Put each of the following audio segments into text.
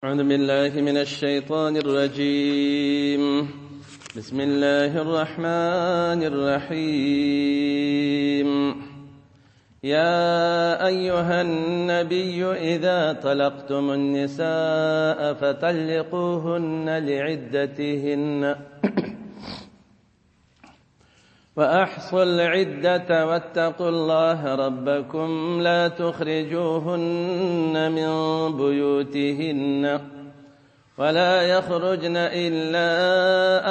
أعوذ بالله من الشيطان الرجيم. بسم الله الرحمن الرحيم. يا أيها النبي إذا طلقتم النساء فطلقوهن لعدتهن وأحصوا العدة واتقوا الله ربكم لا تخرجوهن من بيوتهن ولا يخرجن إلا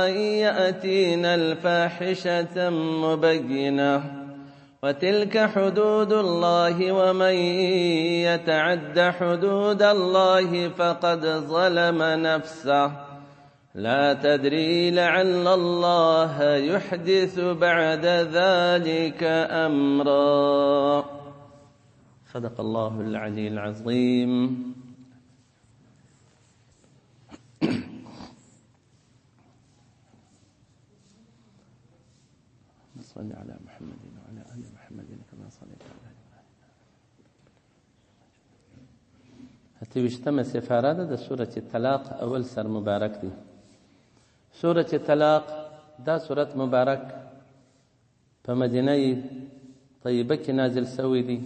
أن يأتين الفاحشة مبينة وتلك حدود الله ومن يتعد حدود الله فقد ظلم نفسه لا تدري لعل الله يحدث بعد ذلك أمرا. صدق الله العلي العظيم. صل على محمد وعلى آل محمد كما صليت على إبراهيم. هتوشتم سفارة ده سورة الطلاق أول سر مبارك دي. سورة الطلاق دا سورة مبارک په مدینه طیبه کې نازل شوی دی.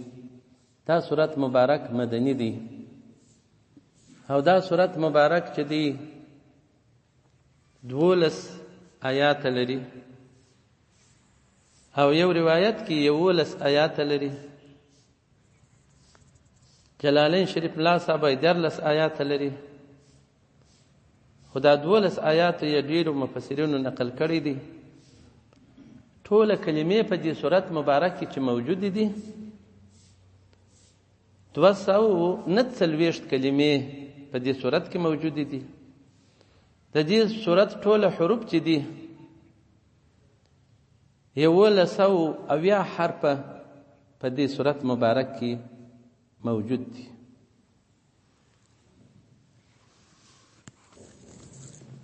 دا سورة مبارک مدنی دی او دا سورة مبارک چې دی 12 آیات لري او یو روایت کې 11 آیات لري. جلالین شریف لا صاحب 14 آیات لري. خدا 12 آیات یې ډیرو مفسرینو نقل کړي دي. ټوله کلمې په دې سورت مبارک کې چې موجود دي 249 کلمې په دې سورت کې موجود دي. د دې سورت ټوله حروف چې دي 1100 حرف په دې سورت مبارک کې موجود دي.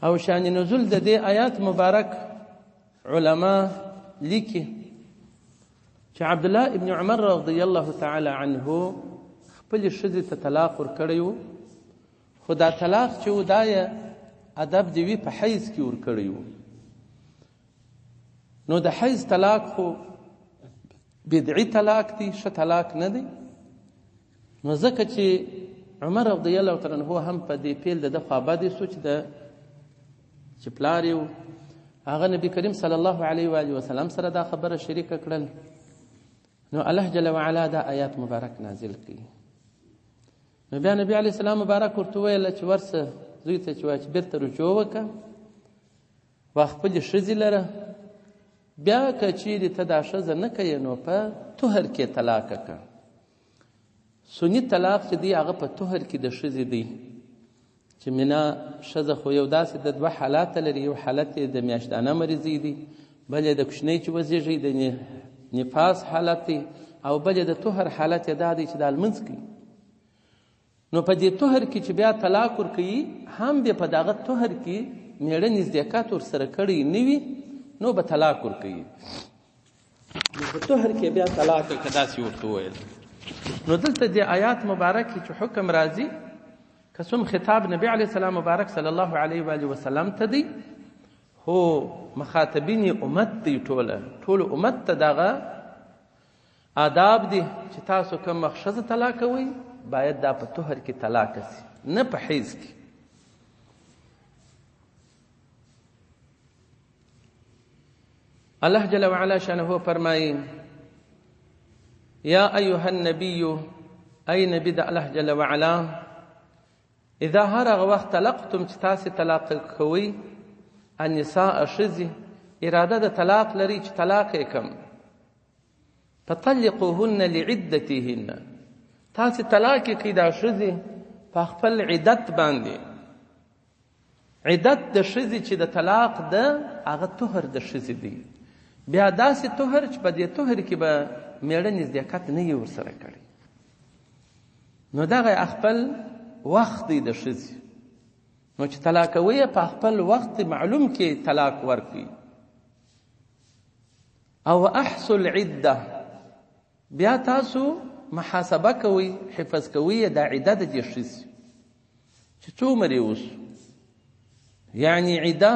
او شان نزول د دې آیات مبارک علما لیکي چې عبد الله ابن عمر رضی الله تعالی عنه خپل ښځې ته طلاق ورکړی. خو دا طلاق چې و دا یې ادب دی وی په حیض کې ورکړی. نو د حیض طلاق خو بدعي طلاق دی، ښه طلاق نه دی. نو ځکه چې عمر رضی الله تعالی عنه هم په دې پیل د خوابدي سوچ د چې پلار یو هغه نبی کریم صلی الله علیه و آله وسلم سره دا خبره شریک کړل. نو الله جل وعلا دا آیات مبارک نازل کړي. نو بیا نبی علیه السلام مبارک ورته ویل چې ورسه زوی ته چې بیرته رجوع وکړه و خپل ښځې لره، بیا که چیرې ته دا ښځه نه کوې نو په طهر کې طلاق کړه. سنی طلاق چې دی هغه په طهر کې د ښځې دی چې منا ښځه خو یو داسې د 2 حالات لري. یو حالت د میاشتانه مریضي دی، بل د کوچنۍ چې وزیږي د نفاس حالت دی، او بل د طهر حالت دا دی چې د لمونځ کوي. نو په دې طهر کې چې بیا طلاق ورکوي هم به په دغه طهر کې میړه نزدېکت ورسره کړی نه وي نو به طلاق ورکوي. نو په طهر کې بیا طلاق که داسې ورته وویل. نو دلته د آیات مبارک چې حکم راځي کسوم خطاب نبی علیه السلام مبارک صلی الله علیه و آله وسلم ته دی، هو مخاطبین امت دی. ټول امت ته دغه آداب دي چې تاسو کوم ښځه طلاق کوئ باید دا په طهر کې طلاق شي، نه په حیض کې. الله جل وعلا شانه فرمایي یا ایها النبی، ای نبی د الله جل وعلا، اذا هر وقت طلقتم چې تاسو طلاق کوئ النساء ښځې، اراده د طلاق لري چې طلاق یې کم، فطلقوهن لعدتهن، تاسو طلاق کې دا ښځې په خپل عدت باندې. عدت د ښځې چې د طلاق ده هغه طهر د ښځې دی. بیا داسې طهر چې په دې طهر کې به میړه نزدېکت نه وي ورسره کړی. نو دغه خپل وخت دی د ښځې. نو چې طلاق کوي په خپل وخت معلوم کې طلاق ورکړي. او احصوا العده، بیا تاسو محاسبه کوي، حفظ کوي د عدد د ښځې. چې څو عمر یې وسو، یعنی عده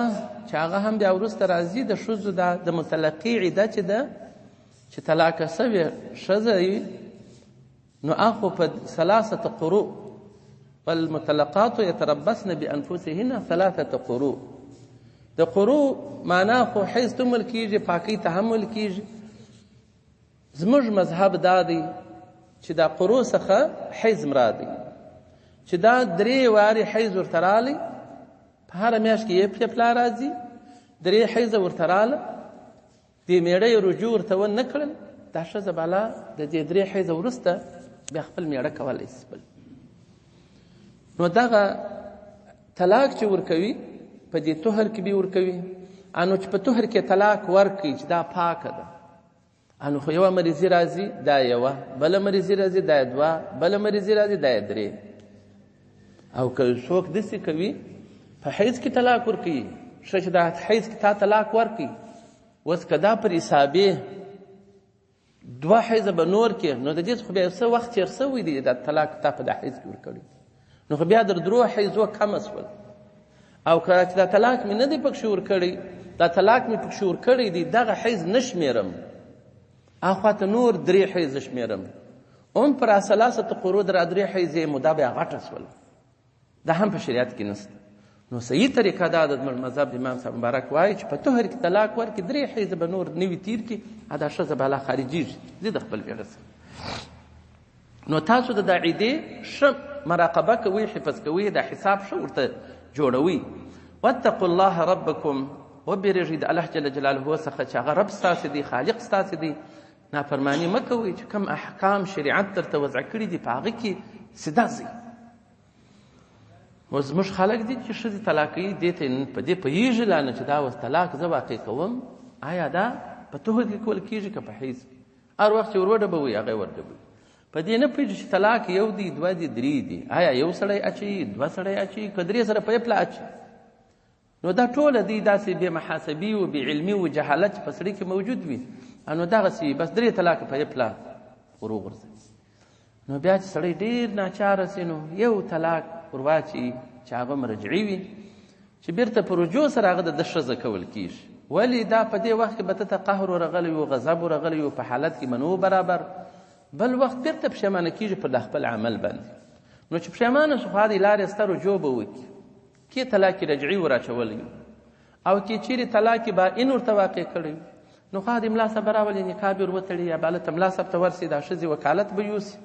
چې هغه هم بیا وروسته راځي د ښځو د مطلقې عده چې ده چې طلاقه سوې ښځه وي، نو هغه په 3 قروء، والمطلقات يتربصن بانفسهن 3 قروء. د قروء معنا خو حیض تمل کیږي، پاکی تحمل کیږي. زموږ مذهب دا دی چې دا قروء څخه حیض مراد دی، چې دا 3 وارې حیض ورته رالی، په هره میاشت کې یې پلا راځي، 3 حیض ورته راله، دې میړه یې رجوع ورته ونه کړل، دا ښځه بالا د دې 3 حیض وروسته بیا خپل میړه کولی شي. نو دغه طلاق چې ورکوي په دې طهر کې به ورکوي، انو چې په طهر کې طلاق ورکوي چې دا پاکه ده، انو خو یوه مریضي راځي دا یوه، بله مریضي راځي دا 2، بله مریضي راځي دا 3. او که څوک داسې کوي په حیض کې طلاق ورکوي، ښه چې دا حیض کې تا طلاق ورکوي، اوس که دا پر حسابې 2 حیضه به نور کې، نو د دې خو بیا څه وخت تېر شوی دی دا طلاق تا په دا حیض کې ورکړی، نو خو بیا در 3 حیضو کمه شول. او که چې دا طلاق مې نه دی پکښې ورکړی، دا طلاق مې پکښې ورکړی دی، دغه حیض نه شمېرم، هغه خواته نور 3 حیض شمېرم، هم پر 3 قروء در 3 حیض یې موده بیا غټه شول. دا هم په شریعت کې نشته. نو صحیح طریقه دا د مذهب امام صاحب مبارک وایي چې په طهر کې طلاق ورکړي، 3 حیض به نور نوي تیر کړي، دا ښځه بالا خارجېږي ځي د خپل میړه سره. نو تاسو د عدې ښه مراقبه کوئ، حفظ کوئ، دا حساب ښه ورته جوړوئ. واتقوا الله ربکم، وبېرېږئ د الله جل جلاله څخه چې هغه رب ستاسې دی، خالق ستاسې دی. نافرماني مه کوئ، چې کوم احکام شریعت درته وضع کړي دي په هغه کې سیده ځئ. اوس زموږ خلک دي چې ښځې طلاقوي، دې ته په دې پوهېږي لا نه چې دا اوس طلاق زه واقع کوم، آیا دا په طهر کې کول کېږي که په حیض کې؟ هر وخت چې ور وډبوئ هغه یې وډبوئ، په دې نه پوهېږي چې طلاق 1 دی 2 دی 3 دی، آیا 1 سړی اچوي 2 سړی اچوي که 3 سره په پله اچوي؟ نو دا ټوله دی داسې بې محاسبي و بې علمي و جهالت په سړي کې موجود وي، نو دغسې بس 3 طلاق په پله ور وغورځوي. نو بیا چې سړی ډېر ناچاره سي، نو 1 طلاق ور واچوي چې هغه مرجعي وي، چې بیرته په رجوع سره هغه د ښځه کول کېږي. ولې دا په دې وخت کې به ته قهر ورغلی و، غضب ورغلی و، په حالت کې منو برابر، بل وخت بیرته پښیمانه کېږي پر د خپل عمل باندې. نو چې پښیمانه شو خو هغې لارې سته رجوع به وکړي، کې طلاق رجعي ور اچولی او کې چیرې طلاق باین ورته واقع کړی، نو خو هغه د ملا صاحب به راولي، نکاح به ور وتړي، یا به هلته ملا صاحب ته ورسي، دا ښځې وکالت به یوسي،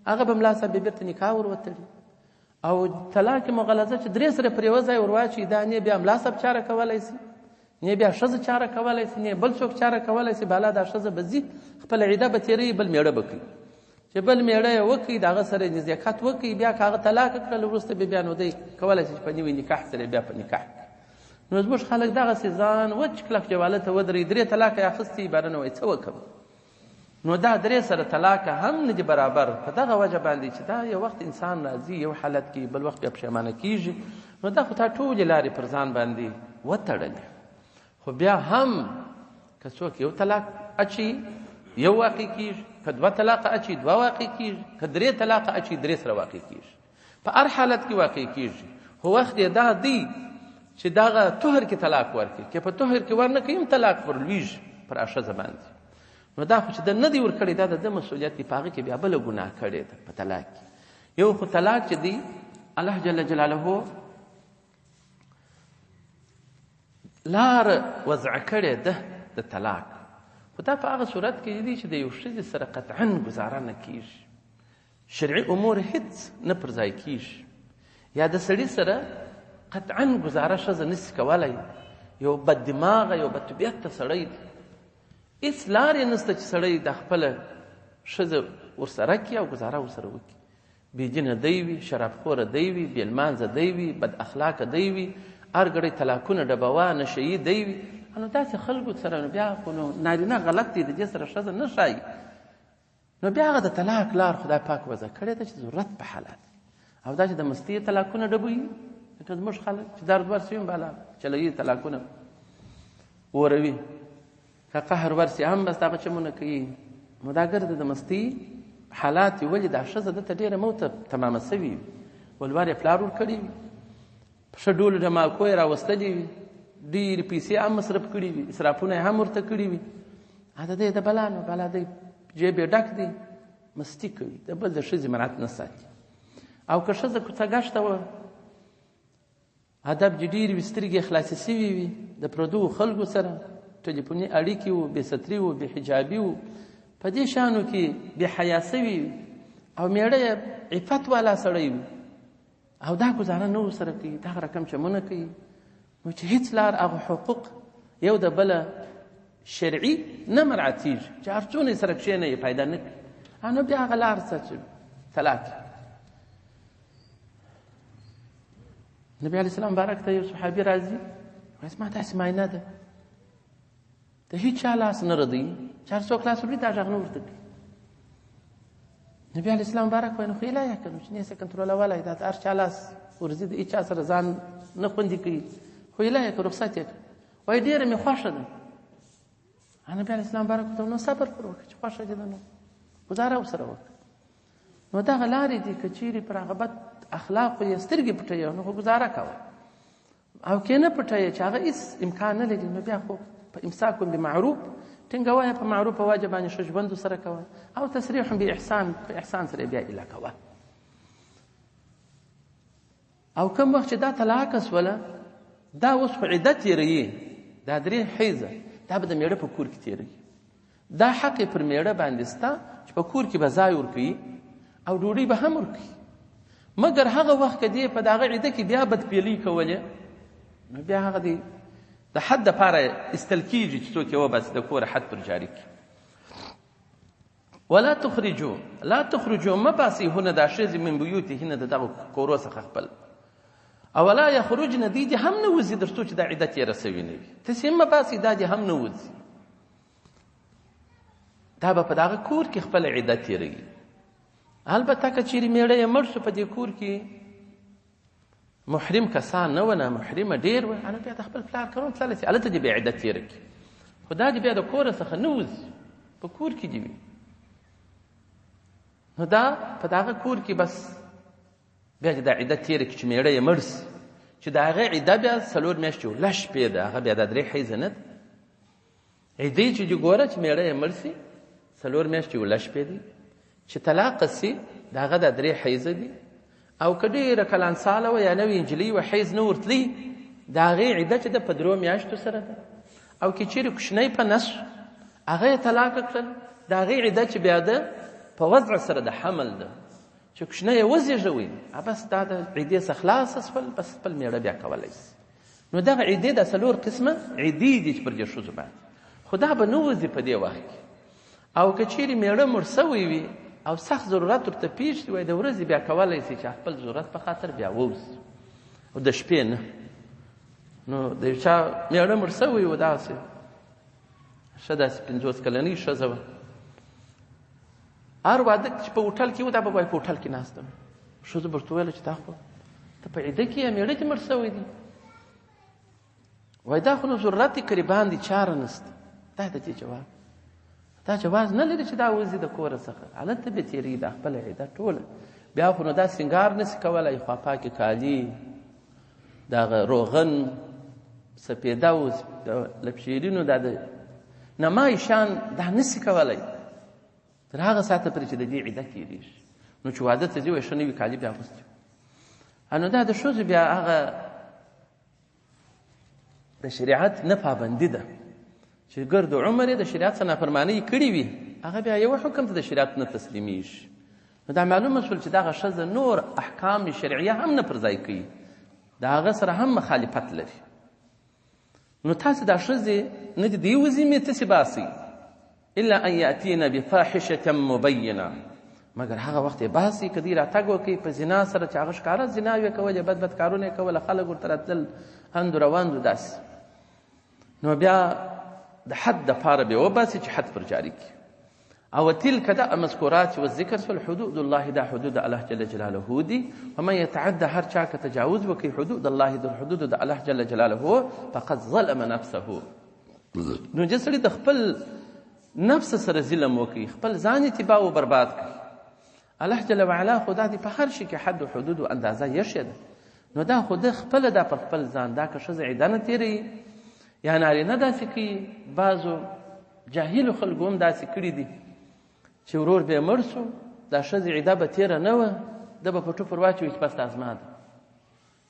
هغه به ملا صاحب بیرته نکاح ور وتړي. او طلاق مغلظه چې 3 سره پر یوه ځای ور واچوي، دا نه بیا ملا صاحب چاره کولی شي، نه بیا ښځه چاره کولی شي، نه بل څوک چاره کولی شي، بالا دا ښځه به ځي خپله عده به تېروي، بل میړه به کوي، چې بل میړه یې وکړي د هغه سره نزاکت وکړي، بیا که هغه طلاق کړل وروسته بیا نو دی کولی شي چې په نوي نکاح سره بیا په نکاح. نو زموږ خلک دغسې ځان وچ کلک جواله ته ودرېږي، 3 طلاق یې اخیستي، باره نه وایي څه وکړم. نو دا 3 سره طلاق هم نه دي برابر، په دغه وجه باندې چې دا یو وخت انسان راځي یو حالت کې، بل وخت بیا پښیمانه کېږي، نو دا خو تا ټولې لارې پر ځان باندې وتړلې. خو بیا هم که څوک 1 طلاق اچي 1 واقع کېږي، که 2 طلاق اچي 2 واقع کېږي، که 3 طلاق اچي 3 سره واقع کېږي، په هر حالت کې واقع کېږي. خو وخت یې دا دی چې دغه طهر کې طلاق ورکړي، که په طهر کې ورنه کړي هم طلاق ورلویږي پر ښځه باندې. نو دا خو چې د نه دی ورکړی، دا د مسؤلیت دی، په هغه کې بیا بله ګناه کړې ده په طلاق کې. یو خو طلاق چې دی الله جل جلاله لاره وضع کړې ده د طلاق، خو دا په هغه صورت کې دی چې د یو ښځې سره قطعا ګزاره نه کېږي، شرعي امور هېڅ نه پر ځای کېږي، یا د سړي سره قطعا ګزاره ښځه نشي کولی، یو بد دماغه یو بد طبیعته سړی دی، هېڅ لارې نشته چې سړی د خپله ښځه ورسره کړي او ګزاره ورسره وکړي. بېدینه دی وي، شرابخوره دی وي، بې لمانځه دی وي، بد اخلاقه دی وي، هر ګړی طلاقونه ډبوه، نشهیي دی وي. نو داسې خلکو سره نو بیا خو نو نارینه غلط دی، د دې سره ښځه نه ښایي. نو بیا هغه د طلاق لار خدای پاک وضع کړې ده چې ضرورت په حالت، او دا چې د مستۍ طلاقونه ډبوي، لکه زموږ خلک چې درد ورسي هم بالا چلوي طلاقونه اوروي، که قهر ورسي هم بس دغه چمونه کوي. نو دا ګرده د مستۍ حالات ولې دا ښځه دته ډېره موته تمامه سوي وي، ولوار یې پلار ورکړي وي، په ښه ډول ډماکو یې راوستلې وي، ډېرې پیسې هم مصرف کړي وي، اسرافونه یې هم ورته کړي وي. دا دی د بلا نه، بلا دی جیب یې ډک دی، مستي کوي، د بل د ښځې مراعت نه ساتي. او که ښځه کوڅه ګشته وه، ادب یې ډېر وي، سترګې یې خلاصې سوي وي د پردو خلکو سره، ټلیفوني اړیکې وو، بې ستري وو، بې حجابي وو، په دې شانو کې بې حیا سوي وي، او میړه یې عفت والا سړی وي، او دا ګزاره نه ورسره کوي، دغه رقم چمونه کوي، نو چې هېڅ لار هغه حقوق یو د بله شرعي نه مراعتېږي، چې هر څونه یې سره کښېنه یې پیدا نه کوي، نو بیا هغه لار څه چې طلاق. نبی علیه السلام مبارک ته یو صحابي راځي، وایي زما داسې معاینه ده، د هېچ چا لاس نه ردوي، چې هر څوک لاس وکړي دا غږ نه ورته کوي. نبی علیه السلام مبارک وایي نو خو علاج یې کړو چې نه یې څه کنټرولولی، دا د هر چا لاس ورځي، د هېچ چا سره ځان نه خوندي کوي، خو علاج یې کړو، رخصت یې کړو. وایي ډېره مې خوښه ده. نبی علیه السلام مبارک ورته نو صبر پر وکړه چې خوښه دې ده، نو ګزاره ورسره وکړه. نو دغه لارې دي که چیرې پر هغه بد اخلاقو یې سترګې پټوي، نو خو ګزاره کوه، او که نه پټوي چې هغه هېڅ امکان نه لري، نو بیا خو په امساک بمعروف ټینګه وایه، په معروف په واجب باندې ښه ژوند ورسره کوه، او تسریح باحسان، په احسان سره بیا ایله کوه. او کوم وخت چې دا طلاقه سوله، دا اوس خو عده تېروي، دا 3 حیزه، دا به د میړه په کور کې تېروي. دا حق یې پر میړه باندې سته چې په کور کې به ځای ورکوي او ډوډۍ به هم ورکوي، مګر هغه وخت که دی په دغه عده کې بیا بدپیلۍ کولې، نو بیا هغه دی د حد دپاره ایستل کېږي چې څوک یې وباسي، د کوره حد پر جاري کړي. ولا تخرجو، لا تخرجو مه باسئ هن دا ښځې من بیوتهن د دغه کورو څخه خپل، او ولا یخرجن دی دې هم نه وځي تر څو چې دا عده تېره سوې نه وي، تاسې هم مه باسئ، دا دې هم نه وځي، دا به په دغه کور کې خپله عده تېروي. البته که چیرې میړه یې مړ شو، په دې کور کې محرم کسان نه ونه، محرمه ډېر وه، نو بیا د خپل پلار کورون تللی سي، هلته دې بیا عده تېره کړي، خو دا دې بیا د کوره څخه نه وځي، په کور کې دې وي. نو دا په دغه کور کې بس بیا چې دا عده تېره کړي چې میړه یې مړ سي، چې د هغې عده بیا 4 میاشتې و 2 شپې ده، هغه بیا دا 3 حیزه نه ده. عدې چې دې ګوره چې میړه یې مړ سي 4 میاشتې و 2 شپې دي، چې طلاق سي د هغه دا 3 حیزه دي. او که ډېره کلان ساله وه یا نوې نجلۍ وه، حیز نه ورتلی، د هغې عده چې ده په 3 میاشتو سره ده. او که چیرې کوچنی په نس هغه یې طلاق کړل، د هغې عده چې بیا ده په وضع سره د حمل ده، چې کوچنی یې وزېږوي، بس دا د عدې څخه خلاصه سول، بس خپل میړه بیا کولی شي. نو دغه عدې دا 4 قسمه عدې دي چې پر دې ښځو باندې، خو دا به نه وځي په دې وخت کې. او که چیرې میړه مړ سوی وي او سخت ضرورت ورته پیښ شي، وایي د ورځې بیا کولی شي چې خپل ضرورت په خاطر بیا ووځي، او د شپې نه. نو د یو چا میړه مړ سوی و، داسې ښه داسې 50 کلنۍ ښځه وه، هر واده چې په هوټل کې و، دا به وایي په هوټل کې ناسته وم، ښځو به ورته ویله چې دا خو ته په عده کې یې، میړه دې مړ سوی دی، وایي دا خو نو ضرورت یې قریبان دي، چاره نسته. دا د دې جواب، دا جواز نه لري چې دا وځي د کوره څخه، هلته به تېرېږي دا خپله عده ټوله. بیا خو نو دا سینګار نسي کولی، خوا پاکې کالي، دغه روغن، سپېده و لپشیرینو، دا د نمای شان دا نسي کولی تر هغه ساعته پورې چې د دې عده تېرېږي. نو چې واده ته ځي، وایي ښه نوي کالي بیا اغوستي. نو دا د ښځو بیا هغه د شریعت نه پابندي ده، چې ګرد عمر یې د شریعت څخه نافرمانۍ کړې وي، هغه بیا یو حکم ته د شریعت نه تسلیمیږي. نو دا معلومه شول چې دغه ښځه نور احکام شرعیه هم نه پر ځای کوي، د هغه سره هم مخالفت لري. نو تاسې دا ښځې نه دي دې وظیمې تاسې باسئ، الا ان یأتین بفاحشة مبینه، مګر هغه وخت یې باسئ که دوی راتګ وکړي په زنا سره، چې هغه ښکاره زناوې کولې، بد بد کارونه یې کوله، خلک ورته راتلل هندو رواندو داسې. نو بیا د حد دپاره به یې وباسي چې حد پر جاري کړي. او تلک دا مذکورات و ذکر سول حدود الله، دا حدود الله جل جلاله دي. ومن يتعدى هر چا که تجاوز وکړي حدود الله، د حدود د الله جل جلاله، فقد ظلم نفسه. نو چې سړي د خپل نفس سره ظلم وکړي، خپل ځان یې تباه و برباد کړي. الله جل وعلا خدا دې په هر شي کې حد و حدود و اندازه یې ښه ده. نو دا خو د خپله دا پر خپل ځان دا که ښځه عده نه تېروي یا نارینه داسې کوي. بعضو جاهلو خلکو هم داسې کړي دي چې ورور به یې مړ سو، دا ښځې عده به تېره نه وه، ده به په ټوپر واچوي چې بس دا زما ده.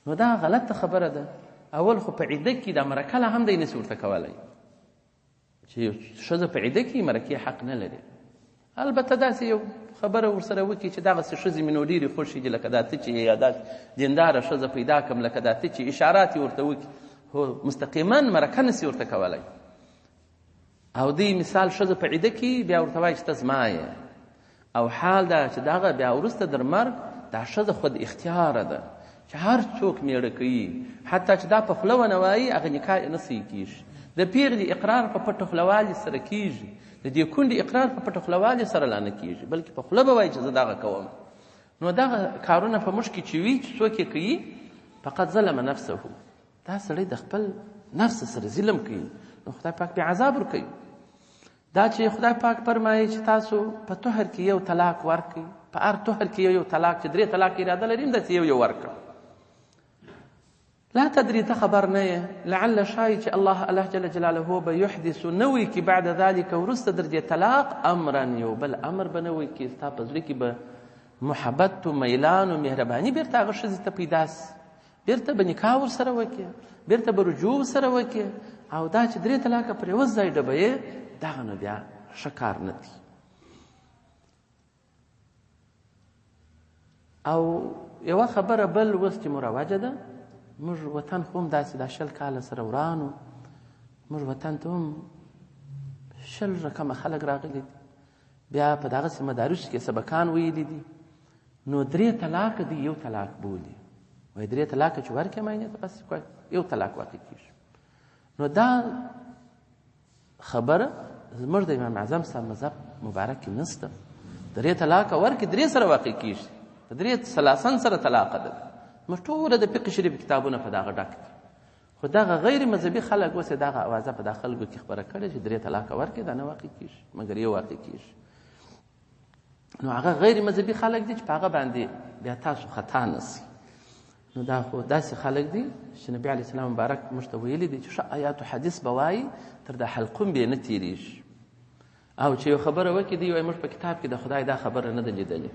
نو دا غلطه خبره ده. اول خو په عده کې دا مرکه لا هم دی نسي ورته کولی چې ښځه په عده کې مرکې حق نه لري. البته داسې یو خبره ورسره وکړي چې دغسې ښځې مې نو ډېرې خوښې دي لکه دا ته چې یا دا دینداره ښځه پیدا کړم لکه دا ته چې اشارات یې ورته وکړي، خو مستقیما مرکه نسي ورته کولی. او دی مثال ښځه په عده کې بیا ورته وایي چې ته زما یې، او حال دا چې دغه بیا وروسته در مرګ دا ښځه خود اختیاره ده چې هر څوک میړه کوي، حتی چې دا په خوله ونه وایي هغه نکاح یې نه صحیح کېږي. د پیغلې اقرار په پټه خولهوالي سره کېږي، د دې کونډې اقرار په پټه خولهوالي سره لا نه کېږي، بلکې په خوله به وایي چې زه دغه کوم. نو دغه کارونه په موږ کې چې وي چې څوک یې کوي فقط ظلم نفسه، دا سړی د خپل نفس سره ظلم کوي. نو خدای پاک بیا عذاب ورکوي. دا چې خدای پاک فرمایي چې تاسو په طهر کې یو طلاق ورکړئ، په هر طهر کې یو طلاق چې 3 طلاق اراده لري همداسې یو ورکړه. لا تدري ته خبر نه یې، لعل شاید چې الله جل جلاله به یحدث نوی کې بعد ذلك وروسته در دې طلاق امرا یو بل امر به نوی کې ستا په زړه کې به محبت و میلان و مهرباني بیرته هغه ښځې ته پیدا سي، بیرته به نکاح ورسره وکړې، بیرته به رجوع ورسره وکړې. او دا چې 3 طلاقه پر یوه ځای ډبوې دغه نو بیا ښه کار نه دی. او یوه خبره بل اوس چې مروجه ده، موږ وطن خو هم داسې دا 20 کاله سره ورانو، موږ وطن ته هم 20 رقمه خلک راغلي دي، بیا په دغسې مدارسو کې سبقان ویلي دي. نو 3 طلاق دي یو طلاق بولي، وایي 3 طلاق چې ورکړې معنی ته بس یو طلاق واقع کېږي. نو دا خبره زموږ د امام اعظم صاحب مذهب مبارک کې نشته. 3 طلاق ورکړي 3 سره واقع کېږي، په 3 ثلاثن سره طلاق ده. موږ ټوله د فقه شریف کتابونه په دغه ډک دي، خو دغه غیر مذهبي خلک اوس دغه اوازه په داخل کې خبره کړې چې 3 طلاق ورکړي دا نه واقع کېږي مګر یو واقع کېږي. نو هغه غیر مذهبي خلک دي چې په هغه باندې بیا تاسو خطا نسی. نو دا خو داسې خلک دي چې نبي علیه السلام مبارک موږ ته ویلي دي چې ښه آیات و حدیث به وایي تر د حلقوم بې نه تېرېږي. او چې یو خبره وکړي دی وایي موږ په کتاب کې د خدای دا خبره نه ده لیدلې.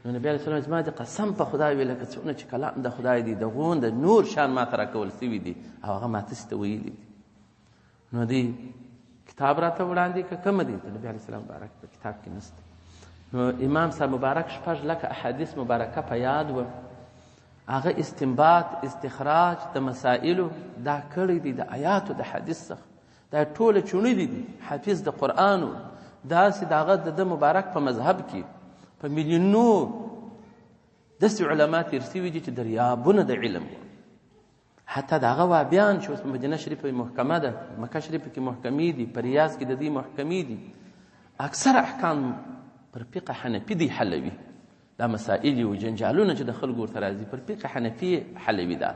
نو نبي علیه السلام زما د قسم په خدای ویل لکه څونه چې کلام د خدای دی د غون د نور شان ماته راکول سوي دي او هغه ماته څه ته ویلي دي. نو دی کتاب راته وړاندې که کومه دي د نبي علیه السلام مبارک په کتاب کې نشته. نو امام صاحب مبارک 6 لکه احادیث مبارکه په یاد وه، هغه استنباط استخراج د مسائلو دا کړی دی د آیاتو د حدیث څخه، دا ټوله چونې دي حافظ د قرآن و داسې د هغه د مبارک په مذهب کې په میلیونو داسې علما تېر سوي دي چې دریابونه د علم، حتی د هغه وابیان چې اوس په مدینه شریفه محکمه ده، مکه شریفه کې محکمې دي، په ریاض کې د دې محکمې دي، اکثر احکام پر فقه حنفي دي حلوي. دا مسائل او جنجالونه چې د خلکو ورته راځي پر فقه حنفي حلوي ده.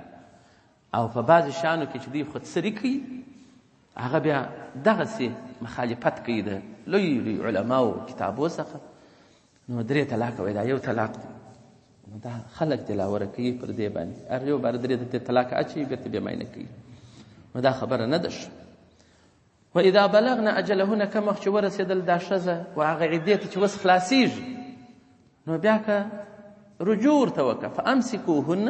او په بعضې شیانو کې چې دوی خودسري کوي هغه بیا دغسې مخالفت کوي د لوی لوی علماو کتابو څخه. نو 3 طلاق وایي دا یو طلاق دی. نو دا خلک دلاوره کوي پر دې باندې، هر یو باره 3 طلاق اچوي بېرته بیا ماینه کوي. نو دا خبره نه ده. و اذا بلغنا اجلهن کم وخت چې ورسېدل دا ښځه و هغه عدې ته چې اوس خلاصېږي نو بیا که رجوع ورته وکړه فامسکوهن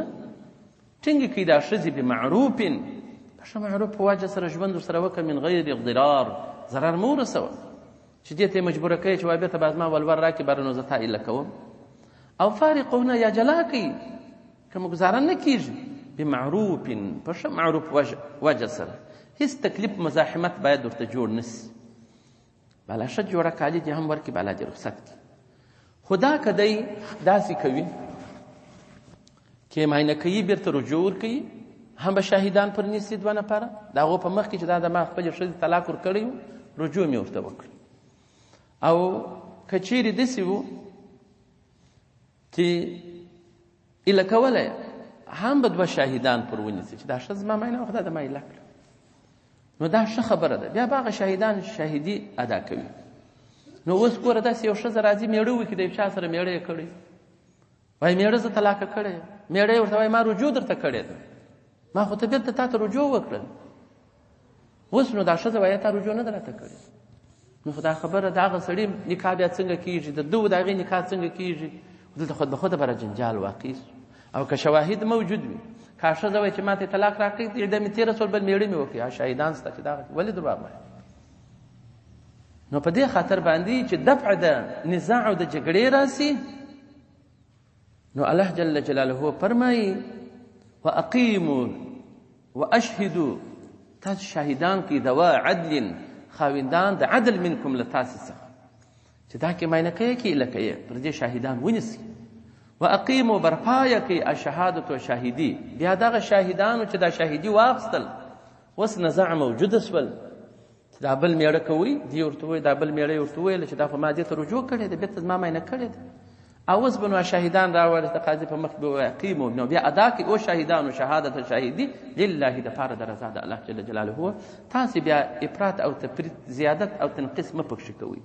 ټینګې کړي دا ښځې بمعروف په ښه معروف په وجه سره ژوند ورسره وکړه من غیر اضرار ضرر مو ورسوه چې دې ته یې مجبوره کوي چې وایي بېرته به زما ولور راکړي باره نو زه تا ایله کوم. او فارقوهن یا جلا کوي که مو ګزاره نه کېږي بمعروف په ښه معروف وجه سره، هیڅ تکلیف مزاحمت باید ورته جوړ نسي. بالا ښه جوړه کالي دې هم ورکړي، بالا دې رخصت کړي. خدا که دی داسې کوي کې معاینه کوي بېرته رجوع ورکوي، هم به شاهدان پر نیسي 2 نفره د هغو په مخ کې چې دا د ما خپلې ښځې طلاق ورکړی و رجوع مې ورته وکړي. او که چیرې داسې و چې ایله کولی هم به 2 شاهدان پر ونیسي چې دا ښځه زما معاینه وه خدای د ما ایله کړه. نو دا ښه خبره ده، بیا به هغه شاهدان شاهدي ادا کوي. نو اوس ګوره داسې یو ښځه راځي میړه وکړي د یو چا سره میړه یې کړی وایي میړه زه طلاقه کړی یم میړه ورته وایي ما رجوع درته کړې ده، ما خو ته بېرته تا ته رجوع وکړل، اوس نو دا ښځه وایي تا رجوع نه ده راته کړې. نو خو دا خبره د هغه سړي نکاح بیا څنګه کېږي، د ده د هغې نکاح څنګه کېږي؟ دلته خود به خوده به جنجال واقع شو. او که شواهد موجود وي، که ښځه وایي چې ما ته طلاق راکړئ، عده مې تېره شول بل میړه مې وکړي، شاهدان شته چې دغه ولې دروغ وایي؟ نو په دې خاطر باندې چې دفع د نزاع او د جګړې راسي، نو الله جل جلاله فرمایي واقیموا واشهدوا، تاسو شاهدان کړئ ذوا عدل، خاوندان د عدل منکم له تاسو څخه، چې دا کې معاینه کوي کې لکه یې پر دې شاهدان ونیسي. واقیموا برپا یې کړئ الشهادة و شاهدي، بیا دغه شاهدانو چې دا شاهدي واخیستل اوس نزاع موجوده شول چې دا بل میړه کوي، دی ورته وایي دا بل میړه ورته ویل چې دا خو ما دې ته رجوع کړې ده، بېرته زما معاینه کړې ده، اوس به نو شاهدان راوړل د قاضي په مخ به واقیموا، نو بیا ادا کړئ او شاهدانو شهادت شاهدي لله دپاره د رضا د الله جل جلاله. تاسې بیا افراط او تفریط زیادت او تنقیص مه پکښې کوئ.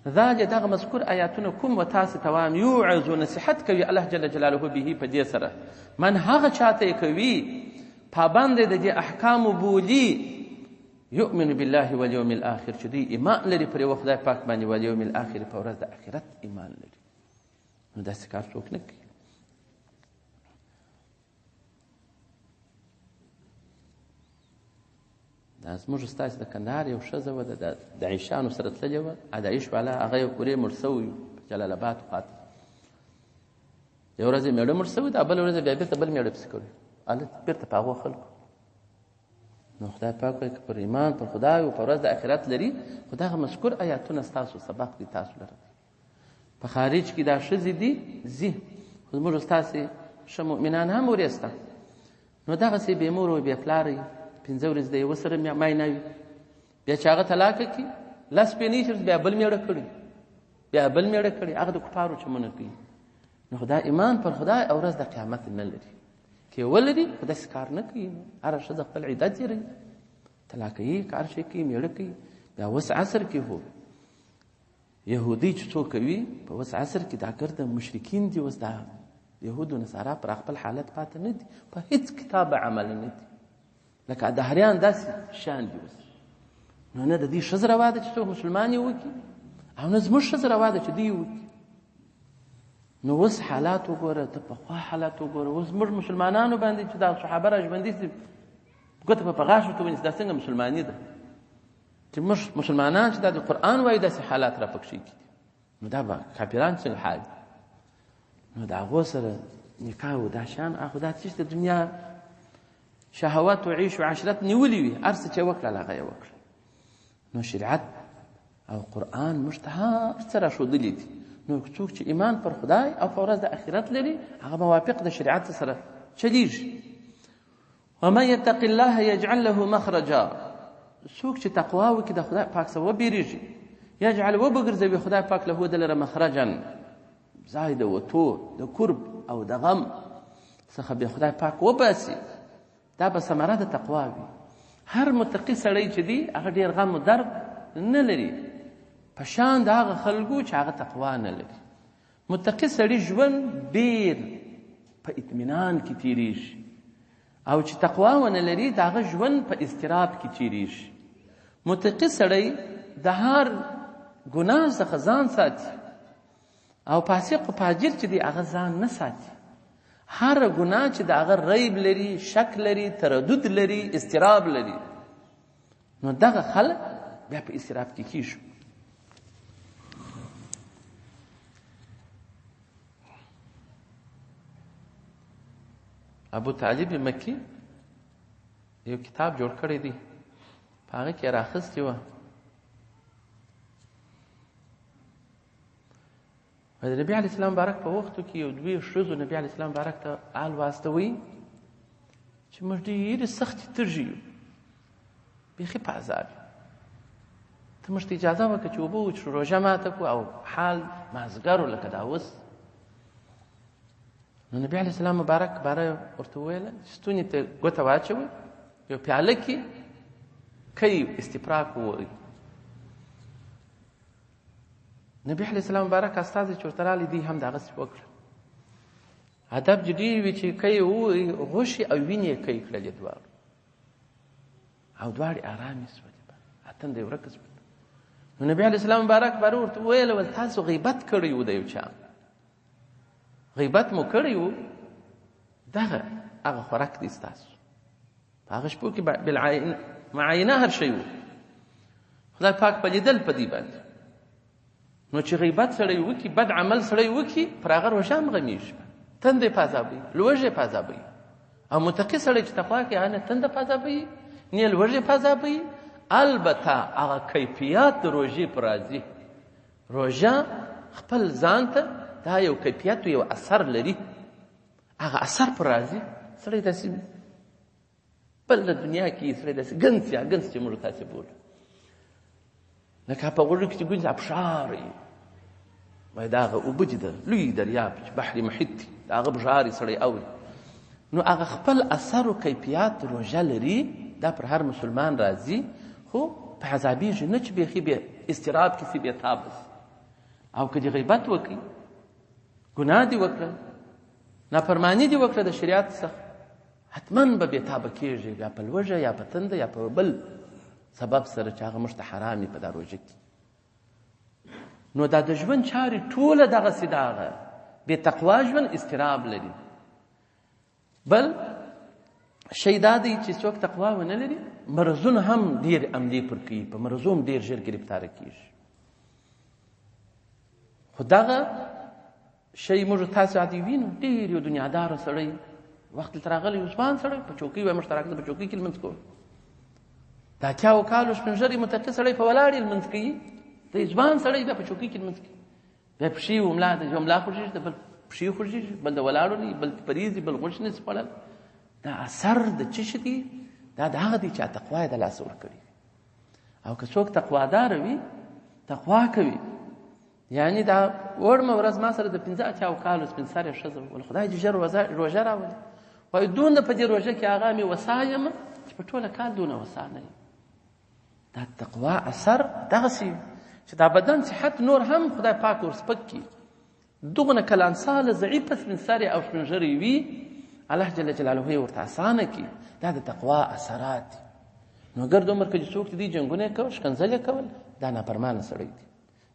ذلک دغه مذکور آیاتونه کوم و تاسې ته وایم یوعظ نصیحت کوي الله جل جلاله به په دې سره، من هغه چاته یې کوي پابند د دې احکامو بولي، یؤمن بالله والیوم الاخر، چې دوی ایمان لري پر یوه خدای پاک باندې، والیوم الاخر په ورځ د آخرت ایمان لري. نو داسې کار څوک نه کوي. دا زموږ ستاسې د کندهار یو ښځه وه د داعشانو سره تللې وه، داعش والا هغه یو کورې مړ سوی په جلال آباد خواته، یو ورځ یې میړه مړ سوی، دا بله ورځ بیا بېرته بل میړه پسې کړی، هلته بېرته په هغو خلکو. نو خدای پاک وایي که پر ایمان پر خدای او په ورځ د آخرت لري، خو دغه مذکور آیاتونه ستاسو سبق دي تاسو لره. په خارج کې دا ښځې دي ځي، خو زموږ ستاسې ښه مؤمنان هم ورېسته، نو دغسې بې مور و بې پلاره 5 ورځې د یوه سره معاینه وي، بیا چې هغه طلاقه کړي 10 پیونۍ شي بیا بل میړه کړي، بیا بل میړه کړي، هغه د کفارو چمونه کوي. نو خو دا ایمان پر خدای او ورځ د قیامت نه لري، که یې ولري خو داسې کار نه کوي. هره ښځه خپل عدت تېروي، طلاقه یې که هر شی کوي میړه کوي. بیا اوس عصر کې هو یهودي چې څوک کوي، په اوس عصر کې دا ګرده مشرکین دي، اوس دا یهود و نصارا پر خپل حالت پاتې نه دي، په هیڅ کتاب عمل نه دي، لکه دهریان داسې شان دي اوس. نو نه د دې ښځه روا ده چې څوک مسلمان یې وکړي، او نه زموږ ښځه روا ده چې دوی یې وکړي. نو اوس حالات وګوره، ته پخوا حالات وګوره، اوس زموږ مسلمانانو باندې چې دا صحابه را ژوندي سي ګوته په غاښ ورته ونیسي، دا څنګه مسلماني ده چې موږ مسلمانان چې دا د قرآن وایي داسې حالات را پکښې کړي، نو دا به کافران څنګه حال دي؟ نو د هغو سره نکاح و دا شان اخو دا چې د دنیا شهوات و عیش و عشرت نیولي وي، هر څه چې وکړل هغه یې وکړل. نو شریعت او قرآن موږ ته هر څه راښودلي دي. نو څوک چې ایمان پر خدای او په ورځ د آخرت لري، هغه موافق د شریعت سره چلیږي. ومن یتق الله یجعل له مخرجا، څوک چې تقوا وکړي د خدای پاک څخه وبېرېږي، یجعل وبګرځوي خدای پاک له د لره مخرجا، ځای د وتو د کرب او د غم څخه به خدای پاک وباسي. دا به ثمره د تقوا وي. هر متقي سړی چې دی هغه ډېر غم و درد نه لري، په شان د هغه خلکو چې هغه تقوا نه لري. متقي سړي ژوند ډېر په اطمینان کې تېرېږي، او چې تقوا ونه لري د هغه ژوند په اضطراب کې تېرېږي. متقي سړی د هر ګناه څخه ځان ساتي، او فاسق و فاجر چې دی هغه ځان نه ساتي. هر ګناه چې د هغه ریب لري، شک لري، تردد لري، اضطراب لري، نو دغه خلک بیا په اضطراب کې کېږي. ابو طالب مکی یو کتاب جوړ کړی دی، په هغه کې راخستې وه د نبي علیه السلام مبارک په وختو کې یو دوی ښځو نبي علیه السلام مبارک ته حال واستوي چې موږ ډېرې سختې تږي یو، بیخي په عذاب یو، ته موږ ته اجازه وکړه چې اوبه وڅښو، روژه ماته کړو او حال مازدیګر و لکه دا اوس. نو نبي علیه السلام مبارک باره ورته وویله ستوني ته ګوته واچوئ، یو پیاله کې کوي استفراق ووایي. نبي علیه السلام مبارک استازي چې ورته راغلي دي هم دغسې وکړه. ادب چې ډېر وي چې کوي ووایي غوښې او وینې یې کوي کړلې دواړو او دواړې ارامې شولې تنده یې ورکه شوه. نو نبي علیه السلام مبارک باره ورته وویل ول تاسو غیبت کړی و د یو چا غیبت مو کړی و دغه هغه خوراک دی ستاسو په هغه شپو کې معاینه هر شی و خدای پاک په لیدل په دې باندې نو چې غیبت سړی وکړي بد عمل سړی وکړي پر هغه روژه هم غمیږي تنده یې په عذابوي لوږه یې په عذابوي او متقي سړی چې تقوا کوي هغه نه تنده په عذابوي نه لوږه په عذابوي البته هغه کیفیت د روژې پر راځي روژه خپل ځان ته دا یو کیفیت یو اثر لري هغه اثر پر راځي سړی داسې بل د دنیا کې سړی داسې ګنس چې موږ تاسې بولو لکه په غوږو کې چې ګونځ ابشار وي وایي دا هغه اوبه چې د لوی دریاب چې بحر محیط دي د هغه بشارې سړی اوري نو هغه خپل اثر و کیفیت روژه لري دا پر هر مسلمان راځي خو په عذابېږي نه چې بیخي بې اضطراب کې سي بېتابه سي او که دې غیبت وکړي ګناه دې وکړه نافرماني دې وکړه د شریعت څخه حتما به بېتابه کېږي یا په لوږه یا په تنده یا په بل سبب سره چې هغه موږ ته حرام وي په دا روژه کې نو دا د ژوند چارې ټوله دغسې د هغه بې تقوا ژوند اضطراب لري بل شی دا دی چې څوک تقوا ونه لري مرضونه هم ډېر عملې پر کوي په مرضو هم ډېر ژر ګرفتاره کېږي خو دغه شی موږ تاسو عادي وینو ډېر یو دنیاداره سړی وخت دلته راغلی یو ځوان سړی په چوکۍ وایي موږ ته راکړه په چوکۍ کې لمونځ کوو د اتیاوو کالو سپین ږیری متقي سړی په ولاړ یې لمونځ کوي د ځوان سړی بیا په چوکۍ کې لمونځ کوي بیا پښې و ملا د یو ملا خوږېږي د بل پښې خوږېږي بل د ولاړو نه بل پریږدي بل غوښ نه سپړل دا اثر د څه شي دی دا د هغه دی چې تقوا یې د لاسه ورکړي او که څوک تقوادار وي تقوا کوي یعنی دا وړمه ورځ ما سره د 15 کالو سپین سرې ښځه ول خدای دې ژر روژه راولي وایي دونه په دې روژه کې هغه مې وسا یم چې په ټوله کال دونه وسا نه یم دا تقوا اثر دغسې چې دا بدن صحت نور هم خدای پاک ورسپک کړي دغونه کلان ساله ضعیفه سپین سرې او سپین ږیرې وي الله جل جلاله یې ورته اسانه کړي دا د تقوا اثرات دي نو ګرد عمر که چې څوک دي ژوندونه یې کول ښکنځل یې کول دا نافرمانه سړی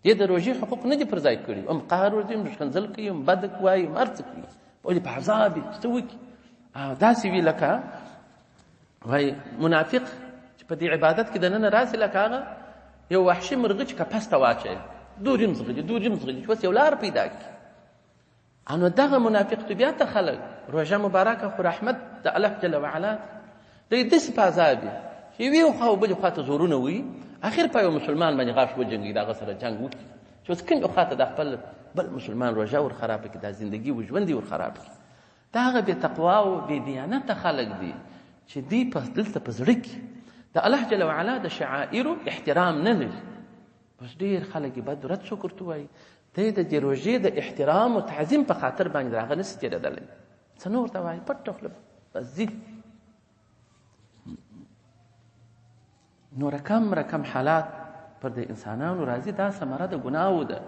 دی دې د روژې حقوق نه دي پر ځای کړي هم قهر ورځي هم ښکنځل کوي هم بد وایي هم هر څه کوي ولې په عذاب یې څه وکړي داسې وي لکه وایي منافق چې په دې عبادت کې دننه راسي لکه هغه یو وحشي مرغه چې کپس ته واچوي دور یې مځغلي چې اوس یو لار پیدا کړي نو دغه منافق طبیعته خلک روژه مبارکه خو رحمت د الله جل وعلا دی داسې په عذاب یې چې یوې خوا او بلې خوا ته زورونه وي اخر په یو مسلمان باندې غاښ وجنګي د هغه سره جنګ وکړي چې اوس کومې خوا ته د خپل بل مسلمان روژه ورخرابه کړي دا زندګي و ژوند یې ورخراب کړي دا هغه بې تقوا او بې دیانته خلک دي چې دوی دلته په زړه کې د الله جل وعلا د شعائرو احترام نه لري بس ډېر خلک یې بد رد شکر ته وایي ته د دې روژې د احترام او تعظیم په خاطر باندې د هغه نسي تېرېدلی څه نه ورته وایي پټه خوله بس ځي نو رقم حالات پر د انسانانو راځي دا ثمره د ګناهو ده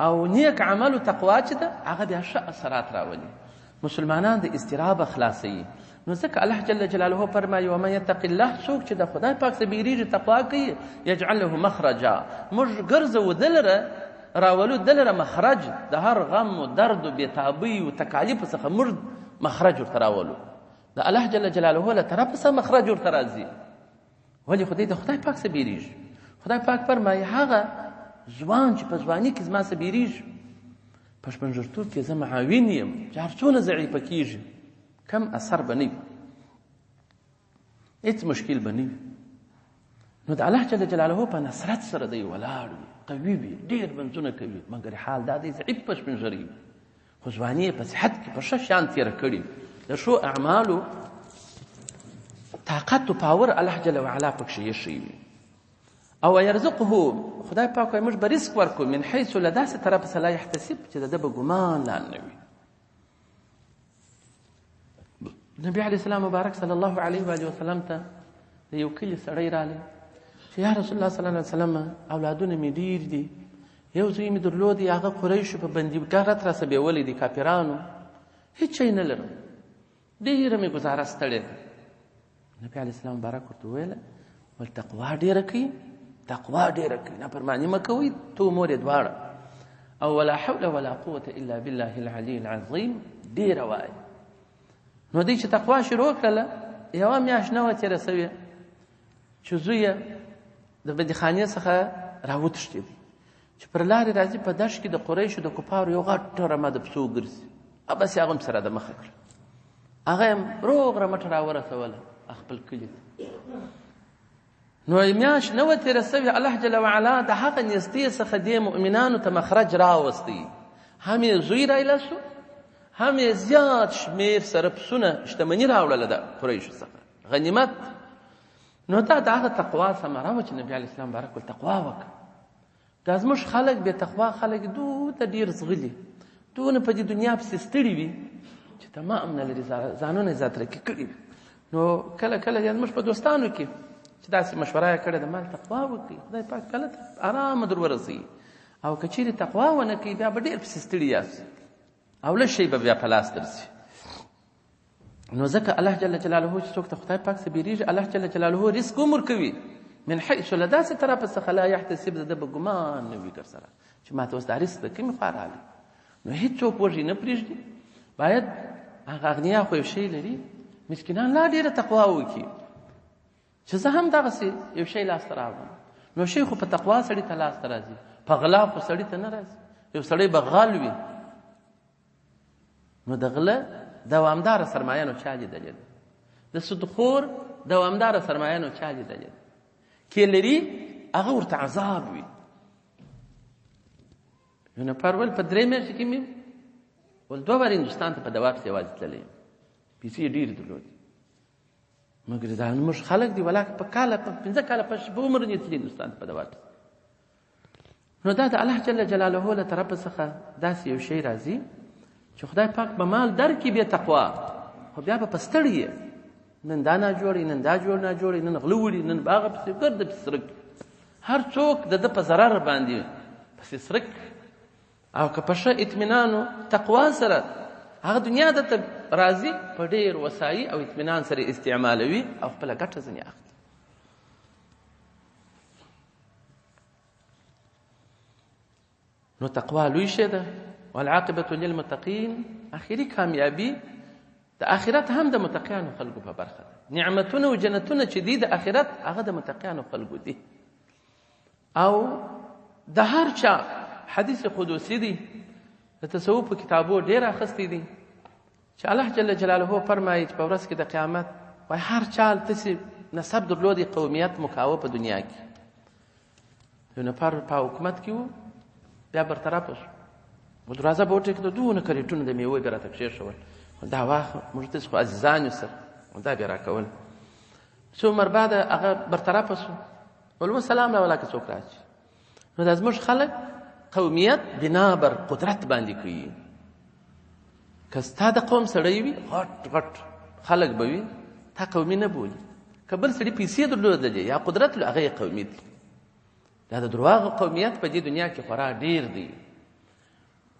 او نیک عمل او تقوا چې ده هغه بیا ښه اثرات راولي مسلمانان د اضطراب خلاصوي نو ځکه الله جل جلاله فرمایي ومن یتق الله څوک چې د خدای پاک څخه بیریږي تقوا کوي یجعل له مخرجا موږ ګرځو دلره راولو دلره مخرج د هر غم و درد و بېتابۍ و تکالیف څخه موږ مخرج ورته راولو د الله جل جلاله له طرف څخه مخرج ورته راځي ولې خدای د خدای پاک څخه بیریږي خدای پاک فرمایي هغه ځوان چې په ځواني کې زما څخه بیریږي په شپنځرتوب کې زه معاون یم چې هر څونه ضعیفه کېږي کم اثر به نه وي هېڅ مشکل به نه وي نو د الله جل جلاله په نصرت سره دی ولاړ وي قوي وي ډېر منځونه کوي مګر حال دا دی ضعیف په شپنځري وي خو ځواني یې په صحت کې په ښه شان تېره کړې د ښو اعمالو طاقت و پاور الله جل وعلا پکښې ایښی وي او یرزقه خدای پاک وایي موږ به رزق ورکړو من حیث له داسې طرف څخه لا یحتسب چې د ده به ګمان لا نه وي نبي علیه السلام مبارک صلی الله علیه و وسلم ته د یو کلي سړی رالی چې یا رسول الله صلی الله علیه وسلم اولادونه مې ډېر دي یو زوی مې درلود هغه قریشو په بندیګاه راته راسه بیولی دي کافرانو هیڅ شی نه لرم، ډېره مې ګزاره ستړې ده. نبي علیه السلام مبارک ورته وویله ول تقوا ډېره کوي، تقوا ډېره کوي، نافرماني مه کوئ تو مور یې دواړه، او ولا حول ولا قوة الا بالله العلي العظیم ډېره وایي. نو دوی چې تقوا شروع کړله، یوه میاشت نه وه تېره سوې چې زوی یې د بندیخانې څخه راوتښتېدی، چې پر لارې راځي په دشت کې د قریشو د کفارو یو غټ رمه د پسو ګرځي، بس یې هغه هم سره د مخه کړه، هغه یې روغ رمټ راورسوله خپل کلي ته. نو میاشت نه وه تېره سوې، الله جل وعلا د هغه نیستۍ څخه دې مؤمنانو ته مخرج راوستی، هم یې زوی رایله سو، هم یې زیات شمېر سره پسونه شتمني راوړله د قریشو څخه غنیمت. نو دا د هغه تقوا ثمره وه چې نبي علیه السلام بارک ول تقوا وکړه. دا زموږ خلک بې تقوا خلک دونه ډېر زغلي، دونه په دې دنیا پسې ستړي وي چې تمام نه لري، ځانونه یې ذاترکي کړي وي. نو کله کله زموږ په دوستانو کې چې داسې مشوره یې کړې ده مال تقوا وکړي، خدای پاک کله ارامه در ورسوي، او که چیرې تقوا ونه کوي بیا به ډېر پسې ستړي یاست او لږ شی به بیا په لاس درځي. نو ځکه الله جل جلاله چې څوک ته خدای پاک څخه بیریږي، الله جل جلاله رزق هم ورکوي من حیث له داسې طرفه څخه لا یحتسب، د ده به ګمان نه وي درسره چې ما ته اوس دا رزق د کومې خوا راغلی. نو هېڅوک وږي نه پرېږدي، باید هغه اغنیا خو یو شی لري، مسکینان لا ډېره تقوا وکړي چې زه هم دغسې یو شی لاسته راوړم. نو شی خو په تقوا سړي ته لاسته راځي، په غلا خو سړي ته نه راځي. یو سړی به غل وي، نو د غله دوامداره سرمایه نو چا لیدلې ده، د سودخور دوامداره سرمایه نو چا لیدلې ده، کې لري هغه ورته عذاب وي. یو نفر ول په 3 میاشتې کې مې ول 2 وار هندوستان ته په دوا پسې یوازې تللی یم، پیسې یې ډېرې درلودې، مګر دا زموږ خلک دي ولاکه په کاله په 15 کاله په عمر نه تللي هندوستان ته په دوا پسې. نو دا د الله جل جلاله له طرفه څخه داسې یو شی راځي چې خدای پاک به مال درکړي بې تقوا، خو بیا به په ستړي یې، نن دا ناجوړی، نن دا جوړ ناجوړی، نن غله وړي، نن به هغه پسې ګرده پسې سرک، هر څوک د ده په ضرر باندې پسې سرک. او که په ښه اطمینانو تقوا سره هغه دنیا ده ته راځي، په ډېر وسایي او اطمینان سره استعمالوي او خپله ګټه ځنې اخلي. نو تقوا لوی شی ده، والعاقبة للمتقین، آخري کامیابي د آخرت هم د متقیانو خلکو په برخه ده. نعمتونه او جنتونه چې دي د آخرت هغه د متقیانو خلکو دي. او د هر چا حدیث قدوسی دی، د تصوف په کتابو ډېر اخیستی دي، چې الله جل جلاله فرمایي چې په ورځ کې د قیامت وایي هر چا هلتسې نسب درلودی، قومیت مکاوه په دنیا کې. یو نفر په حکومت کې و، بیا برطرف شو، و دروازه به وټکېده، دونه کریټونه د میوې بیا راته کښېښول، دا واخله موږ داسې خو عزیزان یو سره، دا بیا راکول. څو عمر بعد هغه برطرفه شو، ول سلام له ولاکه څوک راځي. نو دا زموږ خلک قومیت بنا بر قدرت باندې کوي. که ستا د قوم سړی وي، غټ غټ خلک به وي، تا قومي نه بولي. که بل سړي پیسې درلودلې یا قدرت لري، هغه یې قومي دي. دا د درواغو قومیت په دې دنیا کې خورا ډېر دی.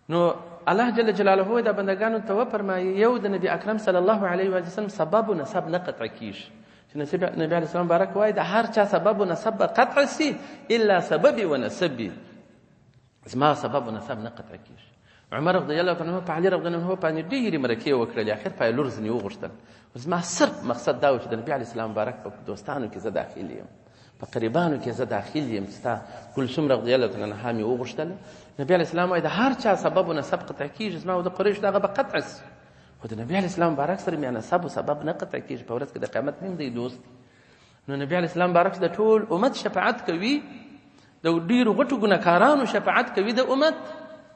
نو الله جل جلاله دا بندگانو ته وفرمایي، یو د نبی اکرم صلی الله علیه و سلم سبب و نسب نه قطع کیږي، چې نبی علیه السلام مبارک وایي د هر چا سبب و نسب به قطع سي الا سببي و نسبي، زما سبب و نسب نه قطع کیږي. عمر رضی الله عنه په علي رضی الله عنه باندې ډېرې مرکې وکړلې، اخر په لور ځنې وغوښتل. زما صرف مقصد دا و چې د نبي علیه السلام مبارک په دوستانو کې زه داخل یم، په قریبانو کې زه داخل یم، چې ستا کلثوم رضی الله عنها مې وغوښتله. نبی علیه السلام وایي د هر چا سبب و نسب قطع کیږي، زما او د قریشو دغه به قطع سي، خو د نبي علیه السلام مبارک سره مې نسب و سبب نه قطع کیږي. په ورځ کې د قیامت نیم دی دوست. نو نبي علیه السلام مبارک د ټول امت شفاعت کوي، د ډېرو غټو ګناهکارانو شفاعت کوي د امت.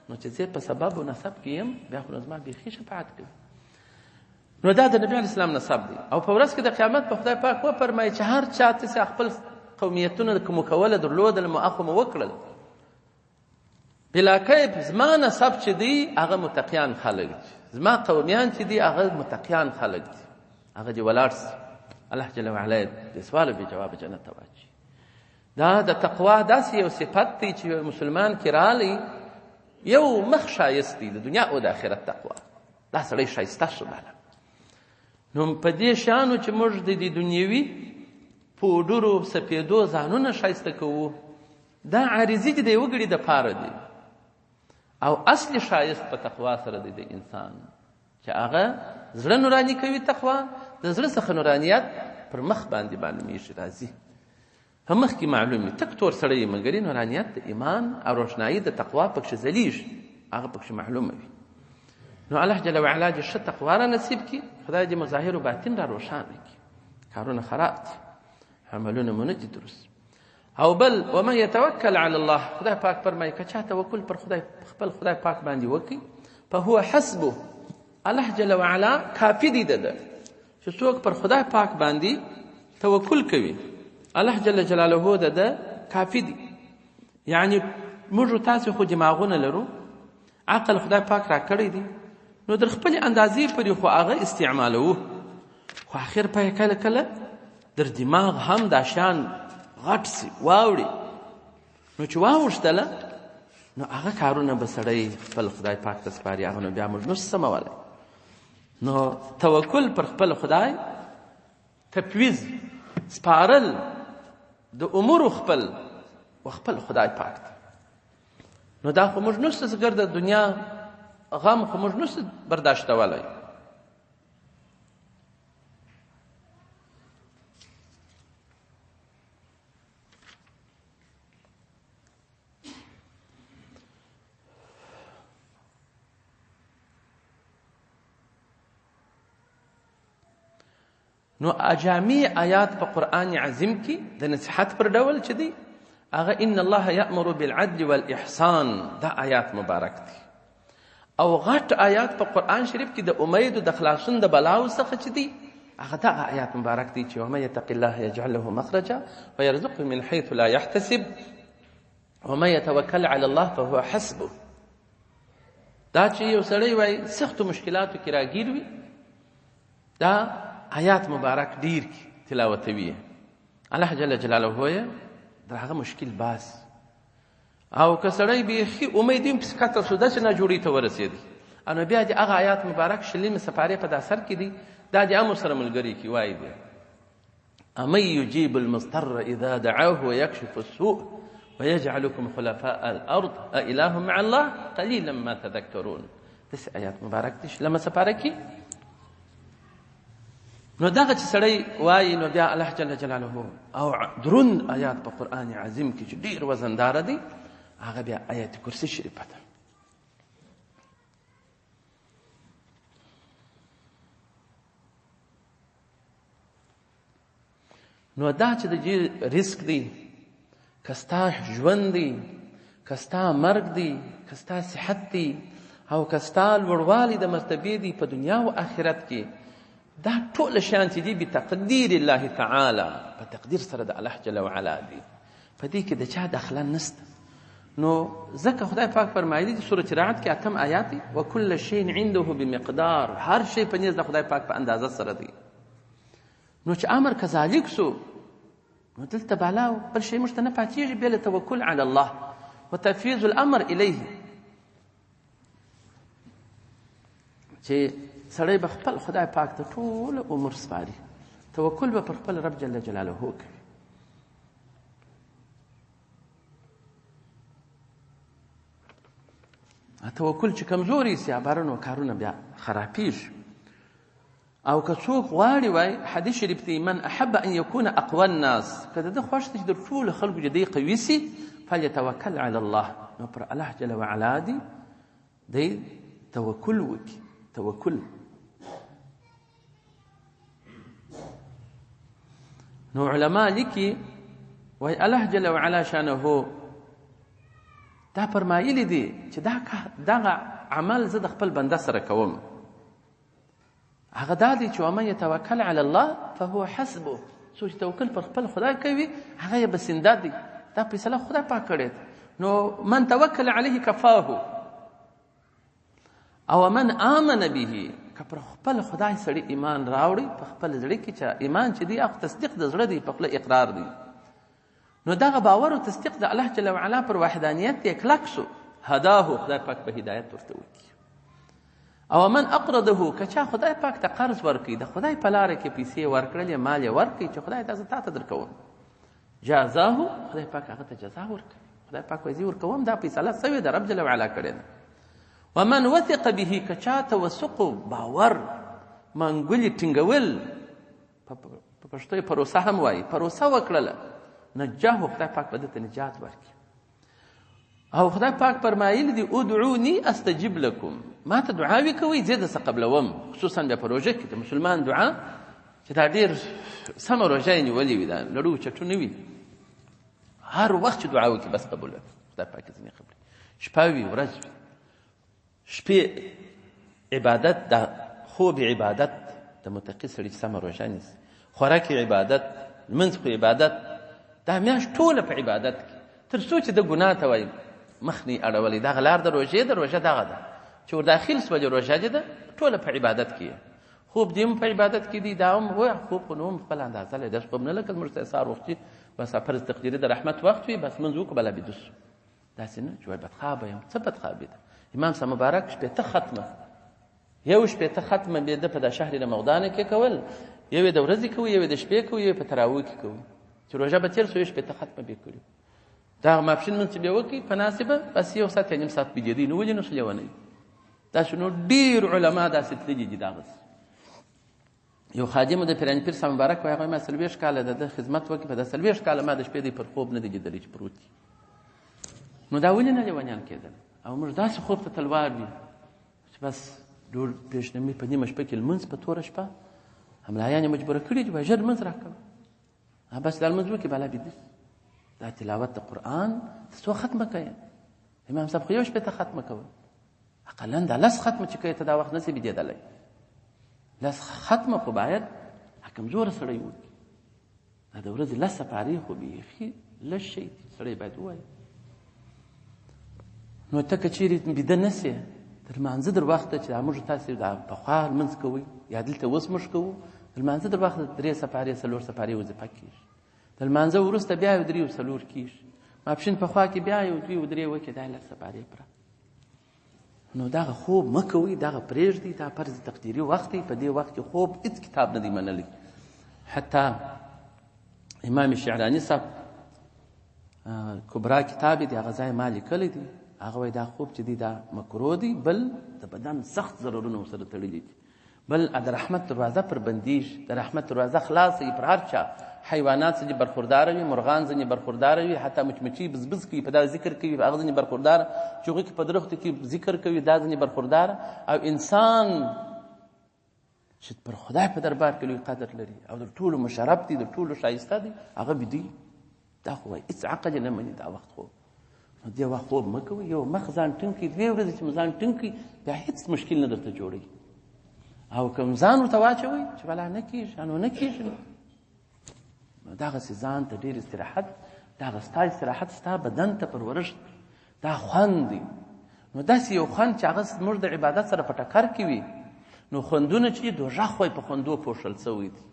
نو چې زه په سبب و نسب کې یم، بیا خو زما بیخي شفاعت کوي. نو دا د نبي علیه السلام نسب دی. او په ورځ کې د قیامت په خدای پاک وفرمایي چې هر چا ته خپل قومیتونه مکوله درلودل، مو اخو مو وکړل، بلا کیف زما نسب چې دی هغه متقیان خلک دي، زما قومیان چې دي هغه متقیان خلک دي، هغه دې ولاړ سي. الله جل وعلا دې سوال به جواب جنت ته واچي. دا د تقوا داسې یو صفت دی چې مسلمان کې رالی، یو مخ شایست دی د دنیا او د آخرت تقوا. دا سړی ښایسته شو باله. نو په دې شیانو چې موږ د دې دنیوي پوډرو سپېدو ځانونه ښایسته کوو، دا عارضي دي د یوه ګړي دپاره دي، او اصلي ښایست په تقوا سره دی د انسان چې هغه زړه نوراني کوي. تقوا د زړه څخه نورانیت پر مخ باندې معلومیږي، راځي په مخ کې معلوم وي. تک تور سړی مګرې نورانیت د ایمان او روښنایي د تقوا پکښې ځلیږي، هغه پکښې معلومه وي. نو الله جل وعلا دې ښه تقوا را نصیب کړي، خدای دې مظاهر و باطن را روښانه کړي. کارونه خراب دي، عملونه مو نه دي درست. او بل ومن يتوکل علی الله، خدای پاک فرمایي که چا توکل پر خپل خدای پاک باندې وکړي، فهو حسبه، الله جل وعلا کافي دی ده. چې څوک پر خدای پاک باندې توکل کوي، الله جل جلاله ده کافي دی. یعنی موږ تاسو خو دماغونه لرو، عقل خدای پاک را کړی دی، نو در خپل اندازې پرې خو هغه استعمالوو، خو اخر په کله کله در دماغ هم دا شان غټ سي واوړي، نو چې واوښتله نو هغه کارونه به سړی خپل خدای پاک ته سپاري، هغه نو بیا موږ نشو سمولی. نو توکل پر خپل خدای، تفویض سپارل د امورو خپل و خپل خدای پاک ته، نو دا خو موږ نشو څه د دنیا غم خو موږ نشو برداشتولی. نو اجامی آیات په قرآن عظیم کې د نصیحت پر ډول چې دی هغه ان الله یأمر بالعدل والاحسان، دا آیات مبارک دی. او غټ آیات په قرآن شریف کې د امید او د خلاصون د بلاو څخه چې دی هغه دغه آیات مبارک دی چې ومن یتق الله یجعل له مخرجا ويرزقه من حيث لا يحتسب ومن يتوکل علی الله فهو حسبه. دا چې یو سړی وایي سختو مشکلاتو کې راګیر وي، دا آیات مبارک ډیر کی تلاوتوي، الله جل جلاله یې د هغه مشکل باس. او که سړی بیخي امید یې پسې کته شو داسې ناجوړي ته ورسېدي، نو بیا د هغه آیات مبارک شلمې سپارې په دا سر کې دي، دا د امو سره ملګري کې وایي دی امن یجیب المضطر اذا دعاه ویکشف السوء ویجعلکم خلفاء الارض اإله مع الله قلیلا ما تذکرون. داسې آیات مبارک دي شلمه سپاره کې. نو دغه چې سړی وایي نو بیا الله جل جلاله او دروند آیات په قرآن عظیم کې چې ډېر وزنداره دی هغه بیا آیت کرسي شریفه ده. نو دا چې د دې رزق دی، که ستا ژوند دی، که ستا مرګ دی، که ستا صحت دی، او که ستا لوړوالی د مرتبې دی په دنیا و آخرت کې، دا ټول شیان چې دي بتقدیر الله تعالی، په تقدیر سره د الله جل وعلا دی، په دې کې د چا دخله نسته. نو ځکه خدای پاک فرمایلی دي سورة رعد کې 8 آیات دي وکل شیء عنده بمقدار، هر شی په نزد خدای پاک په اندازه سره دی. نو چې امر کذالک سو نو دلته بالا بل شی موږ ته نه پاتېږي بیا له توکل علی الله وتفویض الامر الیه، چې سړی به خپل خدای پاک ته ټول امور سپاري، توکل به پر خپل رب جل جلاله کوي. توکل چې کمزوري سي بارونو کارونه بیا خرابېږي. او که څوک غواړي وای حدیث شریف دی من احب ان یکون اقوى الناس، که د ده خوښ دی چې د ټولو خلکو چې دی قوي سي فلیتوکل علی الله، نو پر الله جل وعلا دی توکل وکړي. توکل نو علما لیکي وای الله جل وعلا شانه دا فرمایلی دي چې دغه عمل زه د خپل بنده سره کوم، هغه دا دی چې ومن یتوکل علی الله فهو حسبه، څوک چې توکل پر خپل خدای کوي هغه یې بسنده دی، دا فیصله خدای پاک کړې ده. نو من توکل علیه کفاه او من آمن به، که پر خپل خدای سړي ایمان راوړي په خپل زړه کې، چې ایمان چې دی هغه تصدیق د زړه دی، په خپل اقرار دی، نو دغه باور او تصدیق د الله جل وعلا پر وحدانیت یې کلک شو، هداه خدای پاک به هدایت ورته وکړي. او من اقرضه که چا خدای پاک ته قرض ورکړي د خدای په لاره کې پیسې ورکړلې مال یې ورکړي چې خدای تا ته درکوم جازاه خدای پاک هغه ته جزا ورکړي خدای پاک وایي ورکوم دا فیصله سوې د رب جل وعلا کړې ده ومن وثق به که چا توثق باور منګولې ټینګول په پښتو یې پروسه هم وایي پروسه وکړله نجاه خدای پاک به دته نجات ورکړي او خدای پاک فرمایلی دی ادعوني استجب لكم ما ته دعاوې کوئ زه درڅه قبلوم خصوصا بیا په روژه کې د مسلمان دعا چې دا ډېر سمه روژه یې نیولې وي دا لړو چټو نه وي هر وخت چې دعا وکړي بس قبول خدای پاک ځینې قبلوي شپه وي ورځ وي شپې عبادت د خوب عبادت د متقي سړي چې سمه روژه نیسي خوراک عبادت لمونځ خو عبادت دا میاشت ټوله په عبادت کې تر څو چې د ګناه ته وایي مخ نه اړولې دغه لار د روژې دغه ده چې ور داخل سوه روژه دې ده ټوله په عبادت کې خوب دې هم په عبادت کې دي دا هم وایه خوب خو نو هم خپل اندازه لري داسې خوب نه لکه زموږ ته سهار وختي بس فرض تقدیري د رحمت وخت وي بس منځ وکړو بله بیده شو داسې نه چې وایي بدخوابه یم څه بدخوابي ده امام صاحب مبارک شپېته ختمه یو شپېته ختمه بېده په دا شهر رمضان کې کول یو یې د ورځې کوي یو یې د شپې کوي یو یې په تراویح کې کوي چې روژه به تېر سو یو شپېته ختمه بې کړي دا ماپښین لمونځ چې بیا وکړي په ناسبه بس یو ساعت یا نیم ساعت بېدېدی نو ولې نو څه لیونی داسې نو ډېر علما داسې تللي دي دغسې یو خادم د پیراني پیر صاحب مبارک وایي هغه ما 40 کاله د خدمت وکړي په دا 40 کاله ما د شپې دی پر خوب نه دی لیدلی چې پروت دي نو دا ولې نه لیونیان کېدل او موږ داسې خوب ته تلوار دي چې بس ډول پېشنمي په نیمه شپه کې لمونځ په توره شپه هملایان یې مجبوره کړي چې باید ژر لمونځ راکړه بس دا لمونځ وکړي بالا بیده دا تلاوت د قرآن څو ختمه کوي امام صاحب خو یو شپېته ختمه کوي اقلا دا لس ختمه چې کوي ته دا وخت نسي بیدېدلی لس ختمه خو باید کمزوره سړی وکړي دا د ورځې لس سپارې خو بیخي لږ شی دی سړی باید ووایي نو ته که چیرې بیده نسې تر لمانځه در وخته چې دا موږ تاسې دا پخوا لمونځ کوئ یا دلته اوس موږ کوو د لمانځه در وخته 3 سپارې 4 سپارې وظیفه کېږي د لمانځه وروسته بیا یو 3 او 4 کېږي ماپښین پخوا کې بیا یو 2 او 3 وکړي دا 10 سپارې پوره نو دغه خوب مه کوئ دغه پرېږدئ دا فرض تقدیري وخت دی په دې وخت کې خوب هېڅ کتاب نه دی منلی حتی امام شعراني صاحب کبرا کتاب دی هغه ځای ما لیکلی دی هغه وایي دا خوب چې دی دا مکروه دی بل د بدن سخت ضررونه ورسره تړلي دي بل د رحمت دروازه پر بندیږي د رحمت دروازه خلاصه پر هر چا حیوانات ځینې برخورداره وي مرغان ځینې برخورداره وي حتی مچمچي بزبز کوي په دا ذکر کوي هغه ځینې برخورداره چوغې کې په درختو کې ذکر کوي دا ځینې برخورداره او انسان چې پر خدای په دربار کې لوی قدر لري او د ټولو مشرف دی د ټولو ښایسته دی هغه بیدي دا خو وایي هېڅ عقل نه مني دا وخت خوب نو دې وخت خوب مه کوئ یو مخ ځان ټینګ کړي 2 ورځې چې مو ځان ټینګ کړي بیا هېڅ مشکل نه درته جوړوي او که ځان ورته واچوئ چې بلا نه کېږي نو نه کېږي نو دغسې ځان ته ډېر استراحت دغه ستا استراحت ستا بدن ته پرورش دا خوند دی نو داسې یو خوند چې هغه زموږ د عبادت سره په ټکر کې وي نو خوندونه چې دوژخ وایي په خوندو پوښل سوی دي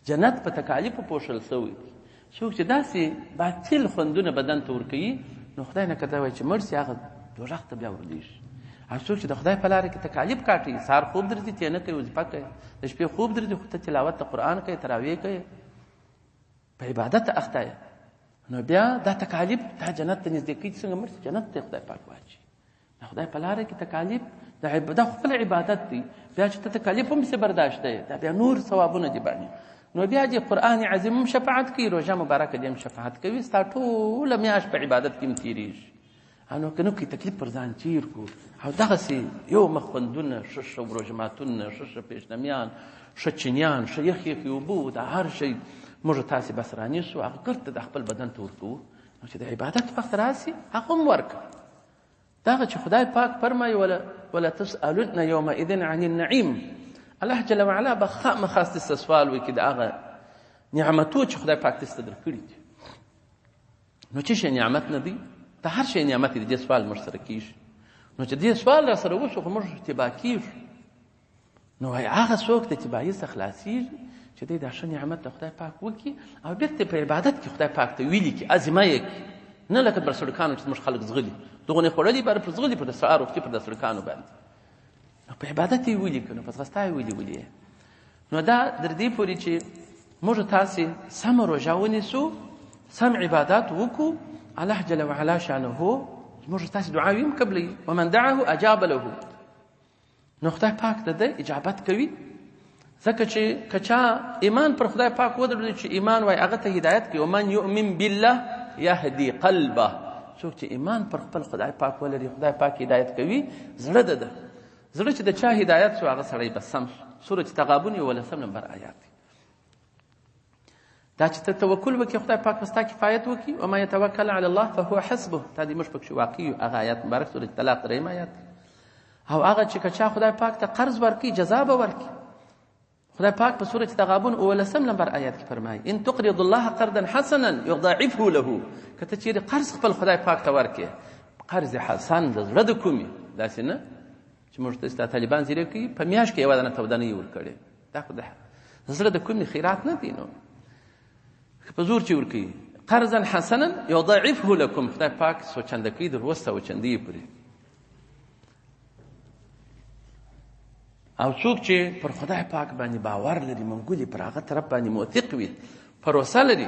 جنت په تکالیفو پوښل سوی دي څوک چې داسې باطل خوندونه بدن ته ورکوي نو خدای نه کته وایي چې مړ سي هغه دوژخ ته بیا ورلیږي او څوک چې د خدای په لاره کې تکالیف کاټي سهار خوب درځي ته نه کوي وظیفه کوي د شپې خوب درځي خو ته تلاوت د قرآن کوي تراویح کوي په عبادت اخته یې نو بیا دا تکالیف دا جنت ته نږدې کوي څنګه مړ سي جنت ته خدای پاک واچي د خدای په لاره کې تکالیف دا خپل عبادت دی بیا چې ته تکالیف هم سي برداشت دی دا بیا نور ثوابونه دي باندې نو بیا چې قرآن عظیم هم شفاعت کوي روژه مبارکه دې هم شفاعت کوي ستا ټوله میاشت په عبادت کې هم تېرېږي نو که نو کې تکلیف پر ځان تېر کړو او دغسې یو مخ خوندونه ښه ښه وروژماتونه ښه ښه پېشنمیان ښه چینیان ښه یخ یخې اوبه دا هر شی موږ تاسې بس رانیسو هغه ګرته د خپل بدن ته ورکوو نو چې د عبادت وخت راسي هغه هم ورکړه دغه چې خدای پاک فرمایي ولا تسألن یومئذ عن النعیم الله جل وعلا به خامخا ستاسې سوال وکړي د هغه نعمتو چې خدای پاک تاسې ته درکړي دي نو چې شی نعمت نه دی د هر شی نعمت دی دې سوال موږ سره کېږي نو چې دې سوال را سره وشو خو موږ اتباع کېږو نو وایي هغه څوک د اتباعي څخه خلاصېږي چې دی دا ښه نعمت د خدای پاک وکړي او بېرته په عبادت کې خدای پاک ته ویلي کړي عزمه یې کړي نه لکه پر سړکانو چې زموږ خلک زغلي دغونې خوړلي باره پر زغلي پر د سهار وختي پر د سړکانو باندې نو په عبادت یې ولیکو، نو په ځغستا یې ولي. نو دا در دې پورې چې موږ تاسې سمه روژه ونیسو، سم عبادات وکړو، الله جل وعلا شانه موږ تاسې دعا ویم قبلوي. ومن دعاه اجاب له، نو خدای پاک د ده اجابت کوي. ځکه چې که چا ایمان پر خدای پاک ودرلود چې ایمان وای هغه ته هدایت کوي. ومن یؤمن بالله یهدي قلبه، څوک چې ایمان پر خپل خدای پاک ولري خدای پاک هدایت کوي زړه ده. زړه چې د چا هدایت شو هغه سړی به سم شو. سورة تغابن 11 نمبر آیات دی. دا چې ته توکل وکړې خدای پاک به ستا کفایت وکړي. وما یتوکل علی الله فهو حسبه، دا دې موږ پکښې واقعي هغه آیات مبارک سورة طلاق 3 آیات دی. او هغه چې که چا خدای پاک ته قرض ورکړي جزا به ورکړي. خدای پاک په سورة تغابن 11 نمبر آیات کې فرمایي ان تقرضوا الله قرضا حسنا یضاعفه له، که ته چیرې قرض خپل خدای پاک ته ورکړې قرض حسن د زړه د کومې، داسې نه چې موږ ته طالبان زیری کوي په میاشت کې یوه دانه توده نه یې ورکړې، دا خو د زړه د کومې خیرات نه دی. نو په زور چې ورکوي قرضا حسنا یضاعفه لکم، خدای پاک سوچنده کوي در 200 پورې. او څوک چې پر خدای پاک باندې باور لري، منګولې پر هغه طرف باندې موثق وي، پروسه لري،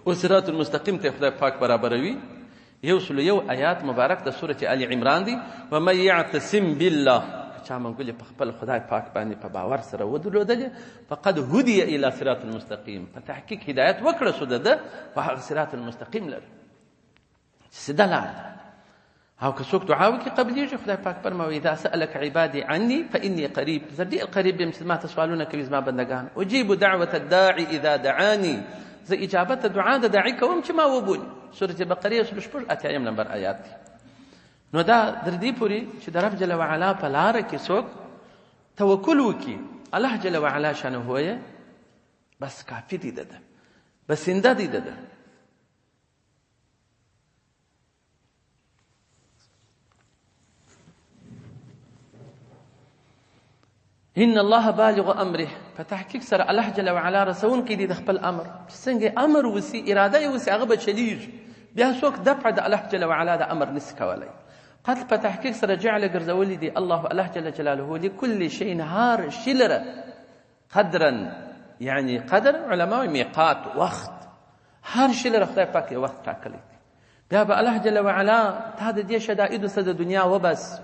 او صراط المستقیم ته خدای پاک برابروي. 101 آیات مبارک د سورة آل عمران دی. ومن یعتصم بالله، چا منګولې په خپل خدای پاک باندې په باور سره ودرلودلې فقد هدي الى صراط المستقیم، په تحقیق هدایت وکړه شو ده په هغه صراط المستقیم لري سیده لار. او که څوک دعا وکړي قبلیږي. خدای پاک فرمایي اذا سألك عبادي عني فاني قريب، زه ډېر قریب یم چې ما ته سوالونه کوي زما بندګان. اجيب دعوة الداعي اذا دعاني، زه اجابت دعا د داعي کوم چې ما وبولي. سورة بقره 8 نمبر آیات دی. نو دا در دې پورې چې د رب جل وعلا په لاره کې څوک توکل وکړي الله جل وعلا شانه یې بس کافي دی ده، بسنده دی ده. ان الله بالغ امره، په تحقیق سره الله جل وعلا رسون کې دي د خپل امر. څنګه امر وسی اراده یې وسی هغه به چلیږي. بیا څوک دفع د الله جل وعلا د امر نس کولای. قتل په تحقیق سره جعل ګرځولي دي الله جل جلاله لكل شيء هار شلره قدرا، یعنی قدر علماء میقات وخت، هر شلره خدای پاک وخت ټاکلی. بیا به الله جل وعلا تا د دې شدائد سره د دنیا وبس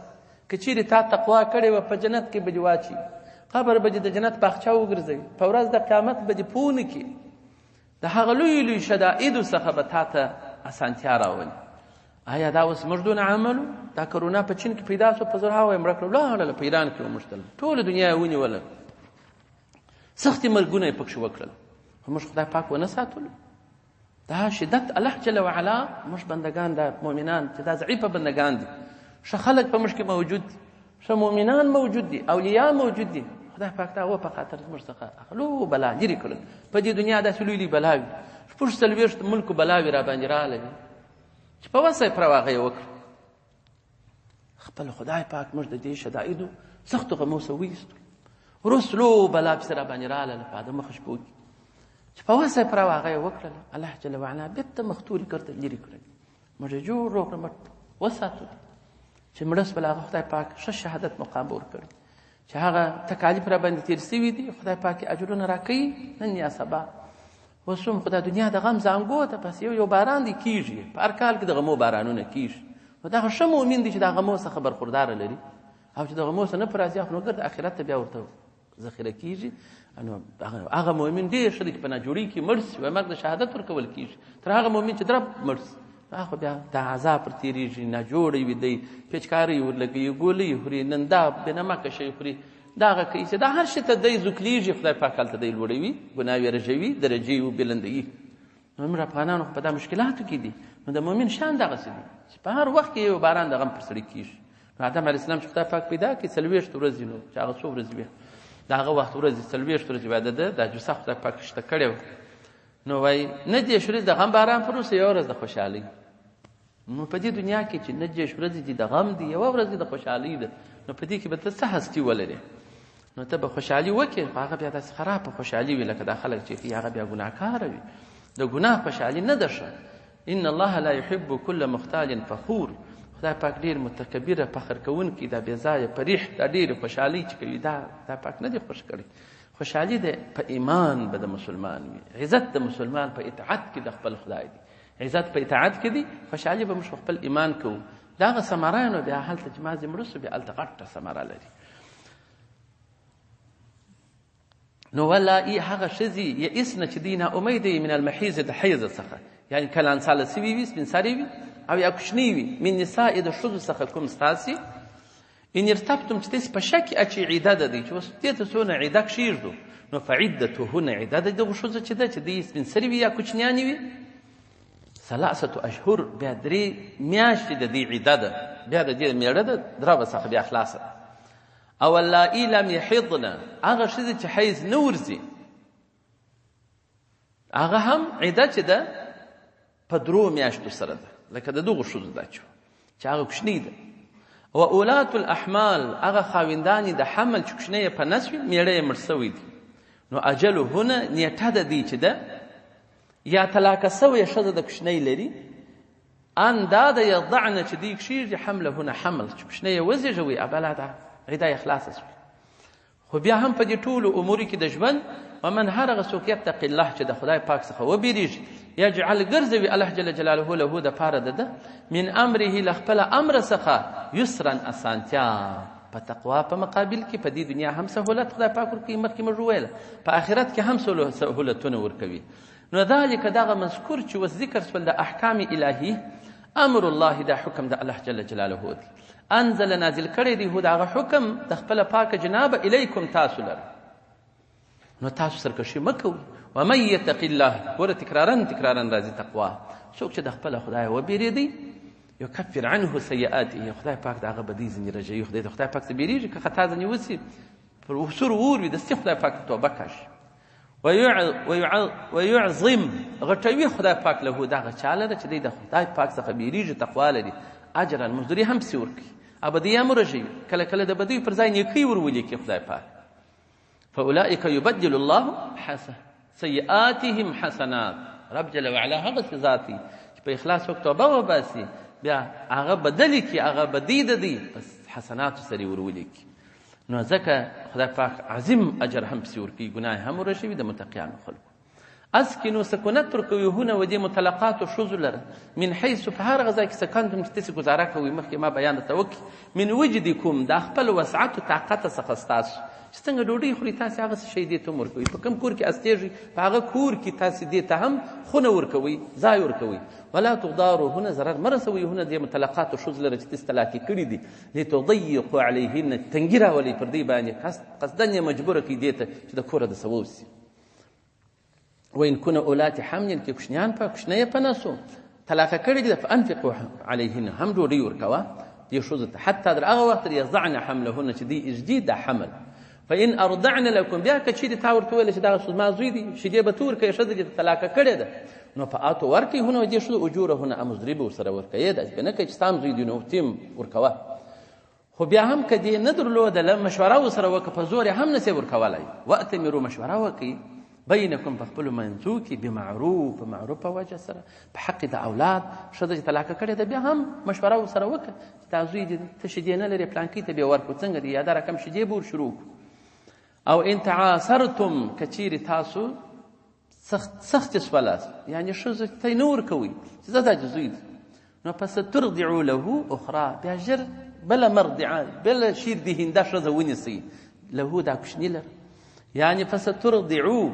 که چیرې تا تقوا کړې وه په جنت کې به دې واچي، قبر به دې د جنت باغچه وګرځوي، په ورځ د قیامت به دې پوه نه کړي. د هغه لویو شدائدو څخه به تا ته اسانتیا راولي. آیا دا اوس موږ دونه عملو؟ دا کرونا په چین کې پیدا شو، په زرهاوو یې مړه کړه، ولاړله په ایران کې وموښتل، ټوله دنیا یې ونیوله، سختې مرګونه یې پکښې وکړل، خو موږ خدای پاک ونه ساتلو. دا شدت الله جل وعلا موږ بندگان د مؤمنان چې دا ضعیفه بندگان دي، ښه خلک په موږ کې موجود دي، ښه مؤمنان موجود دي، اولیاء موجود دي. خدای پاک دا هغو په خاطر موږ څخه لو بلا لرې کړل. په دې دنیا داسې لوی لوی بلاوي 40 ملکو بلاوي را باندې راغلې چې په وسه یې پرې هغه یې وکړه. خپل خدای پاک موږ د دې شدائدو سختو غمو څخه وایستو، وروسته لو بلا پسې را باندې راغله په د مخه شپو کې چې په وسه یې پرې هغه یې وکړله. الله جل وعلا بېرته مختوري کړته لرې کړل، موږ یې جوړ وکړه وساتو چې مړه شول. هغه خدای پاک ښه شهادت مقام ورکړي چې هغه تکالیف را باندې تېر سوي دي، خدای پاک اجرونه راکوي نن یا سبا. اوس هم خو دا دنیا د غم زانګو ته بس یو باران دی کېږي، په هر کال کې د غمو بارانونه کېږي. نو دغه ښه مؤمن دی چې د غمو څخه برخورداره لري او چې د غمو څخه نه په راضي نو ګر د آخرت ته بیا ورته ذخیره کېږي. نو هغه مؤمن ډېر ښه دی چې په ناجوړۍ کې مړ شي و مرګ د شهادت ورکول کېږي، تر هغه مؤمن چې درب مړ شي هغه بیا د عذاب پر تېرېږي، ناجوړی وي دی، پیچکارۍ ورلګوي، ګولۍ خوري، نن دا بېنمکه شی خوري، دا هغه کوي چې دا هر شي ته دی زوکلیږي، خدای پاک هلته دی لوړوي، ګناه یې رژوي، درجې یې وبلندوي. نو موږ افغانانو خو په دا مشکلاتو کې دي. نو د مؤمن شان دغسې دی چې په هر وخت کې یو باران د غم پر سړي کېږي. نو آدم علیه السلام چې خدای پاک پیدا کړي 40 ورځې، نو چې هغه څو ورځې وې د هغه وخت ورځې 40 ورځې وې ده دا جوسه خدای پاک شته کړې وه. نو وایي نه دېرش ورځې د غم باران پر وروسته یوه ورځ د خوشحالۍ. نو په دې دنیا کې چې 90 ورځې دي د غم دي، یوه ورځ د خوشحالۍ ده، نو په دې کې به ته څه هستي ولرې؟ نو ته به خوشحالي وکړې، خو هغه بیا داسې خرابه خوشحالي وي لکه دا خلک چې کوي هغه بیا ګناهکاره وي. د ګناه خوشحالي نه ده ښه. ان الله لا يحب كل مختال فخور، خدای پاک ډېر متکبره فخر کوونکی دا بې ځایه پریح دا ډېرې خوشحالۍ چې کوي دا پاک نه دی خوښ کړی. خوشحالي د په ایمان به د مسلمان وي. عزت د مسلمان په اطاعت کې د خپل خدای دی. عزت په اطاعت کې دی، خوشحالي به موږ خپل ایمان کوو. دا هغه ثمره نو بیا هلته چې ما ځې مړه سو بیا هلته غټه ثمره لري. نو ولایي هغه ښځې یئسنه چې دوی ناامیده من المحیض د حیض څخه، یعنې کلان ساله سوي وي، سپین سرې وي او یا کوچنۍ وي، من نساء د ښځو څخه کوم ستاسې ان ارتبتم چې تاسې په شک اچي عیده ده دی چې اوس دې ته څونه عیده کښېږدو، نو فعدتهن عیده د دغو ښځو چې ده چې دوی سپین سرې وي یا کوچنیانې وي 3 اشهر، بیا 3 میاشتې د دې عیده ده، بیا د دې میړه ده 3 څخه بیا خلاصه. او اللائي لم يحضن هغه ښځې چې حیض نه ورځي هغه هم عیده چې ده په 3 میاشتو سره ده، لکه د دغو ښځو دا چې هغه کوچنۍ ده. و اولات الاحمال هغه خاوندانې د حمل چې کوچنۍ یې په نس وي، میړه یې مړ سوی دي، نو اجلهونه نیټه د دې چې ده یا طلاقه سویه ښځه د کوچنۍ لري ان دا د یضعنه چې دوی کښېږدي حملهونه حمل چې کوچنۍ یې وزېږوي ابله ده عیده یې خلاصه شوه. خو بیا هم په دې ټولو امورو کې د ژوند ومن هر هغه څوک یتقي الله چې د خدای پاک څخه وبېرېږي یجعل ګرځوي الله جل جلاله له دپاره د ده من امره له خپله امر څخه یسرا اسانتیا، په تقوا په مقابل کې په دې دنیا هم سهولت خدای پاک ورکوي، مخکې موږ وویله په آخرت کې هم سهولتونه ورکوي. نو ذلک دغه مذکور چې اوس ذکر شول د احکام الهي امر الله دا حکم د الله جل جلاله دی، انزل نازل کړی دی هو دغه حکم د خپله پاکه جنابه الیکم تاسو لره، نو تاسو سرکشي مه کوئ. ومن یتق الله ګوره تکرارا راځي تقوا، څوک چې د خپله خدای وبېرېدی یکفر عنه سیئاته خدای پاک د هغه بدۍ ځینې رژوي. خدای د خدای پاک څه بېرېږي که خطا ځینې وسي پر سور اور وي دستي خدای پاک توبه کاشي. ويعظم غټوي خدای پاک له دغه چا لره چې دی د خدای پاک څخه بېرېږي تقوا لري، اجرا مزدوري هم پسې ورکوي، ابدي هم ورژوي، کله کله د بدیو پر ځای نیکۍ ورولېږي خدای پاک. فاولئک یبدل الله سیئاتهم حسنات، رب جل وعلا هغه څه ذات دی چې په اخلاص وکړي توبه وباسي بیا هغه بدلې کړي هغه بدي د دی بس حسناتو سره یې ورولېږي. نو ځکه خدای پاک عظیم اجر هم پسې ورکوي، ګناه هم ورژوي د متقیانو خلکو. اسکنو سکونت ورکوي هونه و دې مطلقاتو ښځو لره من حیث په هر هغه ځای کې سکنتم چې تاسې ګزاره کوئ، مخکې ما بیان درته وکړي من وجدکم دا خپل وسعت و طاقته څخه ستاسو چې څنګه ډوډۍ خوري تاسې هغه څه شی دې ته هم ورکوئ، په کوم کور کې استېږئ په هغه کور کې تاسې دې ته هم خونه ورکوئ، ځای ورکوئ. ولا تضاروهن ضرر مه رسوئ هونه دې مطلقاتو ښځو لره چې تاسې طلاقې کړي دي لتضیقوا علیهن تنګي راولئ پر دې باندې قصدن یې مجبوره کړئ دې ته چې د کوره د څه ووسي. وإن كن أولات حمل کې کوچنیان په کوچنۍ په نسو طلاقه کړي دي فانفقوا علیهن هم ډوډۍ ورکوه دې ښځو ته حتی تر هغه وخت یضعن حملهن چې دوی اجدي دا حمل. فإن أرضعن لكم بیا که چیرې تا ورته وویله چې دغه زما زوی دی شیدې به ته ورکوې ښځه دې طلاقه کړې ده نو فآتو ورکوي هونه دې ښځو اجورهونه مزدوري به ورسره ورکوې داسې به نه کوي چې ستا هم زوی دی نو ته ورکوه. خو بیا هم که دې نه درلودله مشوره ورسره وکړه په زور یې هم نسې ورکولی. وأتمروا مشوره وکړئ بینکم په خپلو منځو کې بمعروف په معروفه وجه سره په حق د اولاد. ښځه چې طلاقه کړې ده بیا هم مشوره ورسره وکړه چې تا زوی دې ته شیدې نه لرې پلانکۍ ته بې ورکړو څنګه دې یا دا رقم شیدې به ورشروع کړو. او ان تعاصرتم که چیرې تاسو سختې شولاست یعنې ښځو ته یې نه ورکوئ چې زه دا زوی دی نو فسترضعو له اخرى بیا ژر بله مرضعه بله شیر دهنده ښځه ونیسئ له دا کوچني لره یعنې فسترضعو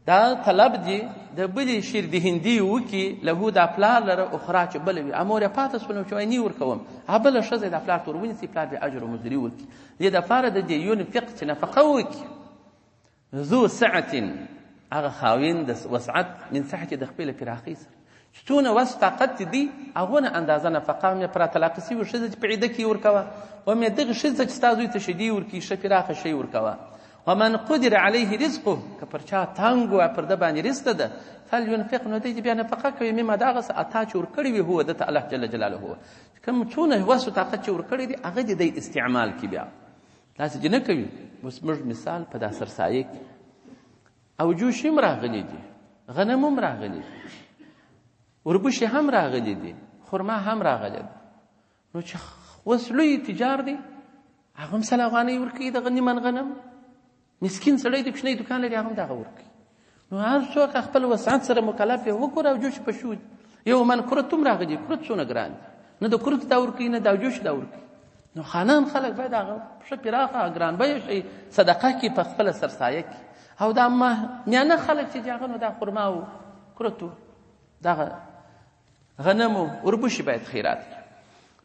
دا طلب دی د بلې شیر دهندي وکړي له دا پلار لره اخرى چې بله وي امور یې پاته شول چې وایي نه ورکوم هغه بله ښځه دا پلار ته ور ونیسي پلار دې اجر و مزدوري ورکړي. دې دپاره د دې ينفق چې نفقه وکړي ذو سعة هغه خاوین د وسعت من سعتې د خپلې پراخۍ سره چې څونه وس طاقت دي هغونه اندازه نفقه مې پر طلاقه سوي ښځه چې په عیده کې ورکوه ومې دغه ښځه چې ستا زوی ته شیدې ورکړي ښه پراخه شی ورکوه. ومن قدر علیه رزقه که پر چا تنګ و پر ده باندې رزق ده فلینفق نو دی بیا نفقه کوي مما د هغه څه عطا چې ورکړي وي هو ده ته الله جل جلاله کوم څونه وس و طاقت چې ورکړي دي هغه دې دی استعمال کړي بیا داسې چې نه کوي. اوس موږ مثال په دا سرسایه کې او جوشي هم راغلي دي غنم هم راغلي دي وربوشي هم راغلي دي خرما هم راغلي ده نو چې اوس لوی تجار دی هغه هم 100 افغانۍ ورکوي دغه نیمن غنم، مسکین سړی د کوچنی دوکان لري هغه هم دغه ورکوي. نو هر څوک خپل وسعت سره مکلف یې وګوره او جوش په شو. یو من کرت هم راغلی، کرت څونه ګران دی، نه د کرت دا ورکوي نه دا جوش دا ورکوي. نو خانان خلک باید هغه ښه پراخه ګران بیه شي صدقه کړي په خپله سرسایه کړي. او دا میانه خلک چې هغه نو دا خرما او کرت دغه غنم او وربوشي باید خیرات کړي.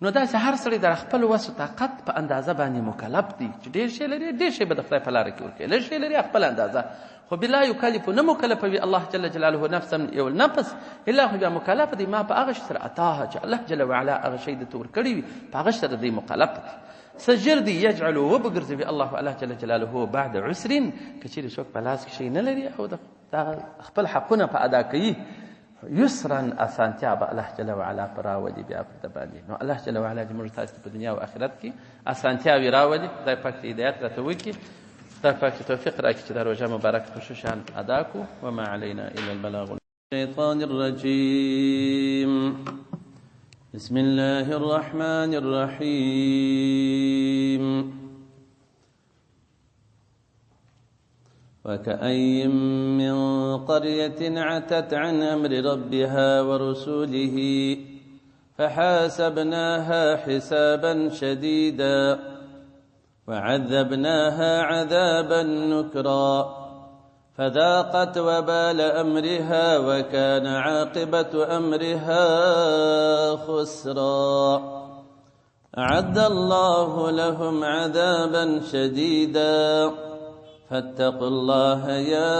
نو داسې هر سړی د خپل وس او طاقت په اندازه باندې مکلف دی چې ډېر شی لري ډېر شی به د خدای په لاره کې ورکوي، لږ شی لري خپل اندازه. خو بلا یکلف نه مکلفوي الله جل جلاله نفسا یو نفس الا هو بیا مکلف دی ما په هغه شي سره اتاها چې الله جل وعلا هغه شی درته ورکړی وي په هغه سره دی مکلف دی. سجر دی یجعل وبګرځوي الله جل جلاله بعد عسر که چیرې څوک په لاس کې شی نه لري او د خپل حقونه په ادا کوي یسرا اسانتیا به الله جل وعلا پر راولي بیا پر د باندې. نو الله جل وعلا دې موږ تاسو په دنیا او آخرت کې اسانتیاوې راولي. خدای پاک دې هدایت راته وکړي، خدای پاک توفیق راکړي چې دا روژه مبارکه په ښه شان ادا کړو. وما علینا الا البلاغ. الشیطان الرجیم بسم الله الرحمن الرحیم وكأي من قرية عتت عن أمر ربها ورسوله فحاسبناها حسابا شديدا وعذبناها عذابا نكرا فذاقت وبال أمرها وكان عاقبة أمرها خسرا أعد الله لهم عذابا شديدا فاتقوا الله يا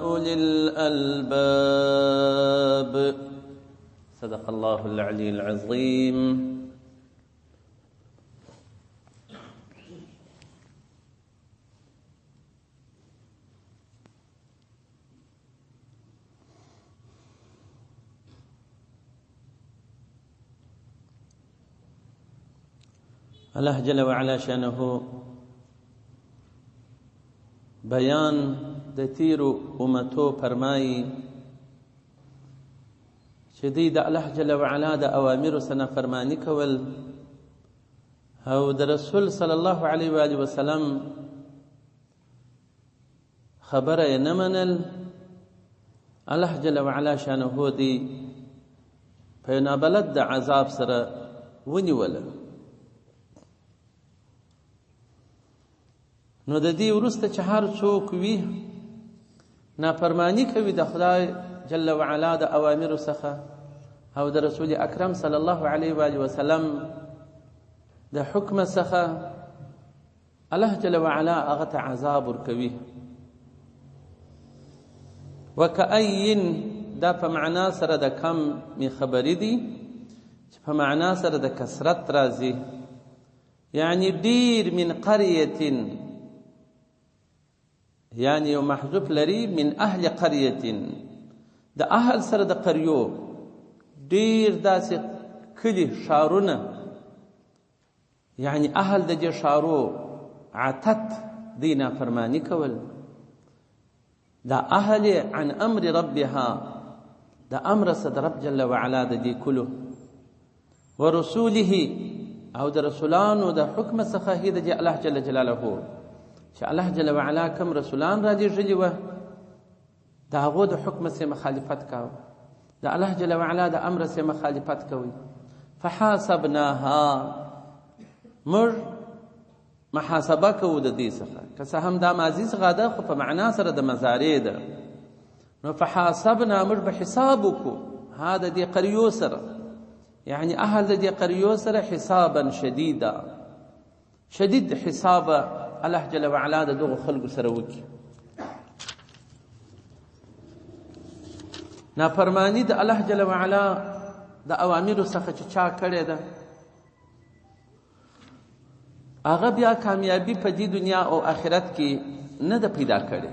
أولي الألباب. صدق الله العلي العظيم. الله جل وعلا شأنه بیان د تیرو امتو فرمایي چې دوی د الله جل وعلا د اوامرو څخه فرمانی کول او د رسول صلی الله علیه و آله وسلم خبره یې نه منل. الله جل وعلا شانه دی په نابلد د عذاب سره ونیول. نو د دې وروسته چې هر څوک وي نافرمانی کوي د خدای جل وعلا د اوامرو څخه او د رسول اکرم صلی الله علیه و آله وسلم د حکم څخه، الله جل وعلا هغه ته عذاب ورکوي. وکأین دا په معنا سره د کم می خبرې دي چې په معنا سره د کثرت راځي، یعنی ډیر من قريه، یعنی یو محذوف لري من اهل قريه، د اهل سره د قریو ډیر داسې کلی شارونه، یعنی اهل د دې شارو عتت دی نافرمانی کول. دا اهل عن امر ربها، دا امر صد رب جل وعلا د دې کلو، ورسوله او د رسولانو د حکم څخه هي د الله جل جلاله چې الله جل وعلا کوم رسولان را لېږلي وه د هغو د حکم سره مخالفت کاوه، د الله جل وعلا د امر سره مخالفت کوي. فحاسبناها، موږ محاسبه کوو د دې څخه، که څه هم دا ماضي څخه ده خو په معنا سره د مضارع ده. نو فحاسبنا، موږ به حساب وکړو ها د دې قریو سره، یعنی اهل د دې قریو سره حسابا شدیدا، شدید حساب الله جل وعلا د دغو خلکو سره وکړي. نافرمانی د الله جل وعلا د اوامرو څخه چې چا کړې ده هغه بیا کامیابی په دې دنیا او آخرت کې نه ده پیدا کړې.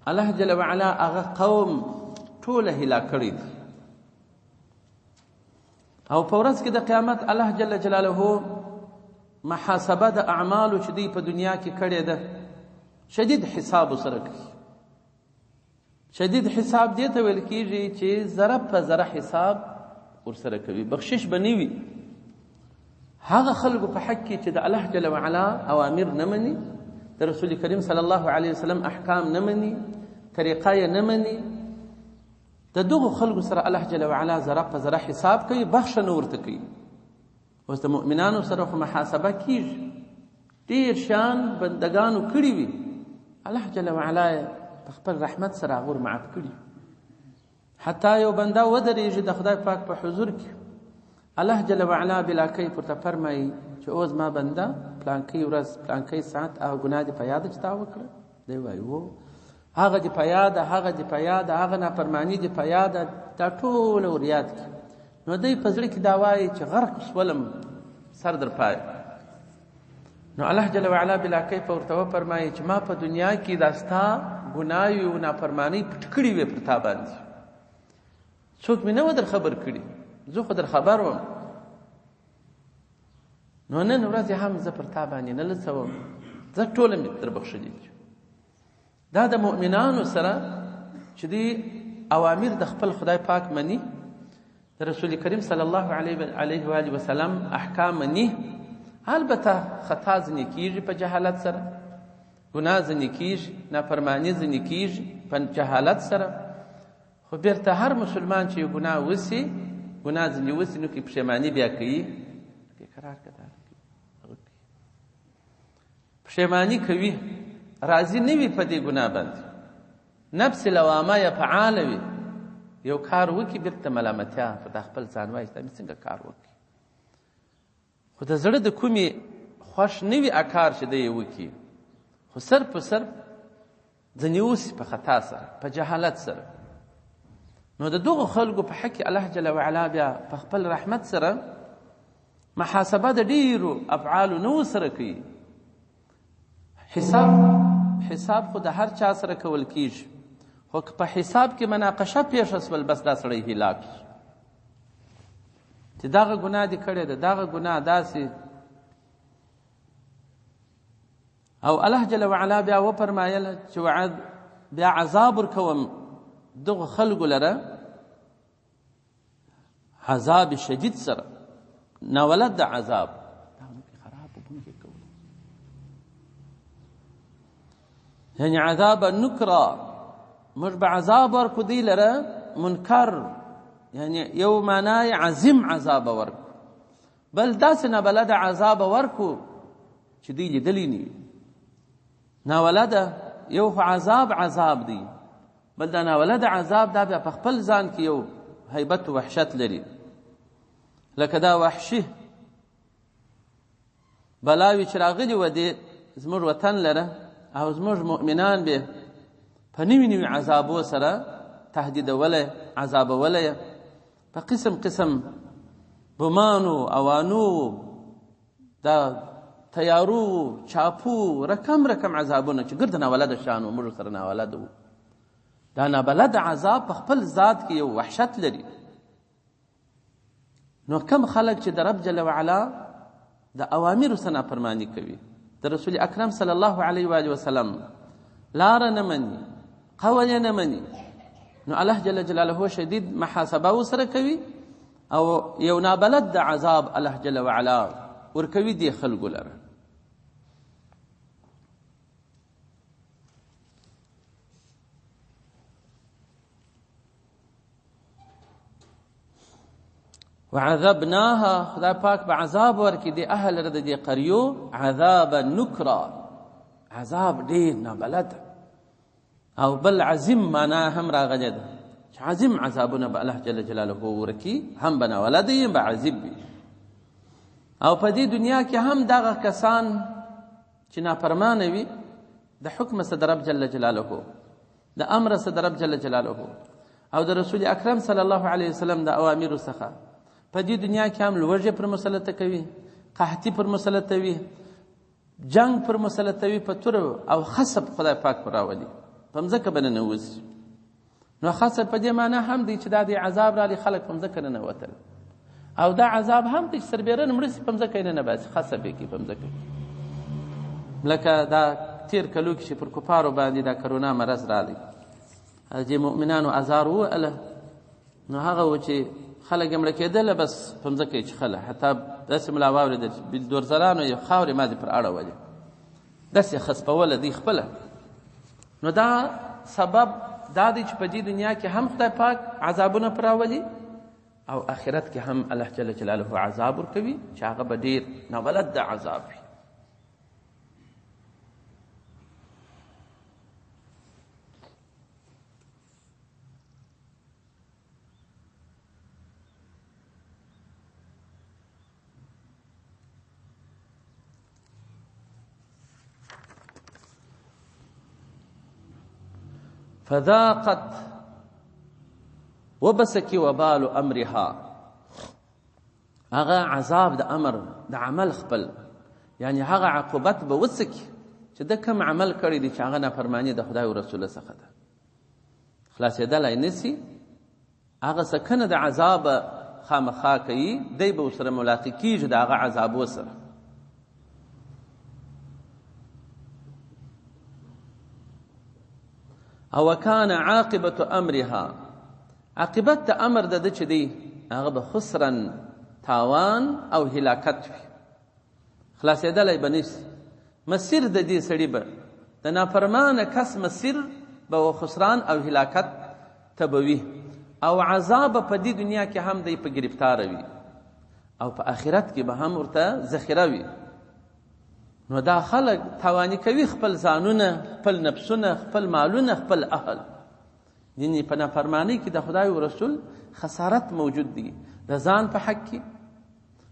الله جل وعلا هغه قوم ټوله هلاک کړي دي او په ورځ کې د قیامت الله جل جلاله محاسبه د اعمالو چې دوی په دنیا کې کړې ده شدید حساب سره کوي. شدید حساب دې ته ویل کېږي چې ذره په ذره حساب ورسره کوي، بخشش به نه وي هغه خلکو په حق کې چې د الله جل وعلا اوامر نه مني، د رسول کریم صلی الله علیه وسلم احکام نه مني، طریقه یې نه مني، د دغو خلکو سره الله جل وعلا ذره په ذره حساب کوي، بخښنه ورته کوي. اوس د مؤمنانو سره خو محاسبه کیږي، ډېر شیان بندګانو کړي وي، الله جل وعلا په خپل رحمت سره هغه معاف کړي. حتی یو بنده ودرېږي د خدای پاک په حضور کې، الله جل وعلا بلا کیف ورته فرمایي چې اوس ما بنده پلانکۍ ورځ پلانکۍ ساعت هغه ګناه دې په یاده چې تا وکړه؟ دی وایي هو. هغه دې په یاده، هغه دې په یاده، هغه نافرماني دې په یاده، دا ټوله ور یاد کړي. نو دی په زړه کې دا وایي چې غرق شولم سر در پای. نو الله جل وعلا بلا کیف ورته وفرمایي چې ما په دنیا کې دا ستا ګناهي او نافرماني پټ کړي وې پر تا باندې، څوک مې نه و در خبر کړي، زه خو در خبر وم. نو نن ورځ هم زه پر تا باندې نه لڅوم، زه ټوله مې در بخښلي. دا د مؤمنانو سره چې دی اوامر د خپل خدای پاک مني، د رسول کریم صلی الله علیه و آله وسلم احکام مني. البته خطا ځینې کیږي په جهالت سره، ګناه ځینې کیږي، نافرماني ځینې کیږي په جهالت سره، خو بیرته هر مسلمان چې یو ګناه وسي، ګناه ځینې وسي، نو کې پښیماني بیا کوي، قرار کړه پښیماني کوي، راضي نه وي په دې ګناه باندې، نفس لوامه یا فعاله وي، یو کار وکړي بیرته ملامتیا په خپل ځان وایي دا مې څنګه کار وکړي، خو د زړه د کومې خوښ نه وي کار چې دی یې وکړي، خو سر په سر ځینې اوسي په خطا سره، په جهالت سره. نو د دغو خلکو په حق الله جل وعلا بیا په خپل رحمت سره محاسبه د ډیرو افعالو نو سره کوي. حساب خو د هر چا سره کول کیږي، خو په حساب کې مناقشه پیښ شول بس دا سړی هلاک شي چې دغه ګناه دې کړې ده، دغه ګناه داسې. او الله جل وعلا بیا وفرمایل چې بیا عذاب ورکوم دغه خلکو لره عذاب شدید سره، ناولد د عذاب یعنی عذاب نکرا، موږ به عذاب ورکو دی لره منکر، یعنی یو معنای عظیم عذاب ورکو، بل داسې نابلده عذاب ورکو چې دی لیدلی نه وي. ناولده یو عذاب دی، بل دا ناولده عذاب دا بیا په خپل ځان کې یو هیبت و وحشت لري، لکه دا وحشي بلاوي چې راغلي و دې زموږ وطن لره، او زموږ مؤمنان به په نوي نوي عذابو سره تهدیدولی، عذابولی، په قسم قسم بمانو، اوانو، دا تیارو، چاپو، رقم عذابونه چې ګرد ناولده شانو موږ سره ناولده وو. دا نابلد عذاب په خپل ذات کې یو وحشت لري. نو کم خلک چې د رب جل وعلا د اوامرو څخه نافرماني کوي، د رسول اکرم صلی الله علیه و آله وسلم لاره نه مني، قول نه مني، نو الله جل جلاله شدید محاسبه ورسره کوي، او یو نابلد د عذاب الله جل وعلا ورکوي دې خلکو لره. وعذبناها، خدای پاک به عذاب ورکړي د اهل رد دې قریو، عذاب نکرا، عذاب ډیر نابلد، او بل عظیم معنا هم راغلی ده چې عظیم عذابونه به الله جل جلاله ورکړي، هم به ناولده وي، به عذاب وي. او په دې دنیا کې هم دغه کسان چې نافرمانه وي د حکم صد رب جل جلاله، د امر صد رب جل جلاله، او د رسول اکرم صلی الله علیه وسلم د اوامر څخه په دې دنیا کې هم لوږه پر مسلط کوي، قحطي پر مسلط وي، جنگ پر مسلط وي، په تور او خصب خدای پاک پر راولي، په مځکه باندې نوځي. نو خاصه په دې معنی هم دی چې دا د عذاب را لي خلک په مځکه نه وتل، او دا عذاب هم دی چې سربیرن مرسي په مځکه نه باسي، خاصه به کې په مځکه، لکه دا تیر کلو کې پر کفارو باندې دا کرونا مرض را لي، چې مؤمنانو ازار وله، نو هغه و چې خلک مړه کېدله بس په مځکه یې چخله، حتی داسې ملا واورېدل چې بلدوزرانو یې خاورې مازې پر اړولې، داسې یې خسپوله دوی خپله. نو دا سبب دا دی چې په دې دنیا کې هم خدای پاک عذابونه پر راولي او آخرت کې هم الله جل جلاله عذاب ورکوي چې هغه به ډېر نابلد د عذاب وي. فذاقت وبسکی وبال امرها، هغه عذاب د امر د عمل خپل، یعنی هغه عقوبت به وسکی چې د کوم عمل کړی دی چې هغه نافرمانی د خدای او رسول څخه ده، خلاصېدلی نسی. هغه سکنه د عذاب خامخا کوي، دی به ورسره ملاقات کیږي د هغه عذابو سره. او کان عاقبت امرها، عاقبت د امر د ده چې دی هغه به خسرا تاوان او هلاکت وي، خلاصېدلی به نشي. مسیر د دې سړي به د نافرمانه کس مسیر به خسران او هلاکت ته به وي، او عذاب په دې دنیا کې هم دی په گرفتاره وي او په آخرت کې به هم ورته ذخیره وي. نو دا خلق تاوانی کوي خپل ځانونه، خپل نفسونه، خپل مالونه، خپل اهل، یعنی په نافرمانی کې د خدای او رسول خسارت موجود دی، د ځان په حق کې،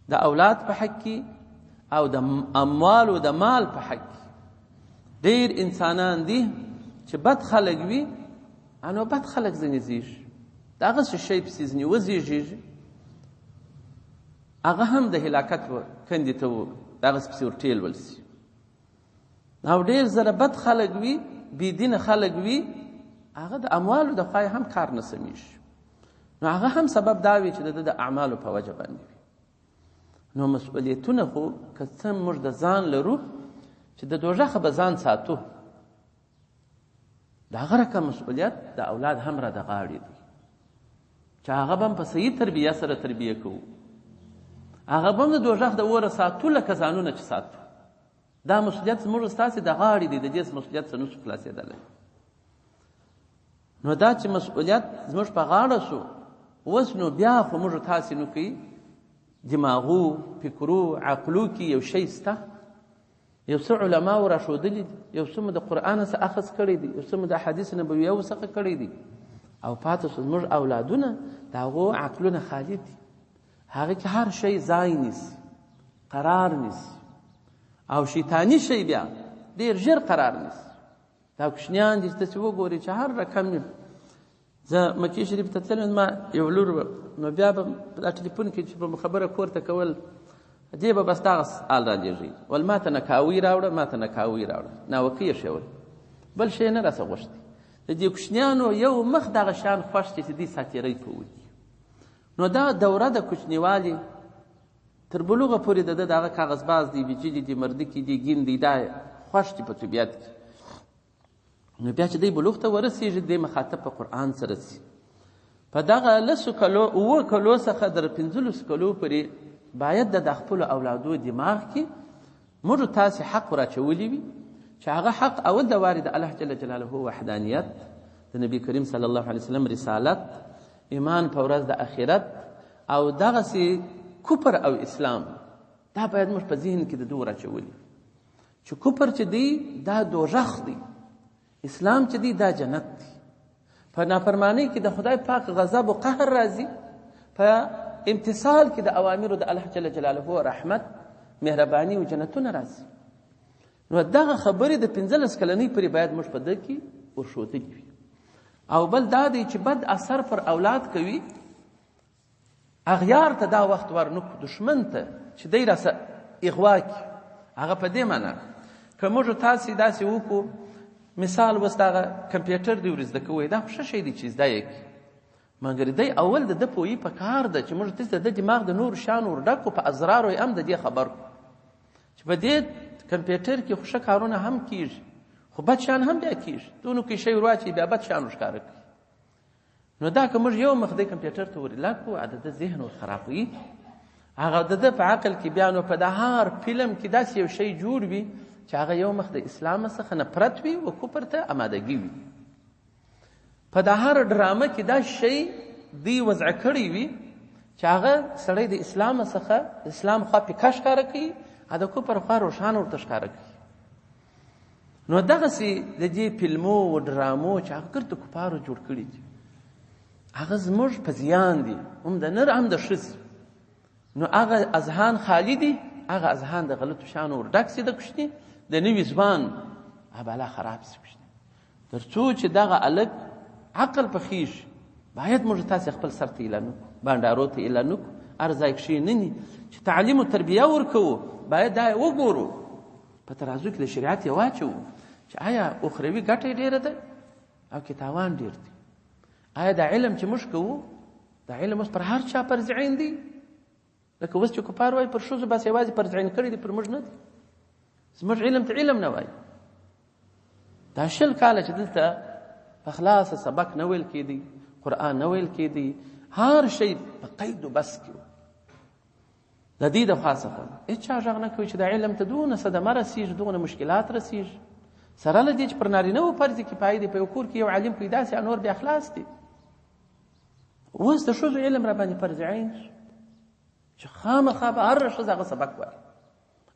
د اولاد په حق کې، او د اموال او د مال په حق کې. ډېر انسانان دي چې بد خلق وي، انو بد خلق ځینې زیږي، د هغه څه شی پسې ځینې وزېږېږي، هغه هم د هلاکت کندې ته د هغه څه پسې ورټېلول سي. او ډېر زره بد خلق وي، بېدینه خلق وي، هغه د اموالو د خوا هم کار نه سمیږي، نو هغه هم سبب دا وي چې د ده د اعمالو په وجه باندې وي. نو مسؤلیتونه خو که څه موږ د ځان لرو چې د دوژخه به ځان ساتو، د هغه رقم مسؤلیت د اولاد هم را د غاړې دی چې هغه به هم په صحیح تربیه سره تربیه کوو، هغه به هم د دوژخ د اوره ساتو لکه ځانونه چې ساتو. دا مسؤلیت زموږ ستاسې د غاړې دی، د دې مسؤلیت څه نشو خلاصېدلی. نو دا چې مسؤلیت زموږ په غاړه شو، اوس نو بیا خو موږ تاسې نو کوي دماغو، فکرو، عقلو کې یو شی سته، یو څه علماو را ښودلي دي، یو څه مو د قرآن څخه اخذ کړی دی، یو څه مو د حدیث نبویو څخه کړی دی، او پاتې شو زموږ اولادونه د هغو عقلونه خالي دي، هغه کې هر شی ځای نیسي، قرار نیسي، او شیطانی شی بیا ډېر ژر قرار نیسي. دا کوچنیان دي چې تاسې وګورئ چې هر رقم یم. زه مکې شریف ته تللی، ما یو لور وه، نو بیا به په دا ټلیفون کې چې به خبره کور ته کول، دې به بس دغه حال را لېږي، ول ما ته نکاوي راوړه، ما ته نکاوي راوړه، ناوکۍ یې ښول، بل شی نه راسه غوښتي. د دې کوچنیانو یو مخ دغه شیان خوښ دي چې دوی ساتیرۍ په وکړي. نو دا دوره د کوچنیوالي تر بلوغه پورې د ده دغه کاغذباز دی، بیجلي دي، مردکي دي، ګین دی، دا خوښ دي په طبیعت کې. نو بیا چې دی بلوغ ته ورسېږي، دی مخاطب په قرآن سره سي. په دغه 10 کلو 9 کلو څخه در 15 کلو پورې باید د خپلو اولادو دماغ کې موږ تاسې حق راچولی وي، چې هغه حق اول د واري د الله جل جلاله وحدانیت، د نبی کریم صلی الله علیه وسلم رسالت، ایمان په ورځ د آخرت، او دغسې کفر او اسلام، دا باید موږ په ذهن کې د دو راچولی، چې کفر چې دی دا دوژخ دی، اسلام چې دی دا جنت دی. په نافرمانی کې د خدای پاک غضب و قهر راځي، په امتصال کې د اوامرو د الله جل جلاله رحمت، مهرباني او جنتونه راځي. نو دغه خبرې د 15 کلنۍ پورې باید موږ په ده کې ورښودلي وي. او بل دا دی چې بد اثر پر اولاد کوي، اغیار ته دا وخت ورنکړو، دشمن ته چې دی راسه اغوا کړي. هغه په دې معنا که موږ تاسې داسې وکړو، مثال اوس دغه کمپیوټر دی ور زده کوئ، دا خو ښه شی دی چې زده یې کړي، مګر دی اول د ده پوهي په کار ده چې موږ داسې د ده دماغ د نورو شیانو ور ډک کړو، په اسرارو یې هم د دې خبر کړو چې په دې کمپیوټر کې خو ښه کارونه هم کیږي، خو بد شیان هم بیا کیږي، دونو کې شی ور واچوي بیا بد شیان ور ښکاره کوي. نو دا که موږ یو مخ د کمپیوټر ته ورلا کړو د ده ذهن ور خرابوي، هغه د ده په عقل کې بیا نو په د هر فلم کې داسې یو شی جوړ وي چې هغه یو مخ د اسلام څخه نفرت وي او کفر ته امادګي وي. په د هر ډرامه کې دا شی دی وضع کړی وي چې هغه سړی د اسلام څخه اسلام خوا پیکه ښکاره کوي، د کفر خوا روښانه ورته ښکاره کوي. نو دغسې د دې فلمو و ډرامو چې هغه ګرد کفارو جوړ کړي دي، هغه زموږ په زیان دي، هم د نر هم د ښځې. نو هغه اذهان خالی دي، هغه اذهان د غلطو شیانو ور ډک سي د کوشني د نوي ځوان بالا خراب سي کوشني. تر څو چې دغه الګ عقل پخیش باید موږ تاسې خپل سر ته اعلان وکړو، بانډارو ته اعلان وکړو، هر ځای کښېنني چې تعلیم و تربیه ورکوو باید دا وګورو، په ترازو کې د شریعت یې واچوو چې آیا اخروي ګټه ډېره ده او که تاوان ډېر دی. آیا دا علم چې موږ کوو دا علم اوس پر هر چا فرض عین دی؟ لکه اوس چې کفار وایي پر ښځو بس یوازې فرض عین کړی دی، پر موږ نه دی. زموږ علم ته علم نه وایي. دا 20 کاله چې دلته په خلاصه سبق نه ویل کېدی، قرآن نه ویل کېدی، هر شی په قید و بس کې و. د دې د خوا څخه هېچا غږ نه کوي چې دا علم ته دونه صدمه رسېږي، دونه مشکلات رسېږي. سره له دې چې پر نارینه و فرض کفایي دی، په یو کور کې یو عالم پیدا سي، نور بیا خلاص دي. اوس د ښځو علم را باندې فرض عین شو چې خامخا به هر ښځه هغه سبق وایي.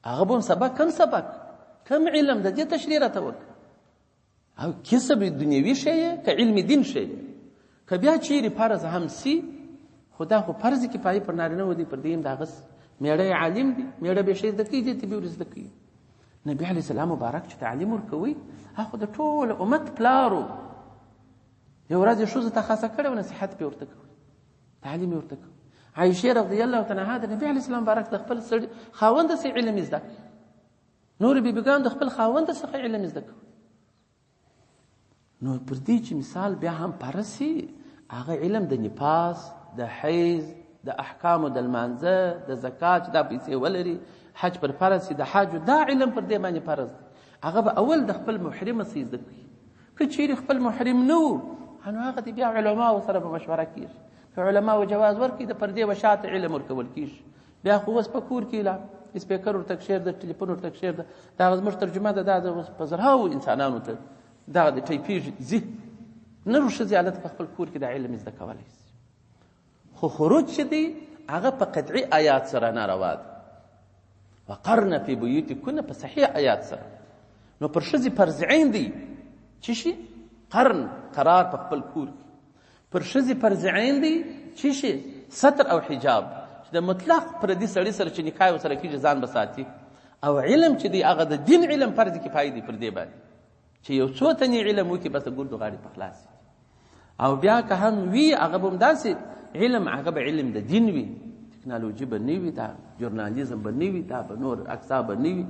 هغه به هم سبق کم سبق کم علم د دې تشریح راته وکړه. او کسب دنیوي شی که علم دین شی، که بیا چیرې فرض هم سي، خو دا خو فرض کفایي پر نارینه و دی، پر دې هم د هغه میړه عالم دی، میړه به شی زده کوي، دې ته به ور زده کوي. نبی علیه السلام مبارک چې تعلیم ورکوي، هغه د ټول امت پلارو. یو ورځ ښځو ته خاصه کړی و، نصیحت پې ورته کوي، تعلیم یې ورته کوي. عایشې رضی الله تعالی عنها د نبي علیه السلام مبارک د خپل خاوند څخه علم زده کوي، نور بیبیګان د خپل خاوند څخه علم زده کوي. نو پر دې چې مثال بیا هم پرسي، هغه علم د نفاس، د حیض، د احکامو د لمانځه، د زکات چې دا پیسې ولري، حج پر فرض سي، د حج دا علم پر دې باندې فرض دی. هغه به اول د خپل محرم څخه زده کوي. که چیرې خپل محرم نه و، نو هغه د بیا علماو سره به مشوره کېږي. که علماو جواز ورکړي، د پردې و شاته علم ورکول کېږي. بیا خو اوس په کور کې لا سپیکر ورته کښېږده، ټلیفون ورته کښېږده، دا هغه زموږ ترجمه ده، دا اوس په زرهاو انسانانو ته دغه د ټایپېږي ځي. نر و ښځې هلته په خپل کور کې دا علم زده کولی شي. خو خروج چې دی هغه په قطعي آیات سره ناروا ده. وقرن فی بیوتکن، په صحیح آیات سره. نو پر ښځې فرض عین دی چې شي قرن، قرار په خپل کور کې. پر ښځې فرض عین دی چې شي ستر او حجاب، چې د مطلق پردي سړي سره چې نکاح ورسره کېږي ځان به ساتي. او علم چې دی هغه د دین علم فرض کفایي دی پر دې باندې، چې یو څو تنې علم وکړي بس د ګردو غاړې په خلاص. او بیا که هم وي هغه به هم داسې علم، هغه به علم د دین وي، ټکنالوژي به نه وي، دا ژورنالیزم به نه وي، دا به نور اقصا به نه وي،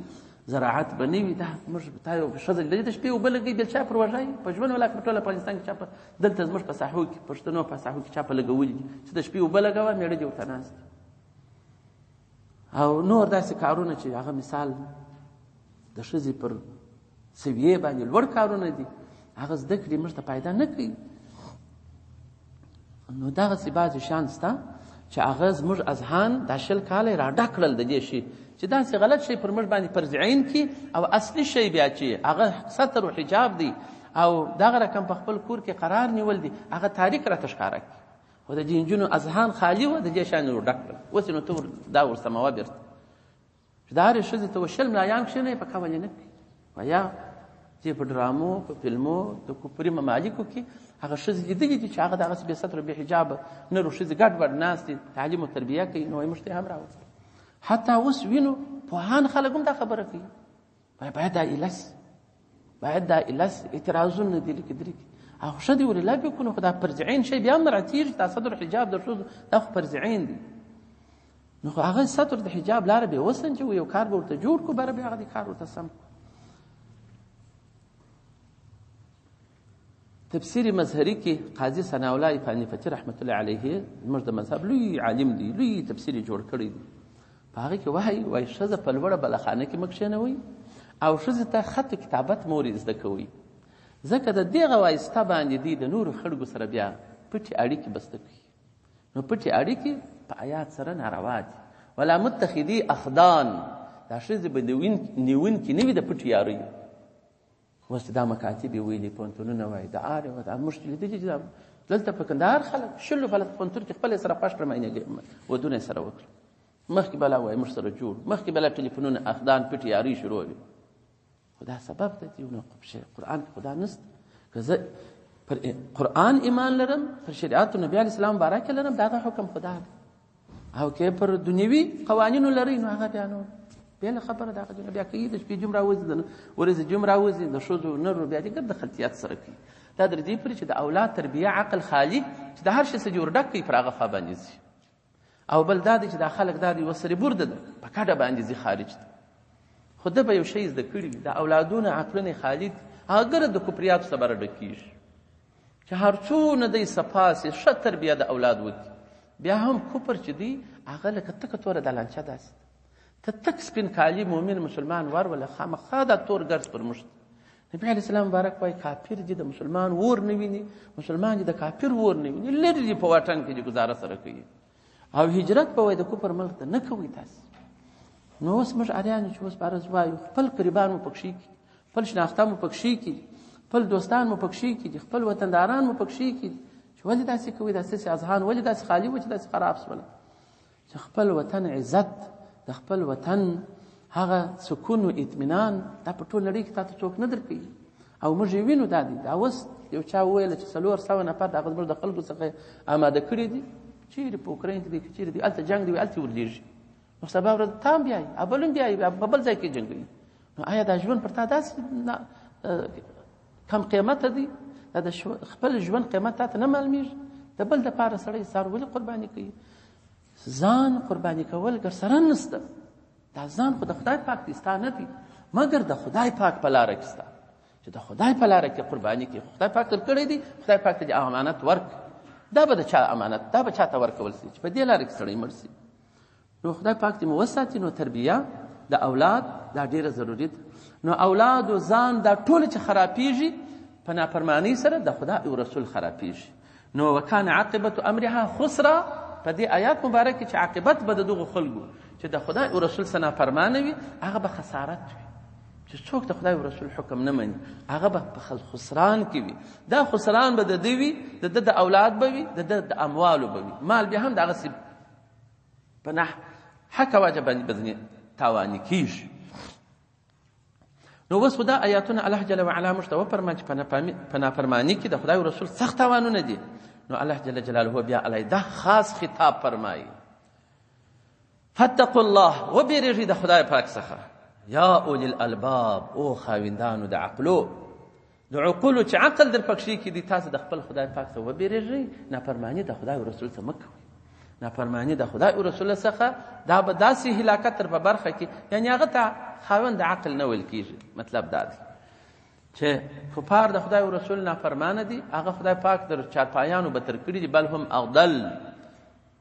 زراعت به نه وي. دا موږ تا یو ښځه د شپې اوبه لګوي، بل چا پر وژایي په ژوند ولا په ټول افغانستان کې چا په دلته زموږ په ساحو کې پښتنو په ساحو کې چا په لګولي دي چې د شپې اوبه لګوه، میړه دې ورته ناست. او نور داسې کارونه چې هغه مثال د ښځې پر سویې باندې لوړ کارونه دي، هغه زده کړې موږ ته پیدا نه کوي. نو دغسې بعضې شیان شته چې هغه زموږ اذهان دا 20 کاله را ډک کړل د دې شي چې داسې غلط شی پر موږ باندې فرض عین کړي، او اصلي شی بیا چې هغه ستر و حجاب دی او دغه رقم په خپل کور کې قرار نیول دي، هغه تاریک راته ښکاره کړي. خو د دې نجونو اذهان خالي وه، د دې شیانو ور ډک کړل. اوس نو ته دا ورسموه بېرته چې د هرې ښځې ته 20 ملایان کښېنوي، په کول یې نه کوي. ویا چې په ډرامو، په فلمو د کفري ممالکو کې هغه ښځې لیدلي دي چې هغه دغسې بې ستره بې حجابه نر و ښځې ګډ وډ ناست دي، تعلیم و تربیه کوي. نو موږ ته یې هم راوستل. حتی اوس وینو پوهان خلک هم دا خبره کوي، باید دا ایله باید دا ایله اعتراضونه دي لیکي درکي. او ښه دي ولله بکونو، خو دا فرض عین شی بیا هم راتېږي. دا صدر حجاب د ښځو دا خو فرض عین دي. نو خو هغه ستر د حجاب لاره به یې وسنجوو، یو کار به ورته جوړ کړو، بره به هغه د کار ورته سم کړو. تفسیر مظهری کې قاضي ثناء الله حنیفي رحمت الله علیه زموږ د مذهب لوی عالم دی، لوی تفسیر یې جوړ کړی دی. په هغه کې وایي ښځه په لوړه بلخانه کې مه کښېنوئ، او ښځې ته خط کتابت مور زده کوئ، ځکه د دغه وایسته باندې دی د نورو خلکو سره بیا پټې اړیکې بسته کوي. نو پټې اړیکې په آیات سره ناروا دي. ولا متخذي اخدان، دا ښځې به نیونکي نه وي د پټې یارۍ. اوس دا مکاتب یې ویلي، پوهنتونونه وایي، دا آره دا موږ لیدلي چې دلته په کندهار خلک شلو فلک پوهنتون کې خپل سره پاشپړ ماینه ودونه سره وکړه. مخکې بلا وایي موږ سره جوړ، مخکې بلا ټلیفونونه اخدان پټې یارۍ شروع وي. خو دا سبب دی چې قرآن کې خدا نشته. که زه پر قرآن ایمان لرم، پر شریعت نبی علیه السلام باره کې لرم، دا هغه حکم خدا دی. او که پر دنیوي قوانینو لرئ نو هغه بیا نو بېله خبره ده. هغه بیا کوي د شپې جوم راوځي، د ورځې جوم راوځي، د ښځو نرو بیا دې ګرد خلطیات سره کوي. دا در دې پورې چې د اولاد تربیه عقل خالي چې د هر شي څه جوړ ډک کوي پر هغه خوا باندې ځي. او بل دا دی چې دا خلک دا دی ورسره برده ده په کډه باندې ځي خارج ته. خو ده به یو شی زده کړي وي، د اولادونه عقلونه خالي دي، هغه ګره د کفریاتو څخه به ډک کېږي چې هر څونه دی صفا سي ښه تربیه د اولاد وکړي. بیا هم کفر چې دی هغه لکه تکه توره دلانچه داسې ته تک سپین کالي مؤمن مسلمان ور ولا خامخا دا تور ګرځ پر مشت. نبی علیه السلام مبارک وایي کافر دي د مسلمان ور نه ویني، مسلمان دي د کافر ور نه ویني، لرې دي په واټن کې دي ګزاره سره کوي. او هجرت به وایي د کفر ملک ته نه کوئ تاسو. نو اوس موږ اریان چې اوس بارز وایو خپل قریبان مو پکښې کړي، خپل شناخته مو پکښې کړي، خپل دوستان مو پکښې کړي، خپل وطنداران مو پکښې کړي چې ولې داسې کوئ، داسې اذهان ولې داسې خالي و چې داسې خراب شول. چې خپل وطن عزت، د خپل وطن هغه سکون و اطمینان دا په ټول نړۍ کې تاته څوک نه درکوي. او موږ یې وینو دا دی. دا اوس یو چا وویله چې 400 نفر د هغه زموږ د خلکو څخه اماده کړي دي، چیرې په اوکراین کې دي، چیرې دي هلته جنګ دی، هلته ورلېږي. نو سبا ورځ ته هم بیایي، بل هم بیایي، په بل ځای کې جنګوي. نو آیا دا ژوند پر تا داسې کم قیمته دی؟ دا د خپل ژوند قیمت تا ته نه معلومېږي؟ د بل دپاره سړی سار ولې قرباني کوي؟ ځان قرباني کول ګر سره نسته. دا ځان خو د خدای پاک دی، ستا نه دی، مګر د خدای پاک په لاره کې ستا. چې د خدای په لاره کې قرباني کوي، خدای پاک در کړی دی، خدای پاک ته د امانت ورک. دا به د چا امانت، دا به چا ته ورکول شي چې په دې لاره کې سړی مړ شي. نو خدای پاک دې مو وساتي. نو تربیه د اولاد دا ډېره ضروري ده. نو اولاد و ځان دا ټول چې خرابېږي په نافرمانۍ سره د خدای او رسول خرابېږي. نو وکان عاقبت امرها خسرا، په دې آیات مبارک کې چې عاقبت به د دغو خلکو چې د خدای او رسول څخه نافرمانه وي هغه به خسارت وي. چې څوک د خدای او رسول حکم نه مني هغه به په خسران کې وي. دا خسران به د ده وي، د اولاد به وي، د اموالو به وي. مال بیا هم دغسې په نه حق واجب باندې به تاواني کېږي. نو اوس خو دا آیاتونه الله جل وعلا موږ ته وفرمایي چې په نافرماني کې د خدای او رسول سخت تاوانونه دي. نو الله جل جلاله بیا علیده خاص خطاب فرمایي، فاتقوا الله، وبېرېږئ د خدای پاک څخه، یا اولی الالباب، او خاوندانو د عقلو، د عقولو چې عقل در پکښې کې دي، تاسو د خپل خدای پاک څخه وبېرېږئ. نافرماني د خدای او رسول څخه مه کوئ. نافرماني د خدای او رسول څخه دا به داسې هلاکت در په برخه کې، یعنې هغه ته خاوند د عقل نه ویل کېږي. مطلب دا دی چې کفار د خدای او رسول نافرمانه دي، هغه خدای پاک در چارپایانو بتر کړي دي، بل هم اغدل،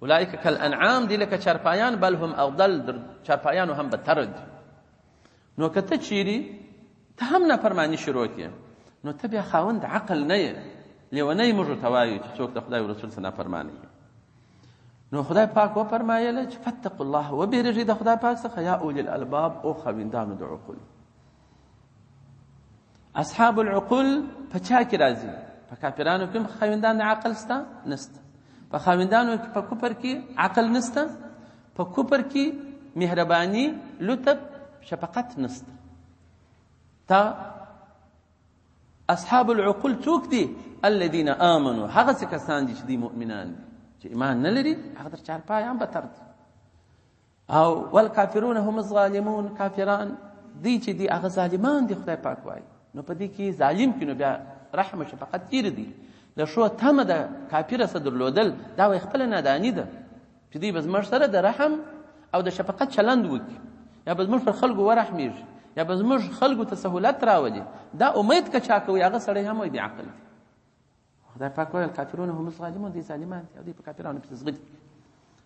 اولئک کالانعام دي، لکه چارپایان، بل هم اغدل، در چارپایانو هم بتر دي. نو که ته چیرې ته هم نافرماني شروع کړې، نو ته بیا خاوند عقل نه یې، لیونی موږ ورته وایو چې څوک د خدای او رسول څخه نافرمانه وي. نو خدای پاک وفرمایله چې فاتقوا الله، وبېرېږئ د خدای پاک څخه، یا اولی الالباب، او خاوندانو د عقول. اصحاب العقول په چا کې راځي؟ په کافرانو کې خاوندان د عقل شته؟ نسته. په خاوندانو کې په کفر کې عقل نسته، په کفر کې مهرباني، لطف، شفقت نسته. تا اصحاب العقول څوک دي؟ الذين آمنوا، هغه څه کسان دي چې دوی مؤمنان دي، چې ایمان نه لري هغه در چارپای هم بتر دي. او والکافرون هم الظالمون، کافران دی چې دي هغه ظالمان دي، خدای پاک وایي. نو په دې کې ظالم کې نو بیا رحم او شفقت تیر دي. د شو تمه د کافر سره درلودل دا وایي خپله ناداني ده چې دوی به زموږ سره د رحم او د شفقت چلند وکړي، یا به زموږ پر خلکو ورحمېږي، یا به زموږ خلکو ته سهولت راولي. دا امید که چا کوي هغه سړی هم وایي د عقل دی. خدای پاک وایي الکافرون هم الظالمون، دوی ظالمان دي او دوی په کافرانو پسې زغدي،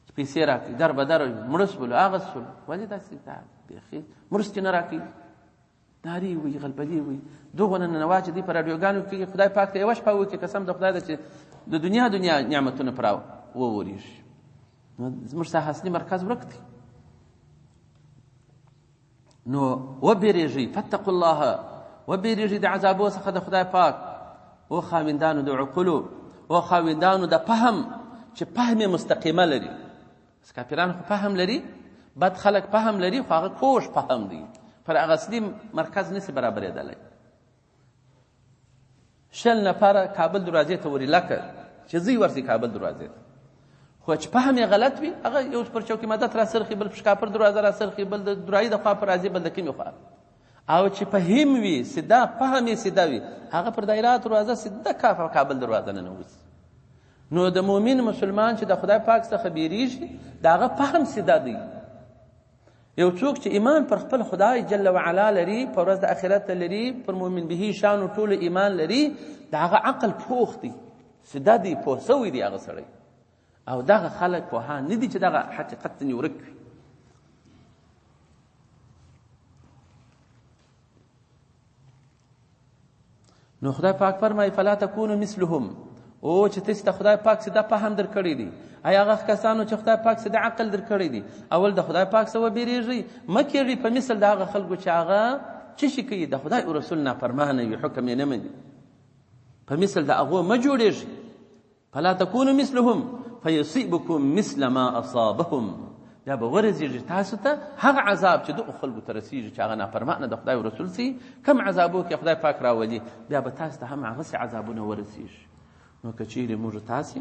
چې پیسې راکړي، در به در مړه شولو، اغوستلو. ولې داسې دا بیخي مرستې نه راکوي، نارې وي، غلبلې وي. دغو ننواچې دوی په راډیوګانو کې خدای پاک ته یوه شپه وکړي، قسم د خدای ده چې د دنیا نعمتونه پر وورېږي. نو زموږ څخه اصلي مرکز ورک دی. نو وبېرېږئ، فاتقوا الله، وبېرېږئ د عذابو څخه د خدای پاک. او خاوندانو د عقلو، او خاوندانو د فهم چې فهم یې مستقیمه لري. کافران خو فهم لري، بد خلک فهم لري، خو هغه کوږ فهم دی، پر هغه اصلي مرکز نشي برابرېدلی. 20 نفره کابل دروازې ته وري لکه چې زوی ورسي کابل دروازې ته، خو چې فهم یې غلط وي هغه یو پر چوکۍ مدد را سرخي، بل په شکاپر دروازه را سرخي، بل د دروازې د خوا پر راځي، بل د کومې خوا. او چې فهم وي سیده، فهم یې سیده وي، هغه پر دایره دروازه سیده کابل دروازه ننوځي. نو د مؤمن مسلمان چې د خدای پاک څخه بیریږي د هغه فهم سیده دی. یو څوک چې ایمان پر خپل خدای جل وعلا لري، پر ورځ د آخرت لري، پر مؤمن به شان ټول ایمان لري، د هغه عقل پوخ دی، سیده دی، پوه سوی دی هغه سړی. او دغه خلک پوهان نه دي چې دغه حقیقت ته ورک وي. نو خدای پاک فرمایي فلا تکونوا مثلهم، او چې تاسو ته خدای پاک سیده فهم درکړی دی. ای هغه کسانو چې خدای پاک سیده عقل درکړی دی، اول د خدای پاک څخه وبېرېږئ، مه کېږئ په مثل د هغه خلکو چې هغه څه شي کوي، د خدای او رسول نافرمانه وي، حکم یې نه مني. په مثل د هغو مه جوړېږئ. فلا تکونوا مثلهم فیصیبکم مثل ما اصابهم، بیا به ورسېږي تاسو ته هغه عذاب چې دغو خلکو ته رسېږي چې هغه نافرمانه د خدای او رسول سي، کوم عذابو کې خدای پاک راولي، بیا به تاسو ته هم هغسې عذابونه ورسېږي. نو که چیرې موږ تاسې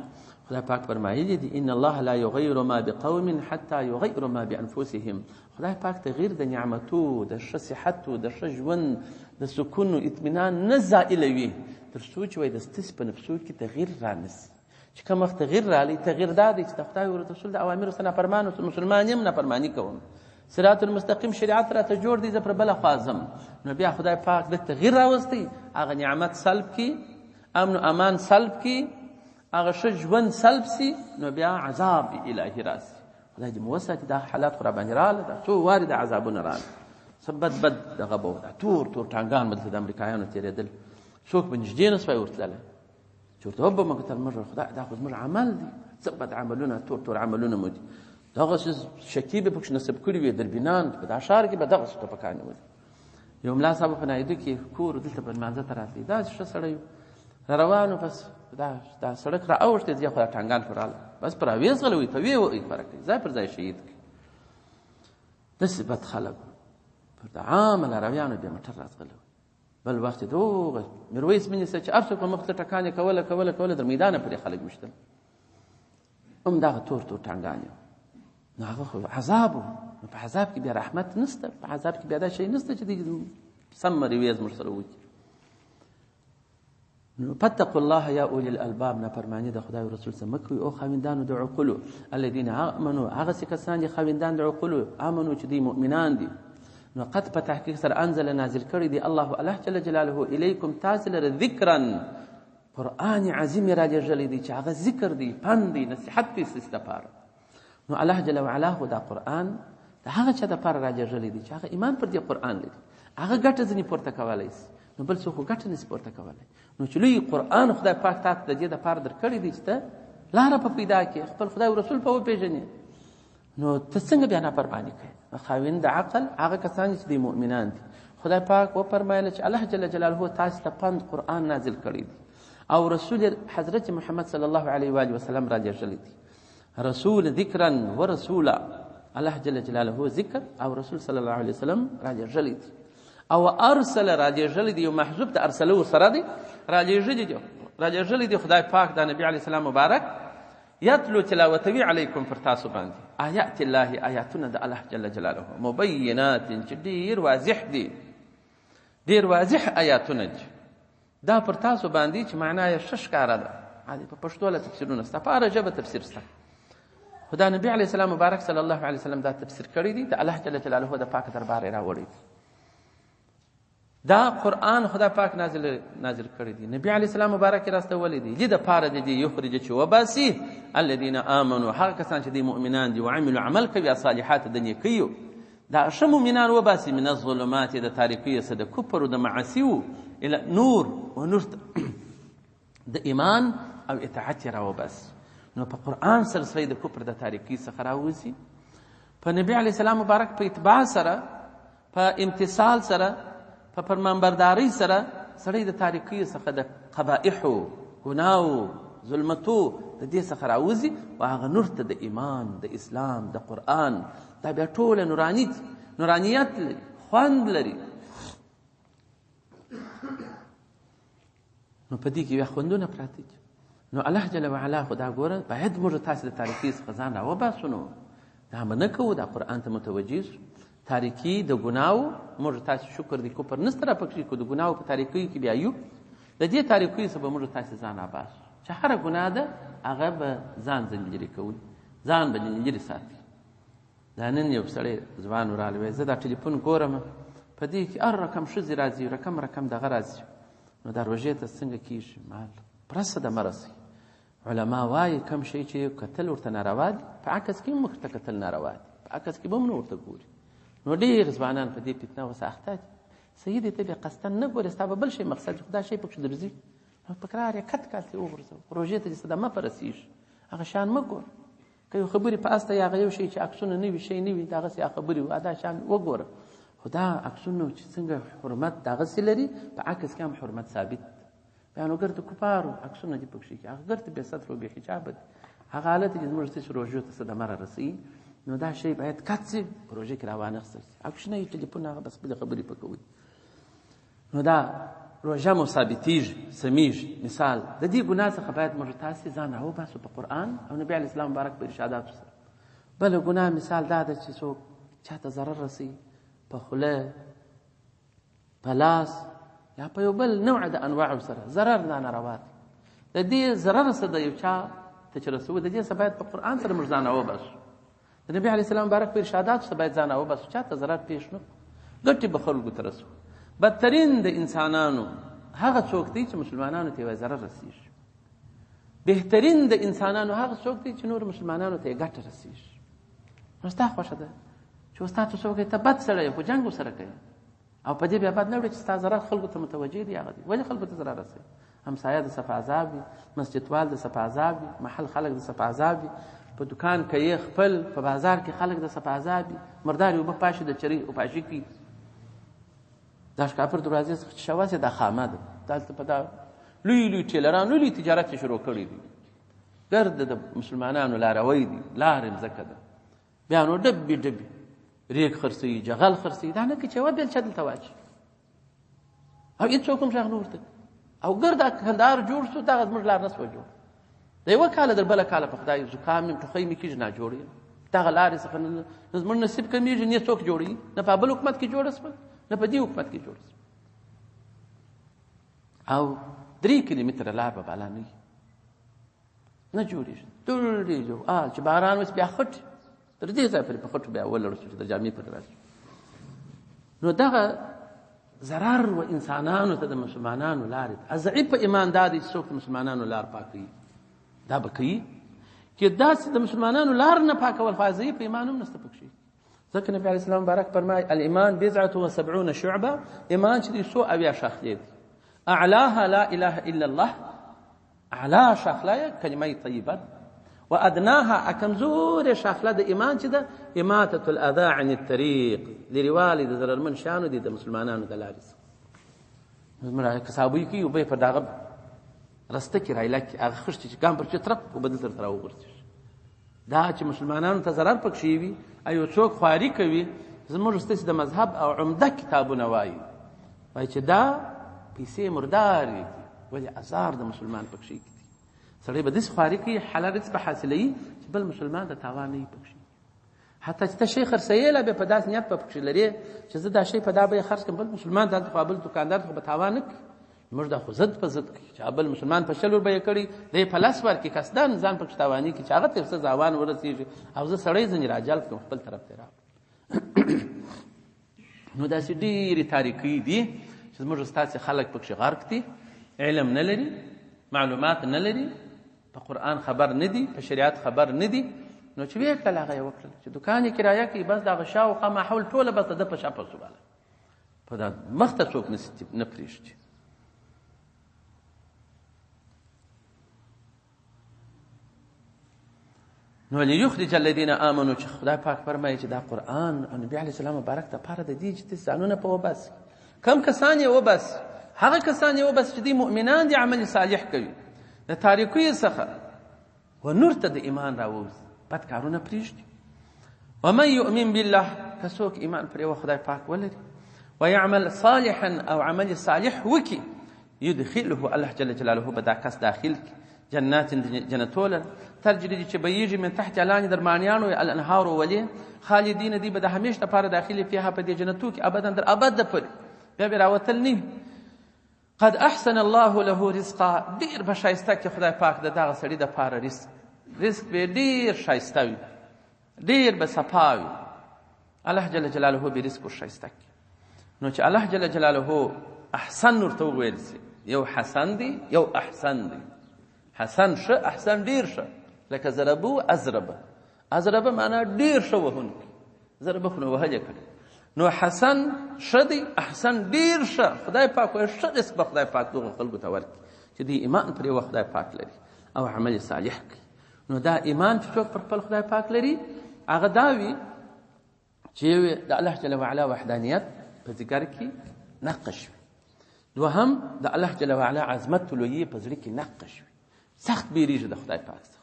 خدای پاک فرمایلی دی ان الله لا یغیر ما بقوم حتی یغیروا ما بانفسهم. خدای پاک تغییر د نعمتو، د ښه صحتو، د ښه ژوند، د سکون و اطمینان نه زائلوي تر څو چې وایي د ستاسې په نفسو کې تغییر رانسي. چې کوم وخت تغییر رالی، تغییر دا دی چې د خدای او رسول د اوامرو څخه نافرمان اوسم، مسلمان یم نافرماني کوم، صراط المستقیم شریعت راته جوړ دی، زه پر بله خوا ځم. نو بیا خدای پاک د تغییر راوستی، هغه نعمت سلب کی، امن و امان سلب کی، هغه ښه ژوند سلب سي، نو بیا عذاب الهي راسي. خدای دې مو وساتي دا حالات خو راباندې راغله، دا څو وارې د عذابونه راغله، څه بد دغه به دا تور ټانګان به دلته د امریکایانو تېرېدل، څوک به نږدې نه سوی ورتللی، چې ورته وبه مه کتل موږ خدای دا خو زموږ عمل دی، څه بد عملونه، تور عملونه مو دي. دغسې شکي به پکښې نصب کړي وي، دربینان په دا ښار کې به دغسې ټوپکانې ولي. یو ملا صاحب په نایدو کې کور دلته په لمانځه ته راتلی، داسې ښه سړی را روانو، بس دا سړک را اوښتې، ځیا خو دا ټانګان پرې راغله، بس پر اویز غلوي، په ویې وایي فرق کوي، ځای پر ځای شهید کړي. داسې بد خلک پر د عامه لارویانو بیا موټر راځغلوي. بل وخت دوغه میرویس منیسه چې هر څوک په مخ ته ټکانې کوله در میدانه پرې خلک ویشتل، هم دغه تور ټانګان یو. نو هغه خو عذاب و، نو په عذاب کې بیا رحمت نشته، په عذاب کې بیا دا شی نشته چې سم میرویس موږ سره وکړي. نو فاتقوا الله یا اولی الالباب، نافرماني د خدای او رسول څخه مه کوئ، او خاوندانو د عقلو، الذین آمنوا، هغسې کسان دي خاوندان د عقلو، آمنو چې دوی مؤمنان دي. نو قد په تحقیق سره انزل نازل کړی دی الله جل جلاله الیکم تاسو لره ذکرا، قرآن عظیم را لېږلی دی چې هغه ذکر دی، پند دی، نصیحت دی ستاسو دپاره. نو الله جل وعلا خو دا قرآن د هغه چا دپاره را لېږلی دی چې هغه ایمان پر دې قرآن لري، هغه ګټه ځینې پورته کولی شي، نو بل څوک خو ګټه نشي پورته کولی. نو چې لوی قرآن خدای پاک تا ته د دې دپاره درکړی دی چې ته لاره په پیدا کړې، خپل خدای او رسول په وپېژنې، نو ته څنګه بیا نافرماني کوې؟ خاوند د عقل هغه کسان چې دوی مؤمنان دي. خدای پاک وفرمایله چې الله جل جلاله تاسو ته پند قرآن نازل کړی دی، او رسول حضرت محمد صلی الله علیه و آله وسلم را لېږلی دی. رسول ذکرا و رسولا، الله جل جلاله ذکر او رسول صلی الله علیه وسلم را لېږلی دی. او ارسل را لېږلی دی، یو محذوف د ارسله سره دی، را لېږلی دی خدای پاک د نبی علیه السلام مبارک یتلو تلاوتوي علیکم پر تاسو باندې آیات الله، آیاتونه د الله جل جلاله، مبینات چې ډېر واضح دي، ډېر واضح آیاتونه دي، دا پر تاسو باندې چې معنا یې ښه ښکاره ده. په پښتو له تفسیرونه شته، په هره ژبه تفسیر شته، خو دا نبي علیه السلام مبارک صلی الله علیه وسلم دا تفسیر کړی دی، د الله جل جلاله د پاک دربار یې راوړی دی. دا قرآن خدا پاک نازل کړی دی، نبی علیه السلام مبارک راستولی دی، دې دپاره د دې یخرج چې وباسي الذین آمنوا، هغه کسان چې دی مؤمنان دي، وعملوا عمل کوي صالحات د نیکیو، دا ښه مؤمنان وباسي، من الظلمات د تاریکیو څخه د کفر او د معاصیو الی نور، و نور د ایمان او اطاعت یې راوباسي. نو په قرآن سره سړی د کفر د تاریکۍ څخه راوځي، په نبي علیه السلام مبارک په اتباع سره، په امتثال سره، په فرمانبردارۍ سره سړی د تاریکۍ څخه د قبائحو، ګناو، ظلمتو د دې څخه راوځي او هغه نور ته د ایمان، د اسلام، د قرآن دا بیا ټوله نورانیت لري، خوند لري. نو په دې کې بیا خوندونه پراته دي. نو الله جل وعلا خو دا ګوره باید موږ تاسې د تاریکۍ څخه ځان راوباسو. نو دا به نه کوو، دا قرآن ته متوجه سو. تاریکي د ګناو موږ تاسې شکر دی کفر نسته را پکښې کو د ګناو په تاریکۍ کې بیا یو د دې تاریکۍ څخه به موږ تاسې ځان راباسو چې هره ګناه ده هغه به ځان ځنجلي کوي، ځان به ځنجلي ساتي. دا نن یو سړی ځوان ورالی وایي زه دا ټلیفون ګورم په دې کې هر رقم ښځې راځي، رقم دغه راځي. نو دا روژې ته څنګه کېږي؟ مال پرسه د مرسي علما وایي کم شی چې کتل ورته ناروا دي په عکس کې مخ ته کتل ناروا دي، په عکس کې به هم نه ورته ګوري. نو ډېر ځوانان په دې فتنه اوس اخته دي. سیدې ته بیا قصدن نه ګورې، ستا به بل شی مقصد چې خدا شی پکښې درځي نو په کرار یې کت کال ترې وغورځوه. روژې ته چې صدمه په رسېږي هغه شیان مه ګوره. که یو خبرې په اس ته یا هغه یو شی چې عکسونه نه وي، شی نه وي، دغسې خبرې وي، دا شیان وګوره. خو دا عکسونه چې څنګه حرمت دغسې لري په عکس کې هم حرمت ثابت. بیا نو ګرد کفارو عکسونه دي پکښې کې، هغه ګرد بې ستر و بې حجابه دي. هغه حالت چې زموږ چې روژو ته صدمه را رسوي نو دا شی باید کت شي، په روژې کې راوانخیستل شي. عکسونه یې ټلیفون هغه بس خپلې خبرې په کوي. نو دا روژه مو ثابتېږي، سمیږي. مثال د دې ګناه څخه باید موږ تاسې ځان راوباسو په قرآن او نبي علیه السلام مبارک په ارشاداتو سره. بله ګناه مثال دا ده چې څوک چاته ضرر رسوي په خوله، په لاس یا په یو بل نوع د انواعو سره ضرر دا ناروا دی. د دې ضرر څه د یو چا ته چې رسوي د دې څه باید په قرآن سره موږ ځان راوباسو. د نبي علیه السلام مبارک په ارشاداتو سره باید ځان راوباسو، چاته ضرر پیښ نه کړو، ګټې به خلکو ته رسوو. بدترین د انسانانو هغه څوک دی چې مسلمانانو ته یې ضرر رسېږي. بهترین د انسانانو هغه څوک دی چې نور مسلمانانو ته یې ګټه رسېږي. نو ستا خوښه ده چې اوس تا ته څوک ته بد سړی خو جنګ ورسره کوي او په دې بیا بد نه وړي چې ستا ضرر خلکو ته متوجه دی. هغه دی ولې خلکو ته ضرر رسوي؟ همسایه د صف عذاب وي، مسجدوال د صف عذاب وي، محل خلک د صف عذاب وي، په دکان کې یې خپل، په بازار کې خلک د صف عذاب وي، مردار اوبه پاشي د چرۍ او پاشي کوي. دا شکاپر دروازې څخه چې شواسې دا خامه ده. دلته په دا لوی ټیلران لوی تجارت چې شروع کړي دي، ګرد د مسلمانانو لاروی دي، لارې مځکه ده. بیا نو ډبې ریګ خرڅوي، جغل خرڅوي، دا نه کوي چې یوه بېلچه دلته واچي او هېڅوک هم غږ نه ورته او ګرد کندهار جوړ شو. دغه زموږ لار نه سوه جوړ. د یوه کاله در بله کاله په خدای زکام یم ټوخی مې کېږي ناجوړ یم. دغه لارې څخه نه زموږ نصیب کمیږي، نه څوک جوړوي، نه په بل حکومت کې جوړه شول نه په دې حکومت کې جوړ شو. او 3 کیلومتره لار به بالا نه وي، نه جوړېږي. ټول جو چې باران وس بیا خټ تر دې ځایه پورې په خټو بیا ولړ شو چې د جامې پورې راشي. نو دغه ضرر و انسانانو ته د مسلمانانو لارې ته ضعیف ایمان دا دی چې څوک د مسلمانانو لار پاکوي. دا به کوي چې داسې د مسلمانانو لار نه پاکول خو ضعیف ایمان هم نشته پکښې. ځکه نبي علیه السلام مبارک فرمایي الایمان 70 شعبه، ایمان چې دی 100 شاخلې دي. اعلاها لا اله الا الله، اعلا شاخله کلمه طیبه، و ادناها کمزور شاخله د ایمان چې ده اماته الاذى عن الطريق، لروالی د ضررمن شانو دي د مسلمانانو د لارې څخه. زموږ کسابوي کوي اوبه په دغه رسته کې رایلکې هغه خښتې چې ګام پر چې ترپ اوبه دلته ورته راوغورځېږي. دا چې مسلمانانو ته ضرر پکښې وي او څوک خواري کوي، زموږ ستاسې د مذهب او عمده کتابونه وایي چې دا پیسې مردارې دي، ولې ازار د مسلمان پکښې دي. سړی به داسې خواري کوي حلال رزق به حاصلوي چې بل مسلمان د تاوان نه وي پکښې. حتی چې ته شی خرڅوې لا بیا په داسې نیت به پکښې لرې چې زه دا شی په دا بیه خرڅ کړم، بل مسلمان دلته خو بل دوکاندار خو به تاوان نه کوي. موږ دا خو ضد په ضد کوي چې بل مسلمان په 100 بیه کړي دی په لاس ورکړي قصدن ځان پکښې تاواني کړي چې هغه ته څه زاوان ورسېږي او زه سړی ځنې راجلب کړم خپل طرف ته راوړم. نو داسې ډېرې تاریکۍ دي چې زموږ ستاسې خلک پکښې غرق دي، علم نه لري، معلومات نه لري، په قرآن خبر نه دي، په شریعت خبر نه دي. نو چې ویې کړل هغه یې وکړل چې دوکان یې کرایه کړي، بس دغه شاوخوا ماحول ټوله بس د ده په شا پسو باله په دا مخ ته څوک نه پرېږدي. نو لیخرج الذین آمنوا چې خدای پاک فرمایي چې دا قرآن او نبي علیه السلام مبارک دپاره د دې چې ته ځانونه په وباسي. کم کسان یې وباسي؟ هغه کسان یې وباسي چې دوی مؤمنان دي، عمل صالح کوي، د تاریکیو څخه و نور ته د ایمان راووځي، بد کارونه پرېږدي. ومن یؤمن بالله، که څوک ایمان پر یوه خدای پاک ولري ویعمل صالحا او عمل صالح وکي، یدخله الله جل جلاله به دا کس داخل کی جنات جنتولا تجري چې بهیږي من تحت لاندې درمانیانو الانهار ولي خالدین دی به د همیش لپاره داخلي فيها په دې جنتو کې ابدا در ابد پورې بیا به راوتل نه. قد احسن الله له رزقا، ډیر به ښایسته کې خدای پاک د دغه سړي دپاره رزق به ډیر ښایسته وي، ډیر به صفا وي. الله جل جلاله به رزق ښایسته کړي. نو چې الله جل جلاله احسن ورته وویل سي، یو حسن دی یو احسن دی. حسن ښه، احسن ډیر ښه، لکه ضربو اضربه معنا ډیر ښه وهونکی، ضربه خو نو وهلې کړی. نو حسن ښه دی، احسن ډیر ښه. خدای پاک وایي ښه رزق به خدای پاک دغو خلکو ته ورکړي چې دوی ایمان پر یوه خدای پاک لري او عمل صالح کوي. نو دا ایمان چې څوک پر خپل خدای پاک لري هغه دا وي چې د الله جل وعلا وحدانیت په ذکر کې نقش وي. دوهم د الله جل وعلا عظمت لویي په زړه کې نقش وي، سخت بیریږي د خدای پاک څخه،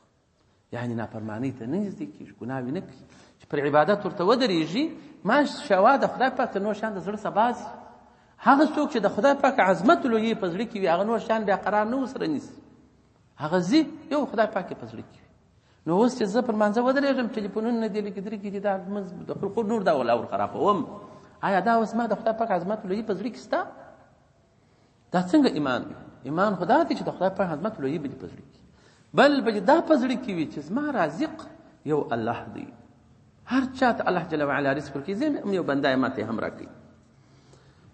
یعنی نافرمانۍ ته نه نږدې کېږي، ګناوې نه کوي. چې پر عبادت ورته ودرېږي ماشاءالله د خدای پاک ته نور شیان د زړه څخه باسي. هغه څوک چې د خدای پاک عظمت لویي په زړه کې وي هغه نور شیان بیا قرار نه ورسره نیسي، هغه ځي یو خدای پاک یې په زړه کې وي. نو اوس چې زه پر مانځه ودرېږم ټلیفونونه دې لږې درې کېږي دا د خلقو نور دا ولا ورخرابوم، آیا دا اوس ما د خدای پاک عظمت لویي په زړه کې شته؟ دا څنګه ایمان دی؟ ایمان خدا دی چې د خدای پاک عظمت لویي به دې په زړه کې، بل به دا په زړه کې وي چې زما رازق یو الله دی، هر چا ته الله جل وعلا رزق ورکوي، زه هم یو بنده یم ماته یې هم راکوي.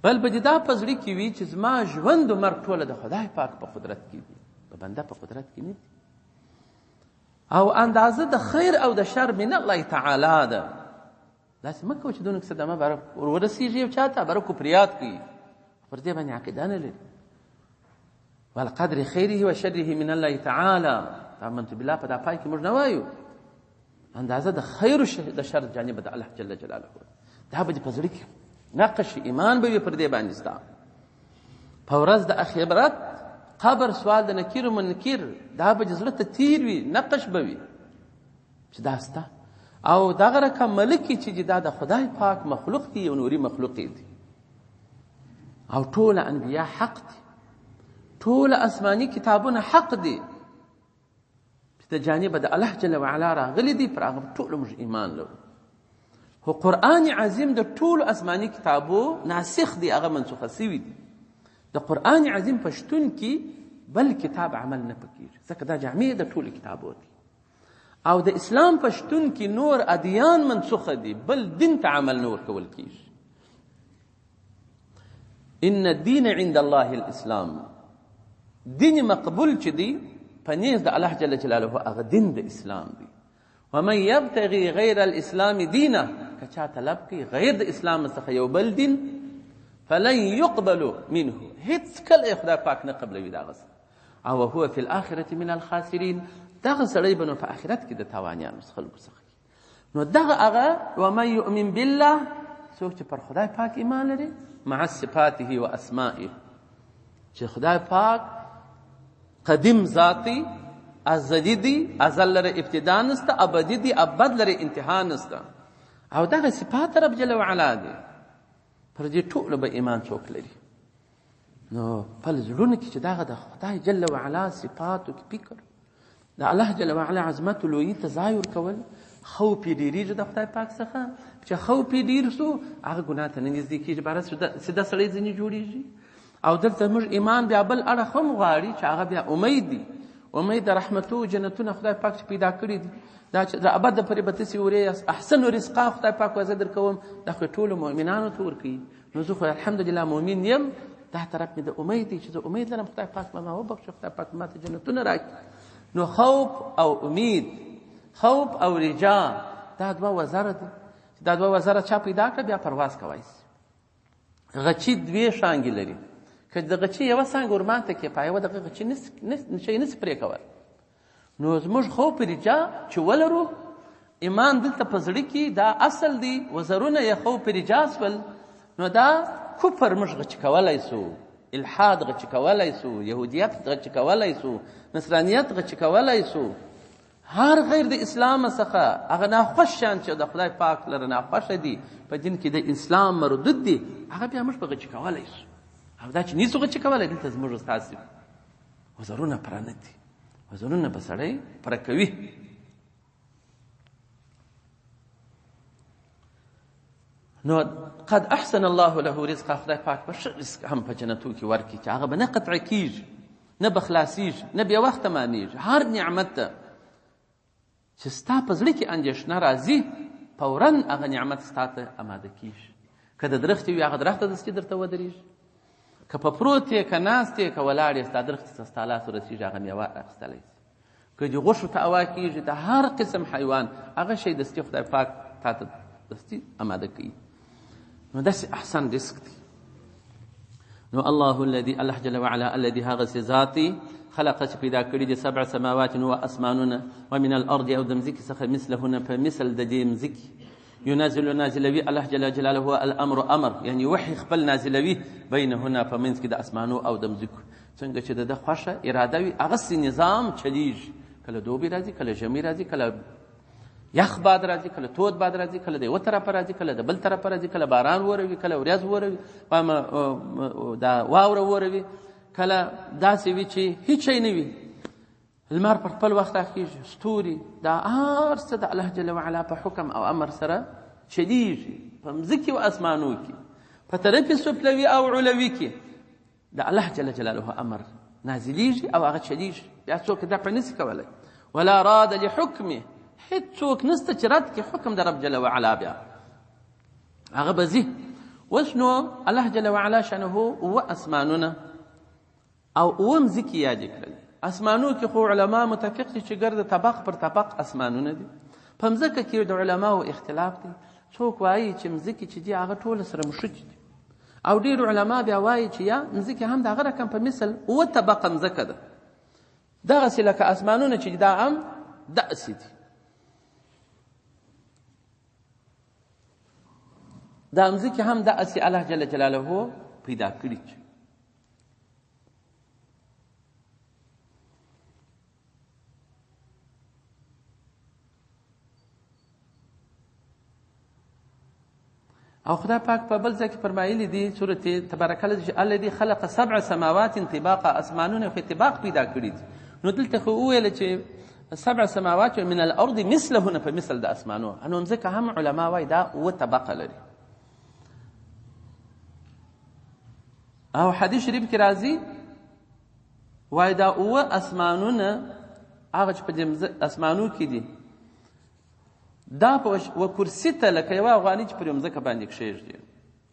بل به دا په زړه کې وي چې زما ژوند و مرګ ټوله د خدای پاک په قدرت کې دي، په بنده په قدرت کې نه دي. او اندازه د خیر او د شر من الله تعالی ده. داسې مه کوه چې دونه صدمه به ورسېږي یو چا ته به کفریات کوي، پر دې باندې عقیده نه لري. والقدر خیره و شره من الله تعالی، آمنت بالله په دا پای کې موږ نه وایو اندازه د خیر او د شر جانب د الله جل جلاله دا به دې په زړه کې نقش ایمان به وي پر دې باندې ستا. په ورځ د اخرت قبر سوال د نکیر و منکر دا به زړه ته تیر وي، نقش به وي چې دا ستا. او دغه رقم ملکي چې دا د خدای پاک مخلوق دی، یو نوري مخلوق دی، او ټول انبیا حق دي، ټول آسماني کتابونه حق دي چې د جانب د الله جل وعلا راغلي دي، پر هغه ټول موږ ایمان لرو. خو قرآن عظیم د ټولو آسماني کتابو ناسخ دی، هغه منسوخه سوي دي. د قرآن عظیم په شتون کې بل کتاب عمل نه پکېږي، ځکه دا جامع د ټولو کتابو دي. او د اسلام په شتون کې نور ادیان منسوخه دي، بل دین ته عمل نه ورکول کېږي. ان الدین عند الله الاسلام، دین مقبول چې دی په نیز د الله جل جلاله هغه دین د اسلام دی. ومن یبتغي غیر الاسلام دینا، که چا طلب کوي غیر د اسلام څخه یو بل دین، فلن يقبل منه، هیڅ کله خدای پاک نه قبلوي دغه څه، او هو فی الاخرة من الخاسرین، دغه سړی به نو په آخرت کې د تاوانیانو خلکو څخه. نو دغه هغه ومن یؤمن بالله، څوک چې پر خدای پاک ایمان لري مع صفاته و اسمائه، چې خدای پاک قدیم ذاتی، ازلی دی، ازل لره ابتدا نسته، ابدی دی، ابد لره انتها نسته، او دغه صفات رب جل وعلا دی. پر دې ټولو به ایمان څوک لري. نو خپل زړونه کې چې دغه د خدای جل وعلا صفاتو کې فکر، د الله جل وعلا عظمت لویي ته ځای ورکول، خوف یې ډېرېږي د خدای پاک څخه. چې خوف یې ډېر سو هغه ګناه ته نه نږدې کېږي، باره سیده سړی ځینې جوړېږي. او دلته موږ ایمان بیا بل اړخ هم غواړي چې هغه بیا امید دی، امید د رحمتو جنتونه خدای پاک چې پیدا کړي دي، دا چې د ابد پورې به تاسې ورې احسن رزقا خدای پاک وزه در کوم، دا خو ټولو مؤمنانو ته ورکوي. نو زه خو الحمدلله مؤمن یم، دا طرف مې د امید دی چې زه امید لرم خدای پاک به ما وبخښي، خدای پاک ما ته جنتونه راکړي. نو خوف او امید، خوف او رجا، دا دوه وزره دي. دا دوه وزره چا پیدا کړه بیا پرواز کوای شي. غچي دوې شانګې لري، که د غچي یوه څانګه ورماته کې په یوه دغه غچي شی نسي پرې کول. نو زموږ خوف رجا چې ولرو ایمان دلته په زړه کې دا اصل دی. وزرونه یخو په رجاس ول، نو دا کفر موږ غچ کولی سو، الحاد غچ کولی سو، یهودیت غچ کولی سو، نصرانیت غچ کولی سو. هر غیر د اسلام څخه هغه ناخوش شیان چې د خدای پاک لره ناخوښه دي، په دین کې د اسلام مردود دي، هغه بیا موږ په غچ کولی سو. او دا چې نیسو غچ کولی، دلته زموږ ستاسې وزرونه پرانه دي. وزرونه به سړی پره کوي. نو قد احسن الله له رزقه، خدای پاک به ښه رزق هم په جنتو کې ورکړي چې هغه به نه قطع کېږي، نه به خلاصېږي، نه بې وخته مانېږي. هر نعمت ته چې ستا په زړه کې اندېښنه راځي، فورا هغه نعمت ستا ته اماده کېږي. که د درختې وي، هغه درخته دستي درته ودرېږي. که په پروت یې، که ناست یې، که ولاړ یې، ستا درختې ته ستا لاس ورسېږي، هغه میوه اخیستلی شي. که د غوښو ته هوا کېږي، د هر قسم حیوان هغه شی دستي خدای پاک تا ته دستي اماده کوي. نو داسې احسن رزق دی. نو الله الذي، الله جل وعلا، الذي هغسې ذاتي خلق چې پیدا کړي دي 7 سماوات و اسمانونه، ومن الارض، او د مځکې څخه مثلهن، په مثل د دې مځکې. ينزل نازلوي الله جل جلاله الامر، امر یعنی وحی خپل نازلوي، بینهن، په منځ کې د اسمانو او د مځکو. څنګه چې د خوښه اراده وي هغسې نظام چلیږي. کله دوبی راځي، کله ژمی راځي، کله یخ باد راځي، کله تود باد راځي، کله د یوه طرفه راځي، کله د بل طرفه راځي، کله باران وروي، کله وریځ وروي، دا واوره وروي، کله داسې وي چې هیڅ شی نه وي، لمر پر خپل وخت راخېږي، ستوري، دا هر څه د الله جل وعلا په حکم او امر سره چلیږي په مځکې و اسمانو کې، په طرف سفلوي او علوي کې د الله جل جلاله امر نازلیږي او هغه چلیږي. بیا څوک دفع نشي کولی. ولا راد لحکمه، هیڅوک نسته چې رد کړي حکم د رب جل وعلا، بیا هغه به ځي. اوس نو الله جل وعلا شانه و اسمانونه او اوه مځکې یادې کړلې. اسمانو کې خو علما متفق دي چې ګرد طبق پر طبق اسمانونه دي. په مځکه کې د علماو اختلاف دی. څوک وایي چې مځکې چې دي هغه ټوله سره مشکې دي، او ډېر علما بیا وایي چې یا مځکې هم د هغه رقم په مثل اوه طبقه مځکه ده، دغسې لکه اسمانونه چې دا هم داسې دي. دا مځکې هم داسې الله جل جلاله پیدا کړي. او خدای پاک په بل ځای کې فرمایلی دي سورة تبارک الذي خلق 7 سماوات طباقا، اسمانونه خو طباق پیدا کړي دي. نو دلته خو وویل چې 7 سماوات من الارض مثلهن، په مثل د اسمانو. نو ځکه هم علما وایي دا اوه طبقه لري. او حدیث شریف کې راځي وایي دا اوه اسمانونه هغه چې په دې اسمانو کې دي، دا و کرسي ته لکه یوه افغاني چې پر یوه مځکه باندې کښېږدي،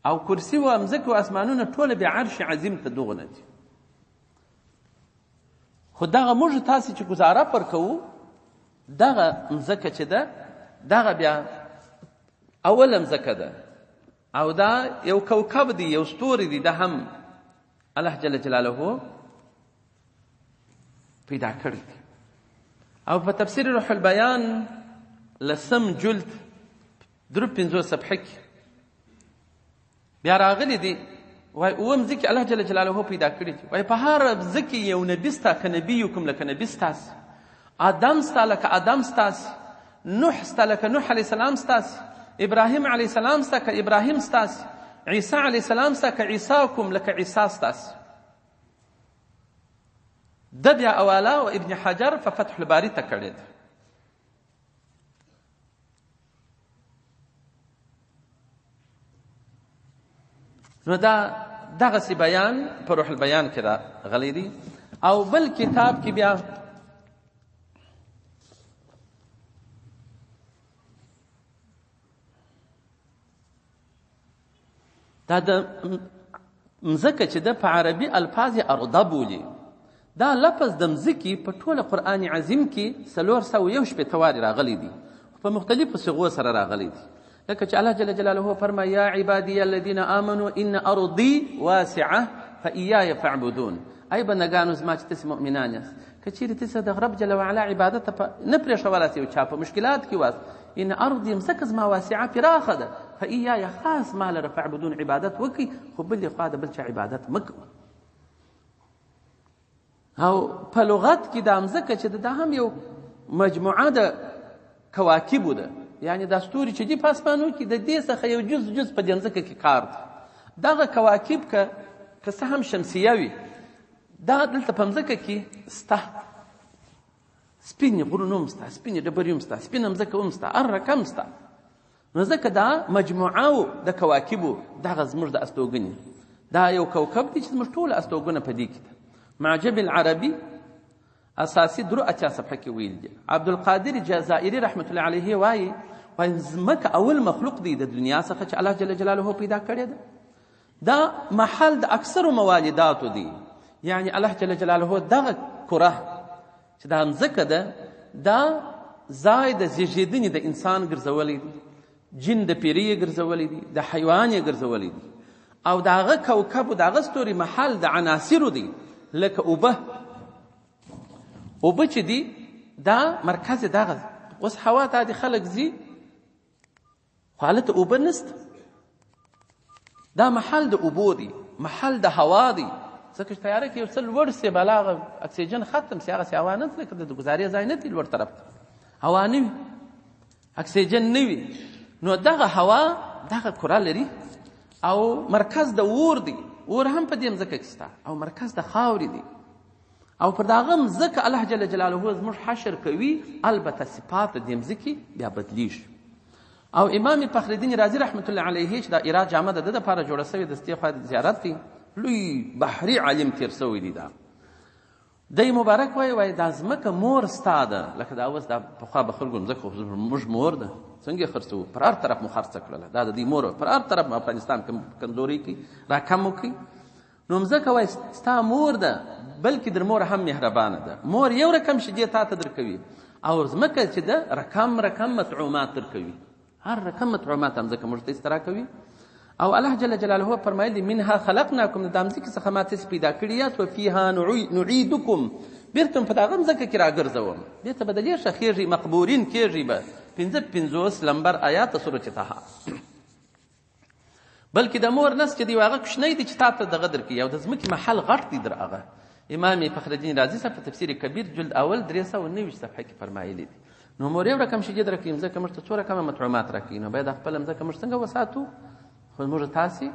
او کرسي و مځکه و اسمانونه ټوله بې عرش عظیم ته دغونه دي. خو دغه موږ تاسې چې ګزاره پر کوو، دغه مځکه چې ده دغه بیا اوله مځکه ده، او دا یو کوکب دی، یو ستوری دی، دا هم الله جل جلاله پیدا کړی دی. او په تفسیر روح البیان 10 جلد 53 صفحه کې بیا راغلی دی، وایي اوه مځکې الله جل جلاله پیدا کړي دي. وایي په هر مځکې یو نبي ستا، که نبیکم لکه نبي ستاسې، آدم ستا لکه آدم ستاسې، نوح ستا لکه نوح علیه السلام ستاسې، ابراهیم علیه السلام ستا که ابراهیم ستاسې، عیسی علیه السلام ستا که عیساکم لکه عیسی ستاسې. ده بیا اواله و ابن حجر په فتح الباري ته کړی دی. نو دا دغسې بیان په روح البیان کې راغلی دی. او بل کتاب کې بیا دا د مځکه چې ده په عربي الفاظ ارضه بولي، دا لفظ د مځکې په ټوله قرآن عظیم کې 461 وارې راغلی دي، په مختلفو صيغو سره راغلی دي. لکه چې الله جل جلاله فرمایي یا عبادي الذين آمنوا ان ارضي واسعه فاياي فاعبدون. ای بندگانو زما چې تاسې مؤمنان یاست، که چیرې تاسو د رب جل وعلا عبادت نه پرېښودلاست یو چا په مشکلات کې واست ان ارضي مځکه زما واسعه پراخه ده فایایا خاص ما لره فاعبدون عبادت وکړئ خو بلې خوا د بل چا عبادت مه کوئ. او په لغت کې دا مځکه چې دا هم یو مجموعه د کواکبو ده، یعنی دا ستوري چې دي په اسمانو کې د دې څخه یو جز په دې مځکه کې کار دی. دغه کواکب که څه هم شمسیه وي دا دلته په مځکه کې سته، سپینې غرونه هم سته، سپینې ډبرې هم سته، سپینه مځکه هم سته، هر رقم سته. نو ځکه دا مجموعه د کواکبو دغه زموږ د استوګنې دا یو کوکب دی چې زموږ ټوله استوګنه په دې کې ده. معجب العربي اساسي درو اتیا صفحه کې ویل دي. عبدالقادر جزائري رحمت الله علیه وایي ځمکه اول مخلوق دی د دنیا څخه چې الله جل جلاله پیدا کړی ده. دا محل د اکثرو موالداتو دی، یعنی الله جل جلاله دغه کره چې دا مځکه ده دا ځای د زیږېدنې د انسان ګرځولی دی، جن د پیرې یې ګرځولی دی، د حیوان یې ګرځولی دی. او د هغه کوکب و د هغه ستوري محل د عناصرو دی، لکه اوبه چې دي دا مرکز دغه. اوس هوا ته د خلک ځي خو هلته اوبه نسته، دا محل د اوبو دی، محل د هوا دی. ځکه چې تیاره کې یو څه لوړ سي بلا هغه اکسیجن ختم سي، هغسې هوا نه تلي، که د ګزارې ځای نه تلي لوړ طرف ته هوا نه وي، اکسیجن نه وي. نو دغه هوا دغه کره لري او مرکز د اور دی، اور هم په دې مځکه کې سته، او مرکز د خاورې دی. او پر دغه مځکه الله جل جلاله زموږ حشر کوي. البته صفات د دې مځکې بیا بدلیږي. او امام فخرالدین رازي رحمت الله علیه چې دا ایراد جامه د ده دپاره جوړه سوې د ستې خوا زیارت کوي، لوی بحري عالم تیر سوی دی. دا دی مبارک وایي دا ځمکه مور ستا ده. لکه دا اوس دا پخوا به خلکو مځکه موږ مور ده څنګه خرڅوو، پر هر طرف مو خرڅه کړله، دا د دې مور پر هر طرف افغانستان کمزوري کوي را کم وکړي. نو مځکه وایي ستا مور ده، بلکې در مور هم مهربانه ده. مور یو رقم شیدې تا ته درکوي، او ځمکه چې ده رقم مطعومات درکوي، هر رقم مطعومات هم ځکه موږ ته استرا کوي. او الله جل جلاله فرمایلی منها خلقناکم، د مځکې څخه ما تاسې پیدا کړي یاست، وفیها نعیدکم، بیرته په دغه مځکه کې راګرځوم، دې ته به د دې ښه خېږي مقبورین کېږي به. 55 نمبر آیات سورة طه. بلکې د مور نس چې دی هغه کوچنی دی چې تا ته دغه درکوي، او د ځمکې محل غټ دی در هغه. امام فخرالدین رازي صاحب په تفسیر کبیر جلد اول 390 صفحه کې فرمایلی دي. نو مور یو رقم شیدې درکوي، مځکه موږ ته څو رقمه مطعومات راکوي، نو باید خپله مځکه موږ څنګه وساتو. خو موږ تاسې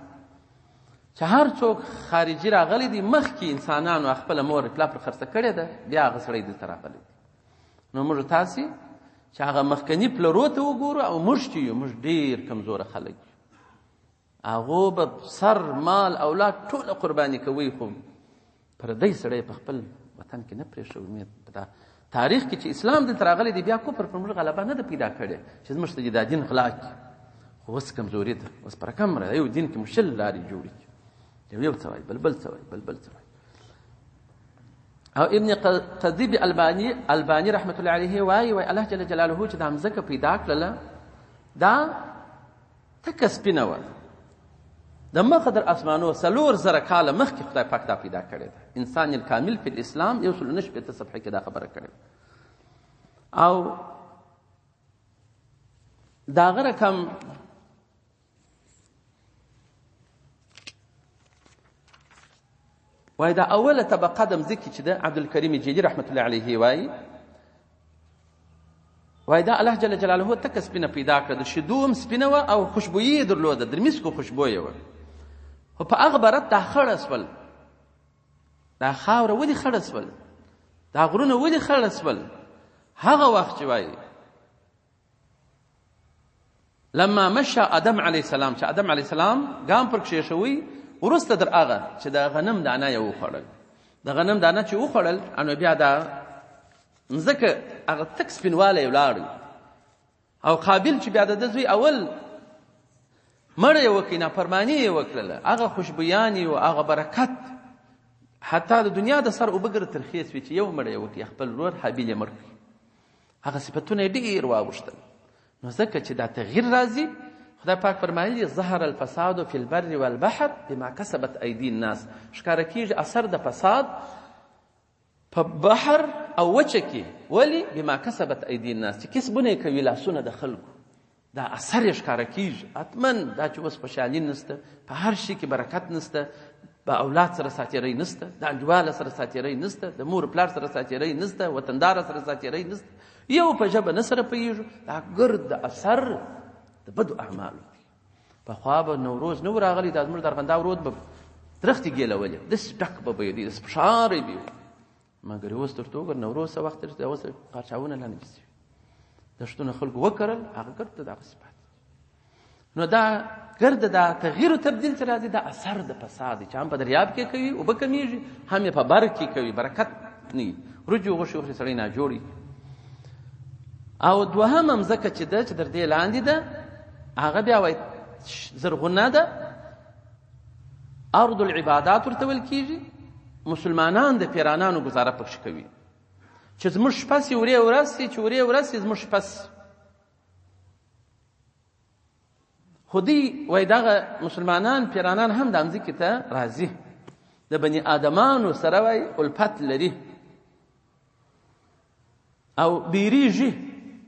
چې هر څوک خارجي راغلی دی، مخکې انسانانو خپله مور پلا پر خرڅه کړې ده، بیا هغه سړی دلته راغلی دی. نو موږ تاسې چې هغه مخکني پلرو ته وګورو، او موږ چې یو موږ ډېر کمزوره خلک یو، هغو به سر مال اولاد ټوله قرباني کوي، خو پردی سړی په خپل وطن کې نه پرېښوي. په تاریخ کې چې اسلام دلته راغلی دی، بیا کفر پر موږ غلبه نه ده پیدا کړې چې زموږ ته دا دین غلا کړي. خو اوس کمزوري ده، اوس په رقم یو دین کې مو شل لارې جوړې کړي، یو څه وایي بل څه وایي بل څه وایي. او ابن قضیب البانی رحمت الله علیه وایي الله جل جلاله چې دا مځکه پیدا کړله دا تکه سپینه وه، د مخه در اسمانو 4,000 کاله مخکې خدای پاک دا پیدا کړې ده. انسان الکامل فی الاسلام 1.9 صفحه کې دا خبره کړې. او دا هغه رقم وایي دا اوله طبقه د مځکې چې ده عبدالکریم جیلي رحمت الله علیه وایي دا الله جل جلاله تکه سپینه پیدا کړه، د شیدو هم سپینه وه او خوشبویي یې درلوده، د مسکو خوشبویه وه. خو په هغه برت دا خړه سول، دا خاوره ولې خړه سول، دا غرونه ولې خړه سول؟ هغه وخت چې وایي لما مشى آدم علیه السلام، چې آدم علیه السلام ګام پر کښېښوي، وروسته در هغه چې د غنم دانه یې وخوړل، د غنم دانه چې وخوړل، نو بیا دا مځکه هغه تک سپینوالی یې ولاړ، او قابل چې بیا د ده زوی اول مړه یې وکړي، نافرماني یې وکړله، هغه خوشبویانې و هغه برکت، حتی د دنیا د سر اوبه ګره ترخې سوې چې یو مړه یې وکړي، خپل ورور حابیل یې مړ کړي، هغه صفتونه یې ډېر واوښتل. نو ځکه چې دا تغییر راځي، خدای پاک فرمایلی ظهر الفساد فی البر والبحر بما کسبت ایدی الناس، ښکاره کېږي اثر د فساد په بحر او وچه کې. ولې؟ بما کسبت ایدي الناس، چې کسبونه یې کوي لاسونه د خلکو، دا اثر یې ښکاره کېږي. حتما دا چې اوس خوشحالي نسته، په هر شي کې برکت نسته، په اولاد سره ساتیری نسته، د انډیواله سره ساتیری نسته، د مور پلار سره ساتیری نسته، وطنداره سره ساتیری نسته، یو په ژبه نه سره پوهېږو، دا ګرد د اثر د بدو اعمالو دی. پخوا به نوروز نه و راغلی، دا زموږ د ارغنداو رود به درختې ګېلولې، داسې ډک به به یې داسې فشاری به وي. مګر اوس تر څو نوروز څه وخت تېر اوس قاچاونه لاندې شوي، دښتونه خلکو وکرل، هغه ګرد ته دغسې پاتې. نو دا ګرد دا تغییر و تبدیل چې راځي، دا اثر د فساد دی، چې هم په دریاب کې کوي اوبه کمیږي، هم یې په بر کې کوي برکت نه وي، وریجې غوښې وخوري سړی ناجوړي. او دوهمه مځکه چې ده چې در دې لاندې ده، هغه بیا وایي زرغونه ده، ارض العبادات ورته ویل کېږي. مسلمانان د پیرانانو ګزاره پکښې کوي، چې زموږ شپه سي ورې ورځ سي، چې ورې ورځ سي زموږ شپه سي. خو دوی وایي دغه مسلمانان پیرانان هم دا مځکې ته راځي، د بني آدمانو سره وایي الفت لري او بیریږي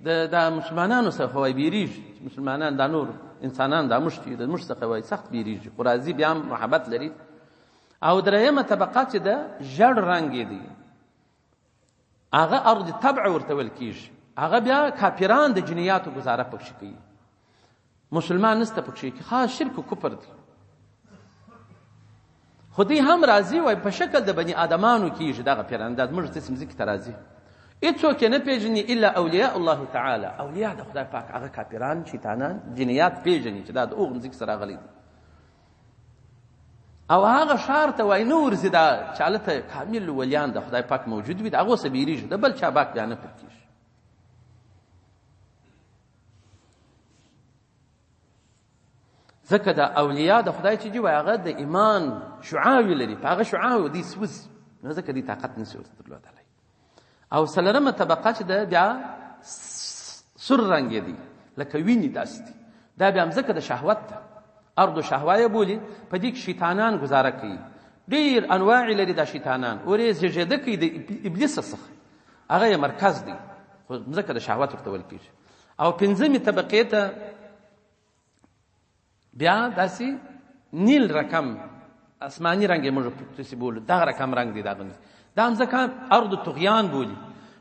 د مسلمانانو څخه وایي بیریږي. مسلمانان دا نور انسانان دا موږ چې د موږ څخه وایي سخت بیریږي، خو راځي بیا هم محبت لري. او درېیمه طبقه چې ده ژړ رنګ یې دی، هغه ارض طبع ورته ویل کېږي. هغه بیا کافران د جنیاتو ګزاره پکښې کوي، مسلمان نسته پکښې، خاص شرک و کفر دی. خو دوی هم راځي وایي په شکل د بني آدمانو کېږي دغه پیران، دا زموږ داسې مځکې ته راځي. هېڅوک یې نه پېژني الا اولیاء الله تعالی، اولیاء د خدای پاک، هغه کافران شیطانان جنیات پېژني چې دا د هغو مځکې سره راغلی دی. او هغه ښار ته وایي نه ورځي، دا چې هلته کامل ولیان د خدای پاک موجود وي، د هغو څه بیریږي، د بل چا باک بیا نه پټ کېږي. ځکه د اولیاء د خدای چې دي وایي هغه د ایمان شعاوې لري، په هغه شعاوو دوی سوځي، نو ځکه دوی طاقت نه شي ورته درلودلی. او څلورمه طبقه چې ده بیا سور رنګ یې دی، لکه وینې داسې دي، دا بیا مځکه د شهوت ده، ارض شهوه یې بولي. په دې کې شیطانان ګزاره کوي، ډېر انواع لري دا شیطانان، اور یې زېږېده کوي د ابلیس څخه، هغه یې مرکز دی، خو مځکه د شهوت ورته ویل کېږي. او پنځمې طبقې ته بیا داسې نیل رقم اسماني رنګ یې موږ تاسې بولو، دغه رقم رنګ دی دغه، دا مځکه ارض طغیان بولي.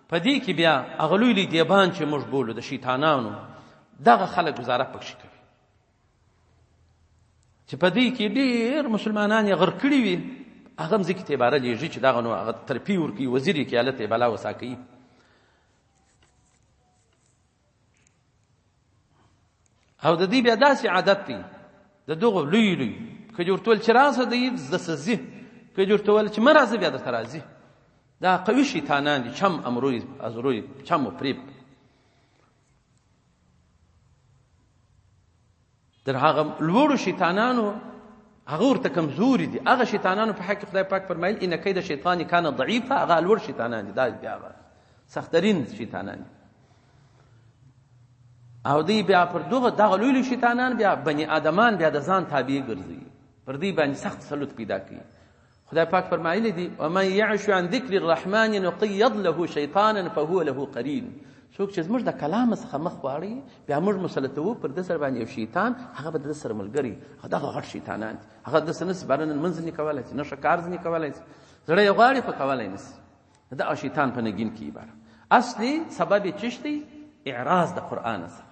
په دې کې بیا هغه لوی لوی دیبان چې موږ بولو د شیطانانو، دغه خلک ګزاره پکښې کوي، چې په دې کې ډېر مسلمانان یې غر کړي وي، هغه مځکې ته یې باره لېږي چې دغه نو هغه ترفی ورکوي، وزیر یې کړي، هلته یې بلا وسا کوي. او د دې بیا داسې عادت دی د دغو لوی لوی، که دې ورته ویل چې راسه دی دسه ځي، که دې ورته ویل چې مه راځه بیا درته راځي. دا قوي شیطانان دي، چم امروی ازروی چم و فریب. در هغه لوړو شیطانانو هغه ورته کمزوري دي، هغه شیطانانو په حق خدای پاک فرمایل ان کید شیطان کان ضعیفه، هغه لوړ شیطانان دي، دا بیا سخترین شیطانان دي. او دی بیا پر دغه لوی شیطانان بیا بني آدمان بیا د ځان تابع ګرځي، پر دې باندې سخت سلوط پیدا کوي. خدای پاک فرمایلی دی ومن یعش عن ذکر الرحمن نقید له شیطانا فهو له قرین. څوک چې زموږ د کلام څخه مخ واړوي بیا موږ مسلطوو پر ده سره باندې یو شیطان، هغه به د ده سره ملګري، دغه غټ شیطانان دي، هغه دسه نسي بارنه لمونځ نه کولی شي، نه ښه کار ځنې کولی شي، زړه یې غواړي خو کولی نه شي. دغه شیطان په نګین کې عبارت اصلي سبب یې څه دی؟ اعراض د قرآن څخه.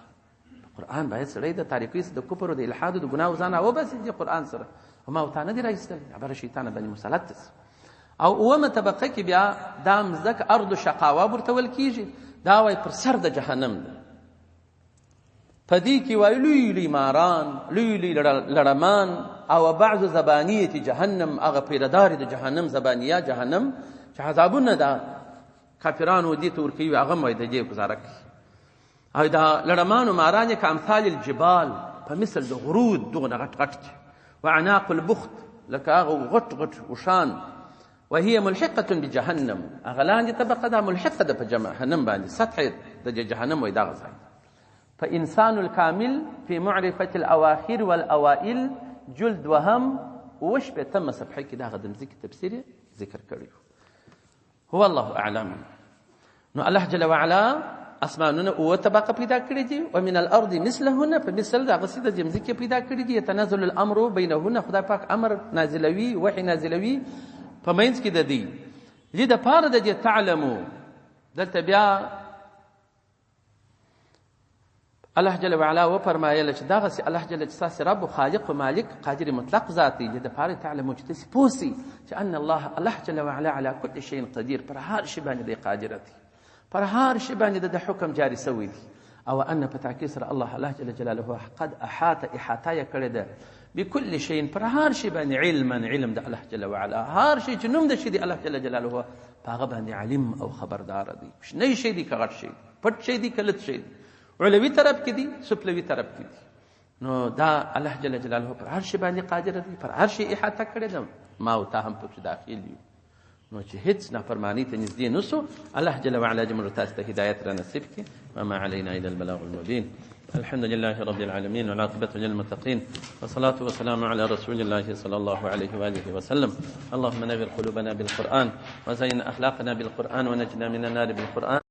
قرآن باید سړی د تاریکۍ د کفر او د الحاد او د ګناه ځان وباسي د قرآن سره، وما او تا نه دي راایستلی، عباره شیطان باندې مسلط شي. او اومه طبقه کې بیا دا مځکه ارض شقاوه ورته ویل کېږي، دا وایي پر سر د جهنم ده. په دې کې وایي لوی لوی ماران، لوی لوی لړمان، او بعض زبانیة جهنم، هغه پیردارې د جهنم، زبانیه جهنم چې عذابونه د کافرانو دې ته ورکوي، هغه هم وایي د دې ګزاره کوي. او دا لړمان و ماران یې که امثال الجبال، په مثل د غرود دغونه غټ غټ دي، وعناق البخت، لکه هغه غټ غټ وشان، وهي ملحقة بجهنم، هغه لاندې طبقه ده ملحقه ده په جهنم باندې، سطح د جهنم وایي دغه ځای. فإنسان الكامل في معرفة الأواخر والأوائل جلد وهم وشبه تم صفحه کې دغه د مځکې تفسیر ذکر کړی. هو الله اعلم. نو الله جل وعلا اسمانونه او طبقه پیدا کړی دي، او من الارض مثلهن، په مثل دغه سیده جمزکه پیدا کړی دي. يتنزل الامر بینهن، خدای پاک امر نازلوي، وحی نازلوي په منځ کې د دې لید پاره د تعلمو. دلته بیا الله جل وعلا و فرمایله چې دغه سي الله جل جلاله رب خالق و مالک قادر مطلق ذاتي لید پاره تعلمو چې تاسو پوسی چې ان الله جل وعلا على كل شيء قدير، پر هر شی باندې قادر دی، پر هر شی باندې د حکم جاری سوی دی. او ان په تاکید سره الله جل جلاله قد احاط احاطه کړی ده بكل شيء، پر هر شی باندې علم د الله جل وعلا، هر شی چې نوم د شي دی الله جل جلاله هغه باندې علم او خبردار دی. شنه شی دی کغټ شی، پټ شی دی کلت شی، علوي طرف کې دي، سفلوي طرف کې دي. نو دا الله جل جلاله پر هر شی باندې قادر دی، پر هر شی احاطه کړی ده. ما او ته هم په داخل یو، نو چې هیڅ نافرمانی ته نږدې نسو. الله جل وعلا جمهور تاسو ته هدایت را نصیب کړي. وما علينا الا البلاغ المبين. الحمد لله رب العالمين، والعاقبة للمتقين، والصلاة والسلام على رسول الله صلى الله عليه وآله وسلم. اللهم نور قلوبنا بالقرآن، وزين أخلاقنا بالقرآن، ونجنا من النار بالقرآن.